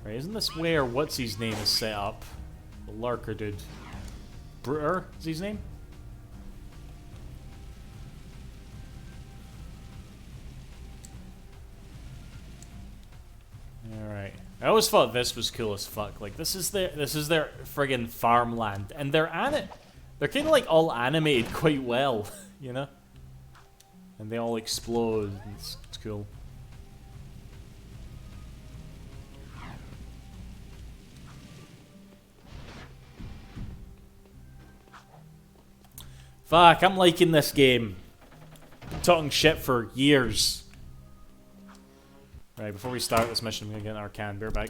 Speaker 1: Right, isn't this where what's-his-name is set up? The lurker dude. Bruter is his name? Alright. I always thought this was cool as fuck. Like, this is their friggin' farmland. And they're kind of like all animated quite well, you know? And they all explode, and it's cool. Fuck, I'm liking this game. Been talking shit for years. Right, before we start this mission, I'm gonna get our canned beer back.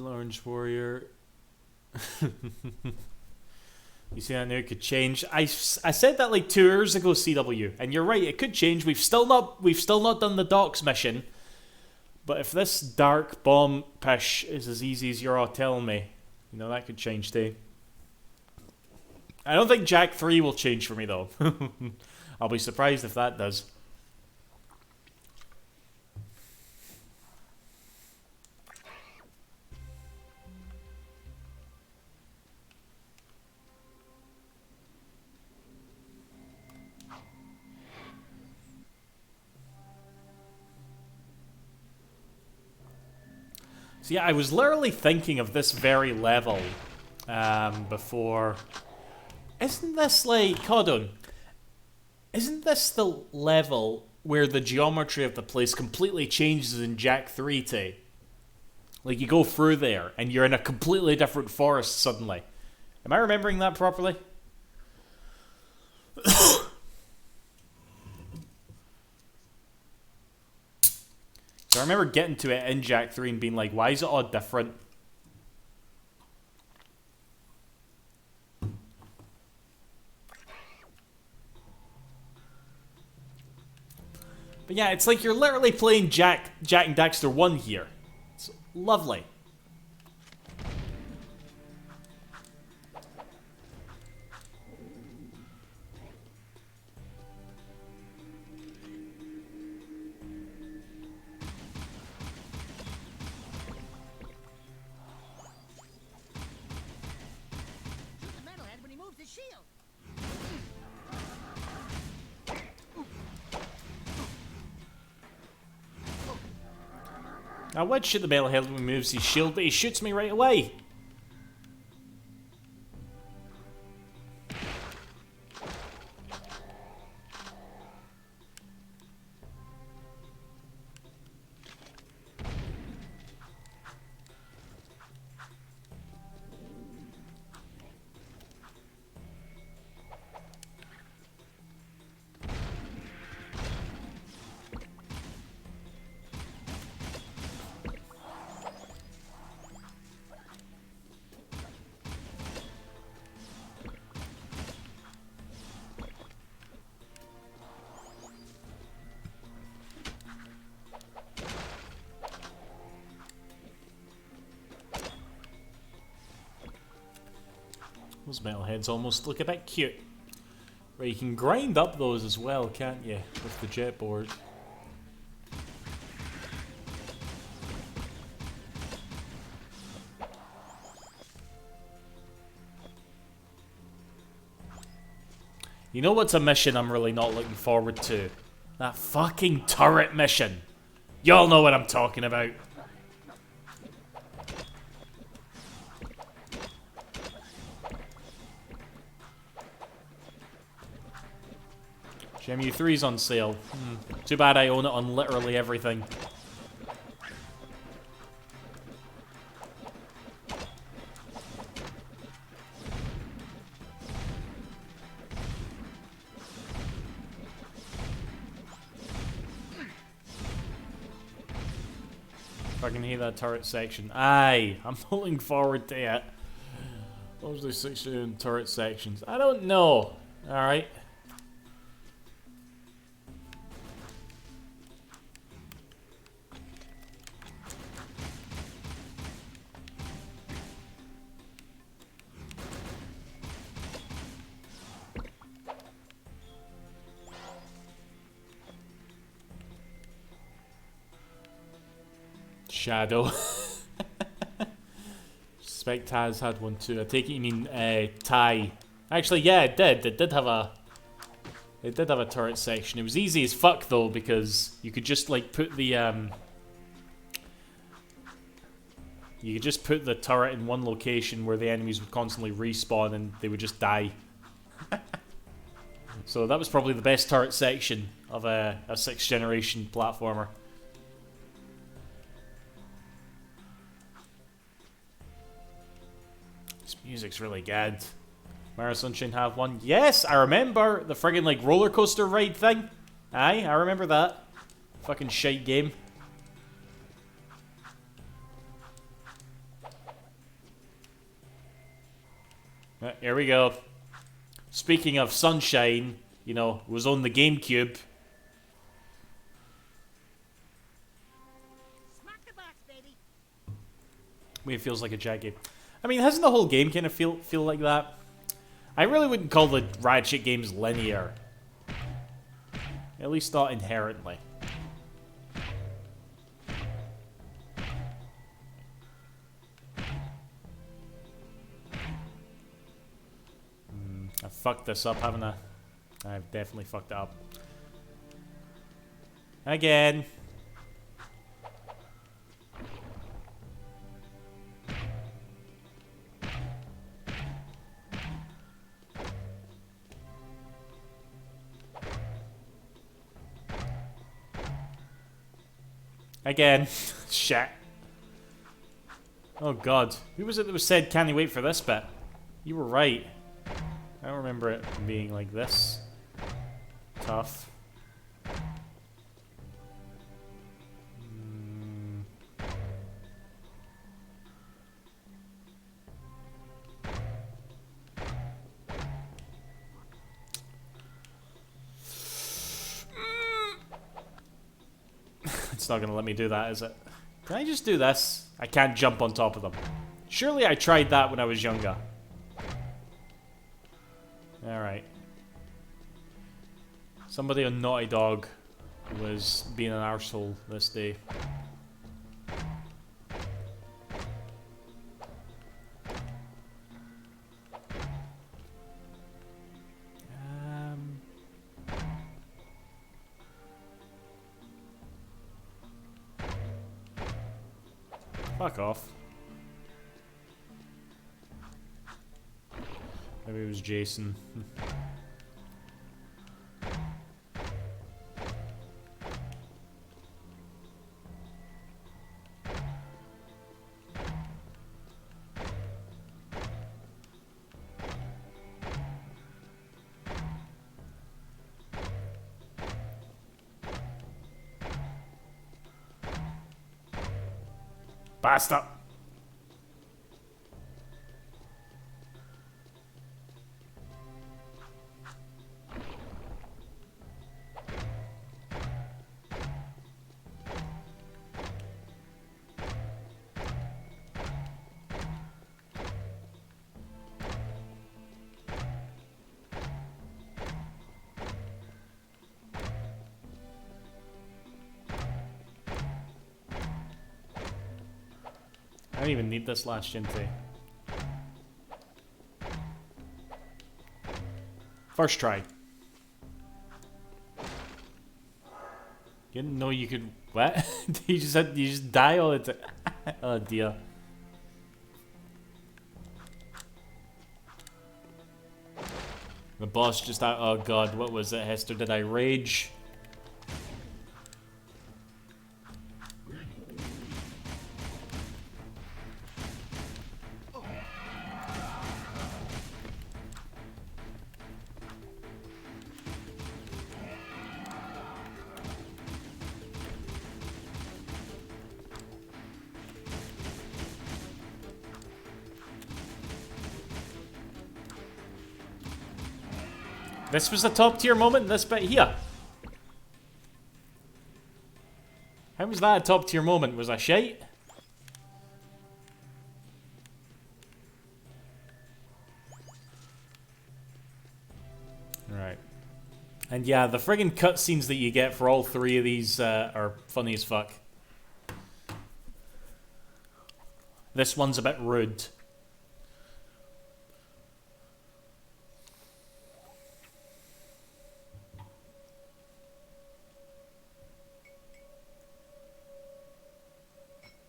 Speaker 1: Orange Warrior. You see that now? It could change. I said that like 2 years ago, CW, and you're right. It could change. We've still not done the docks mission. But if this dark bomb pish is as easy as you're all telling me, you know, that could change too. I don't think Jak 3 will change for me though. I'll be surprised if that does. So yeah, I was literally thinking of this very level before. Isn't this like, hold on, isn't this the level where the geometry of the place completely changes in Jak 3 too? Like you go through there and you're in a completely different forest suddenly. Am I remembering that properly? So I remember getting to it in Jak 3 and being like, why is it all different? But yeah, it's like you're literally playing Jak and Daxter 1 here. It's lovely. I would shoot the metalhead when he moves his shield, but he shoots me right away. Those metalheads almost look a bit cute. Right, you can grind up those as well, can't you? With the jet board. You know what's a mission I'm really not looking forward to? That fucking turret mission. Y'all know what I'm talking about. Shenmue 3's on sale. Too bad I own it on literally everything. Fucking hate that turret section. Aye, I'm looking forward to it. What was the 16 turret sections? I don't know. Alright. Shadow. Suspect Taz had one too. I take it you mean Ty. Actually, yeah, it did. It did have a turret section. It was easy as fuck though because you could just like put the you could just put the turret in one location where the enemies would constantly respawn and they would just die. So that was probably the best turret section of a 6th generation platformer. This music's really good. Mario Sunshine have one? Yes, I remember the friggin' like roller coaster ride thing. Aye, I remember that. Fucking shite game. Here we go. Speaking of Sunshine, you know, it was on the GameCube.
Speaker 3: Smack the box, baby.
Speaker 1: It feels like a Jack game. I mean, hasn't the whole game kind of feel like that? I really wouldn't call the Ratchet games linear. At least not inherently. I've fucked this up, haven't I? I've definitely fucked it up. Again. Again. Shit. Oh god. Who was it that was said, "Can't you wait for this bit?" You were right. I don't remember it being like this. Tough. It's not gonna let me do that, is it? Can I just do this? I can't jump on top of them. Surely I tried that when I was younger. Alright. Somebody on Naughty Dog was being an arsehole this day. Fuck off. Maybe it was Jason. Basta! I don't even need this last Shinty. First try. You didn't know you could... What? you just die all the time. Oh dear. The boss just... Oh god, what was it, Hester? Did I rage? This was the top tier moment, this bit here. How was that a top tier moment? Was that shite? Right. And yeah, the friggin' cutscenes that you get for all three of these are funny as fuck. This one's a bit rude.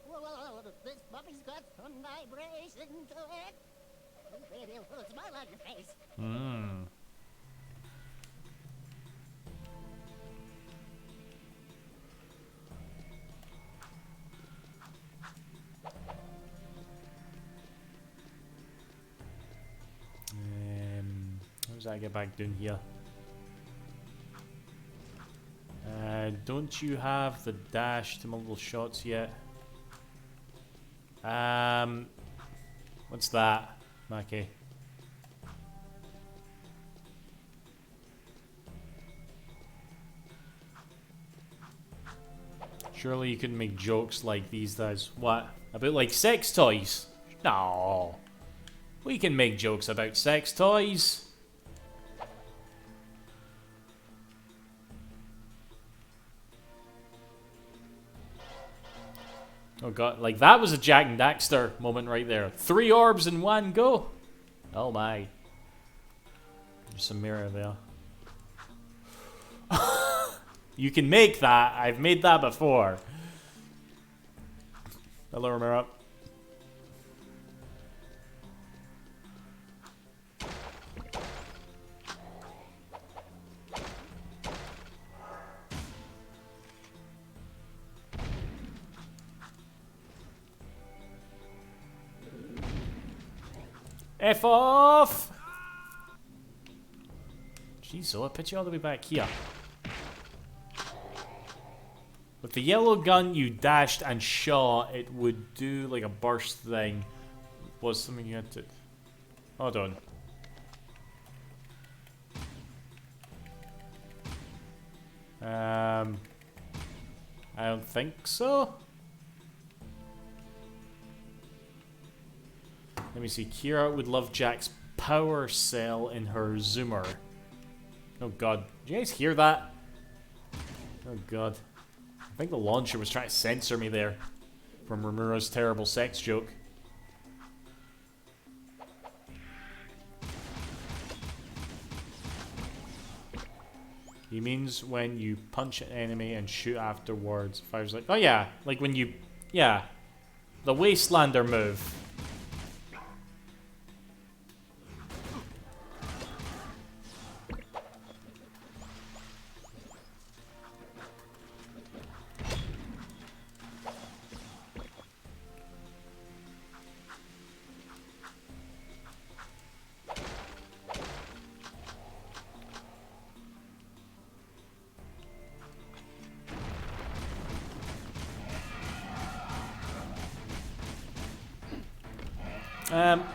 Speaker 3: Whoa, this puppy's got some vibration to it. Maybe it'll put a smile on your face.
Speaker 1: Hmm. How does that get back down here? Don't you have the dash to multiple shots yet? What's that, Mackie? Surely you couldn't make jokes like these days. What? About like sex toys? No. We can make jokes about sex toys. Oh god, like that was a Jak and Daxter moment right there. 3 orbs in one go. Oh my. There's some mirror there. You can make that. I've made that before. Hello, mirror up. F off! Jeez, so I put you all the way back here. With the yellow gun you dashed and shot, it would do like a burst thing. Was something you had to... Hold on. I don't think so. Let me see. Kira would love Jak's power cell in her zoomer. Oh god. Did you guys hear that? Oh god. I think the launcher was trying to censor me there from Rimura's terrible sex joke. He means when you punch an enemy and shoot afterwards. Fire's like, oh yeah, like when you, yeah, the Wastelander move.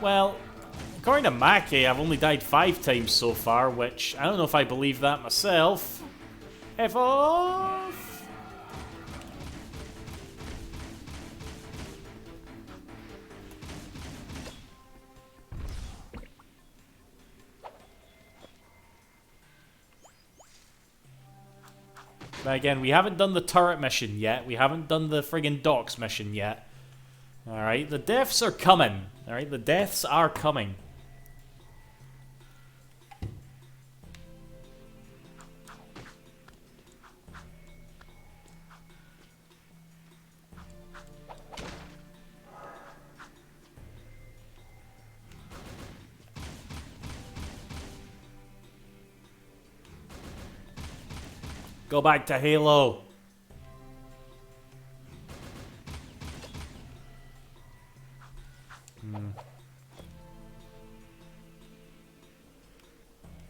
Speaker 1: Well, according to Mackie, I've only died 5 times so far, which I don't know if I believe that myself. F off! But again, we haven't done the turret mission yet. We haven't done the friggin' docks mission yet. Alright, the deaths are coming. Alright, the deaths are coming. Go back to Halo.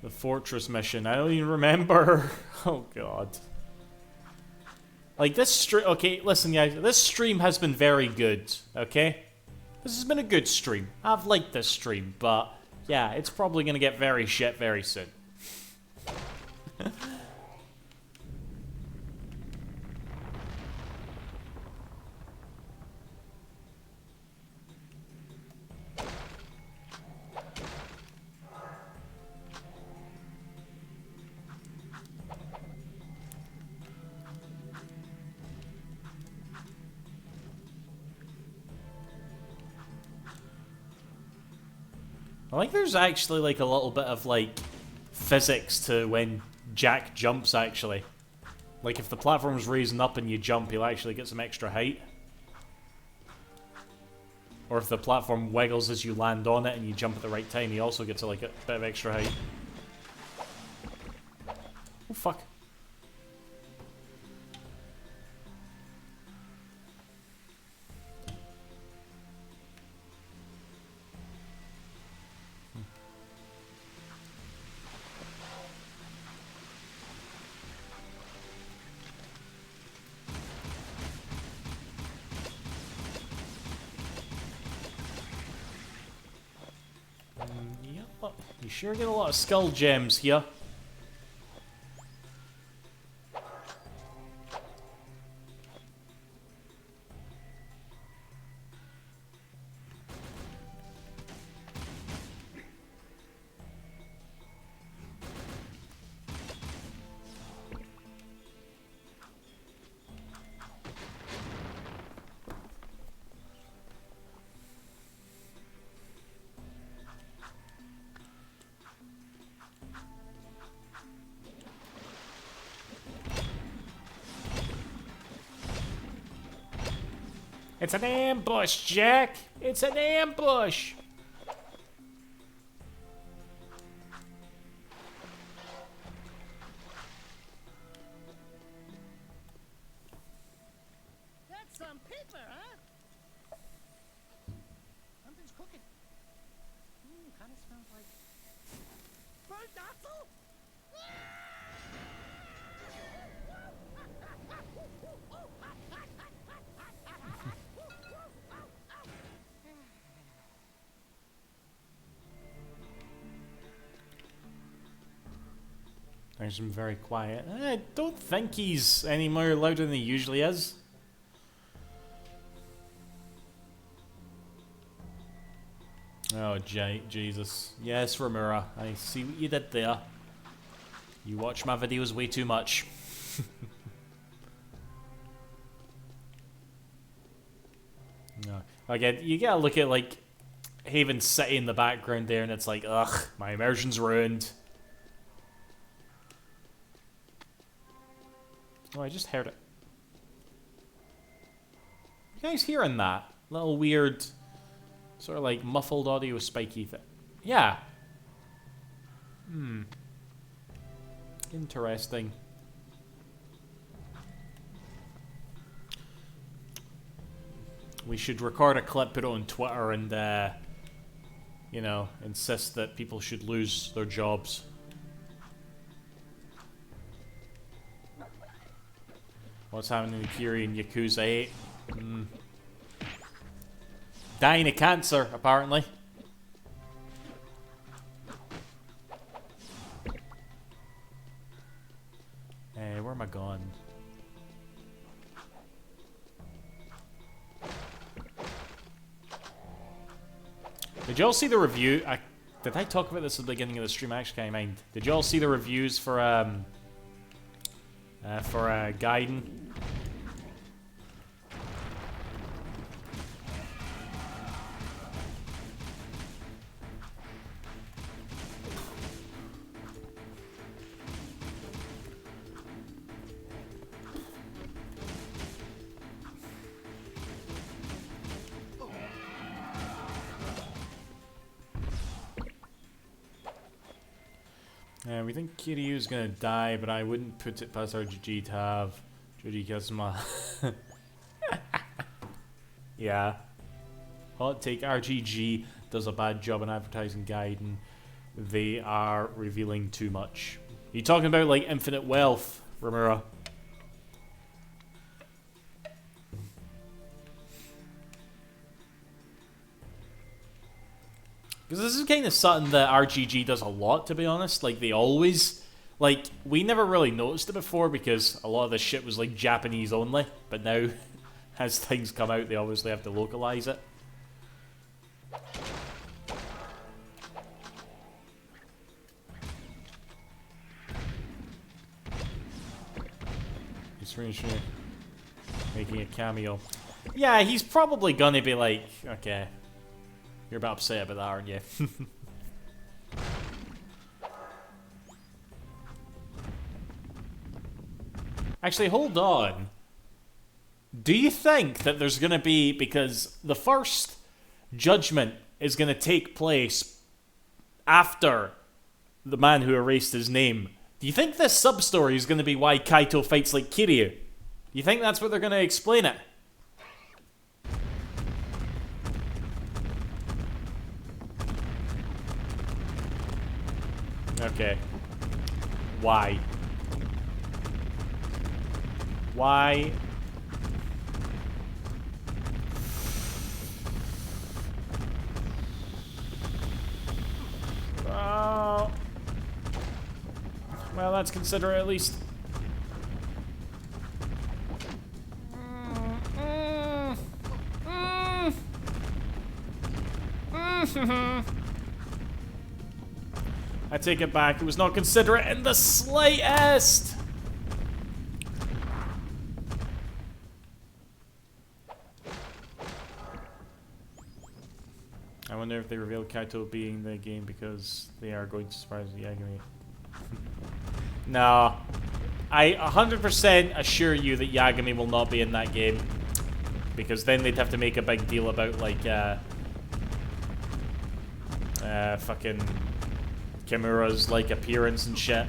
Speaker 1: The fortress mission. I don't even remember. Oh god. Like this stream. Okay, listen, guys. This stream has been very good. Okay, this has been a good stream. I've liked this stream, but yeah, it's probably gonna get very shit very soon. I think there's actually like a little bit of like physics to when Jack jumps actually. Like if the platform's raising up and you jump, you'll actually get some extra height. Or if the platform wiggles as you land on it and you jump at the right time, you also get to like a bit of extra height. Oh fuck. Yeah, you sure get a lot of skull gems here. It's an ambush, Jack! It's an ambush!
Speaker 3: That's some paper, huh? Something's cooking. Kind of smells like burnt apple.
Speaker 1: There's him very quiet. I don't think he's any more louder than he usually is. Oh, Jesus. Yes, Ramura. I see what you did there. You watch my videos way too much. No. Again, you gotta look at, like, Haven City in the background there, and it's like, ugh, my immersion's ruined. Oh, I just heard it. You guys hearing that? Little weird, sort of like muffled audio spiky thing. Yeah. Interesting. We should record a clip, put it on Twitter, and, you know, insist that people should lose their jobs. What's happening to Kiri and Yakuza 8? Dying of cancer, apparently. Hey, where am I going? Did y'all see the review? Did I talk about this at the beginning of the stream? I actually can't mind. Did y'all see the reviews for Gaiden? We think Kiryu's gonna die, but I wouldn't put it past RGG to have Joji Kazuma. Yeah. Hot take, RGG does a bad job in advertising Gaiden. They are revealing too much. Are you talking about like Infinite Wealth, Ramura? Because this is kind of something that RGG does a lot, to be honest. Like, they always... Like, we never really noticed it before because a lot of this shit was, like, Japanese only. But now, as things come out, they obviously have to localize it. He's making a cameo. Yeah, he's probably gonna be like, okay... You're about upset about that, aren't you? Actually, hold on. Do you think that there's going to be... Because the first judgment is going to take place after the man who erased his name. Do you think this sub-story is going to be why Kaito fights like Kiryu? Do you think that's what they're going to explain it? Okay. Why? Why? Oh. Well, let's consider it at least. I take it back. It was not considerate in the slightest. I wonder if they reveal Kaito being the game because they are going to surprise Yagami. No. I 100% assure you that Yagami will not be in that game. Because then they'd have to make a big deal about, like, fucking Kimura's, like, appearance and shit.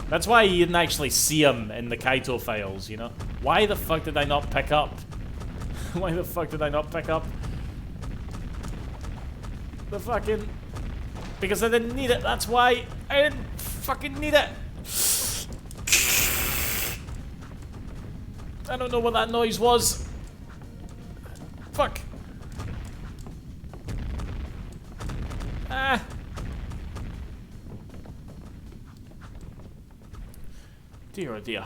Speaker 1: That's why you didn't actually see him in the Kaito files, you know? Why the fuck did I not pick up? Why the fuck did I not pick up the fucking... Because I didn't need it, that's why I didn't fucking need it. I don't know what that noise was. Fuck. Ah. Dear oh dear.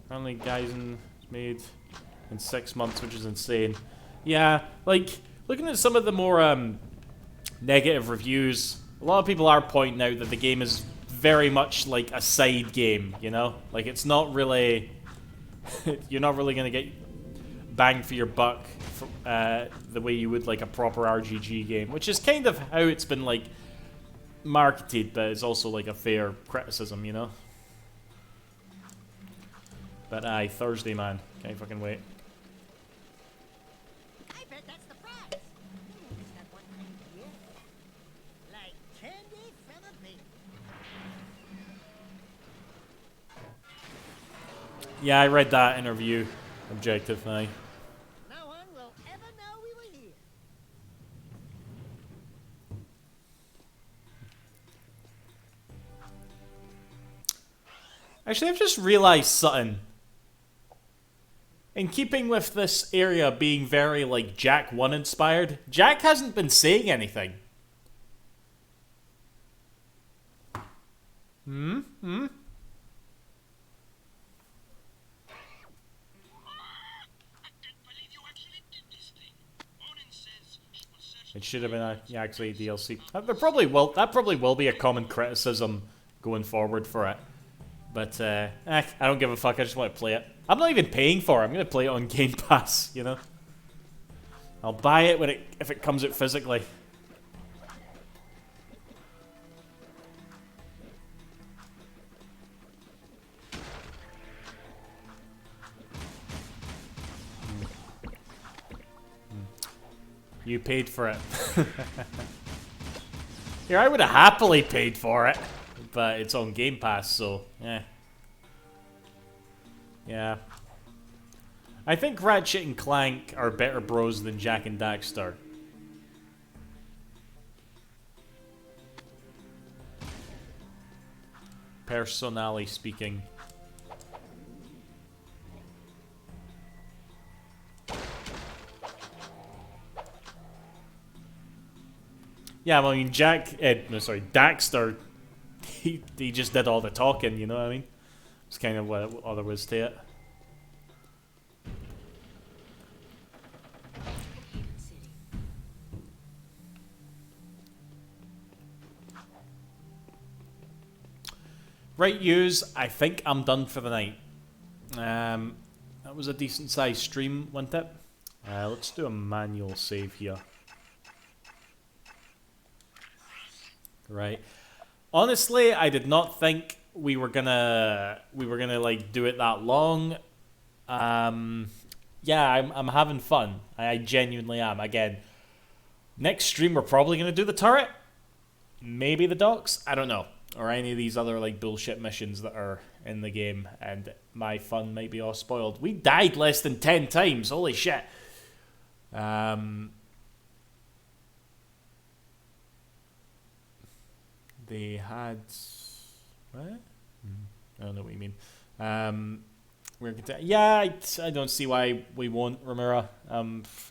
Speaker 1: Apparently Gaijin is made in 6 months, which is insane. Yeah, like, looking at some of the more negative reviews, a lot of people are pointing out that the game is very much like a side game, you know? Like, it's not really... you're not really going to get bang for your buck for, the way you would like a proper RGG game, which is kind of how it's been like marketed, but it's also like a fair criticism, you know? But aye, Thursday, man. Can't fucking wait.
Speaker 3: I bet that's the prize. Just that one idea. Like candy from a baby.
Speaker 1: Yeah, I read that interview. Objective, aye.
Speaker 3: No one will ever know we were here.
Speaker 1: Actually, I've just realized something. In keeping with this area being very, like, Jak 1 inspired, Jak hasn't been saying anything. It should have been actually a DLC. That probably will be a common criticism going forward for it. But, I don't give a fuck, I just want to play it. I'm not even paying for it, I'm going to play it on Game Pass, you know? I'll buy it when if it comes out physically. You paid for it. Here, I would have happily paid for it, but it's on Game Pass, so, yeah. I think Ratchet and Clank are better bros than Jak and Daxter. Personally speaking. Yeah, well, I mean, Daxter, he just did all the talking, you know what I mean? It's kind of what all there was to it. Right, yous, I think I'm done for the night. That was a decent sized stream, wasn't it? Let's do a manual save here. Right. Honestly, I did not think we were gonna like do it that long. Yeah, I'm having fun. I genuinely am. Again, next stream we're probably gonna do the turret, maybe the docks. I don't know, or any of these other like bullshit missions that are in the game, and my fun might be all spoiled. We died less than 10 times. Holy shit. They had what? I don't know what you mean. We're gonna, yeah, I don't see why we won't, Ramira.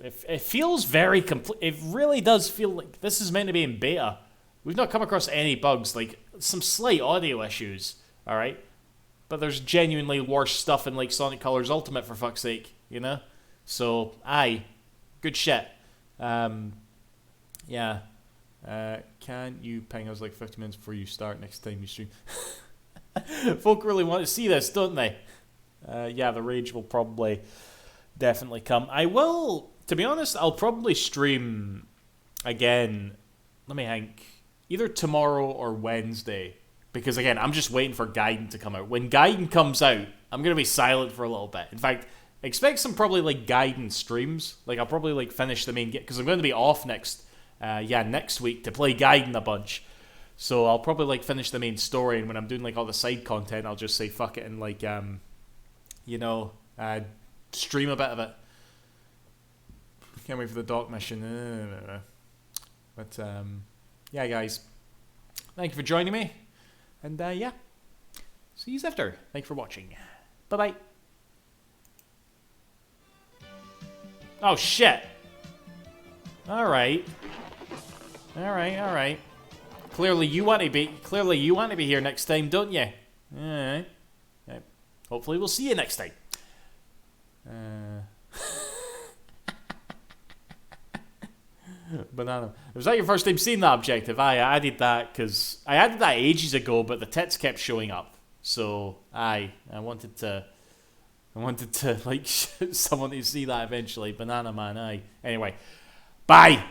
Speaker 1: It feels very complete. It really does feel like this is meant to be in beta. We've not come across any bugs, like some slight audio issues, all right, but there's genuinely worse stuff in like Sonic Colors Ultimate, for fuck's sake, you know. So aye, good shit. Yeah. Can you ping us like 50 minutes before you start next time you stream? Folk really want to see this, don't they? Yeah, the rage will probably definitely come. I will, to be honest, I'll probably stream again, let me think, either tomorrow or Wednesday. Because again, I'm just waiting for Gaiden to come out. When Gaiden comes out, I'm going to be silent for a little bit. In fact, expect some probably like Gaiden streams. Like I'll probably like finish the main game, because I'm going to be off next week to play Gaiden a bunch. So I'll probably like finish the main story, and when I'm doing like all the side content, I'll just say fuck it and like stream a bit of it. Can't wait for the dock mission. But yeah, guys, thank you for joining me, and yeah, see you after. Thank you for watching. Bye bye. Oh shit. All right. Clearly you want to be here next time, don't you? Alright. Right. Hopefully we'll see you next time. Banana. Was that your first time seeing that objective? I added that because I added that ages ago, but the tits kept showing up. So I wanted to like someone to see that eventually. Banana Man, aye. Anyway. Bye!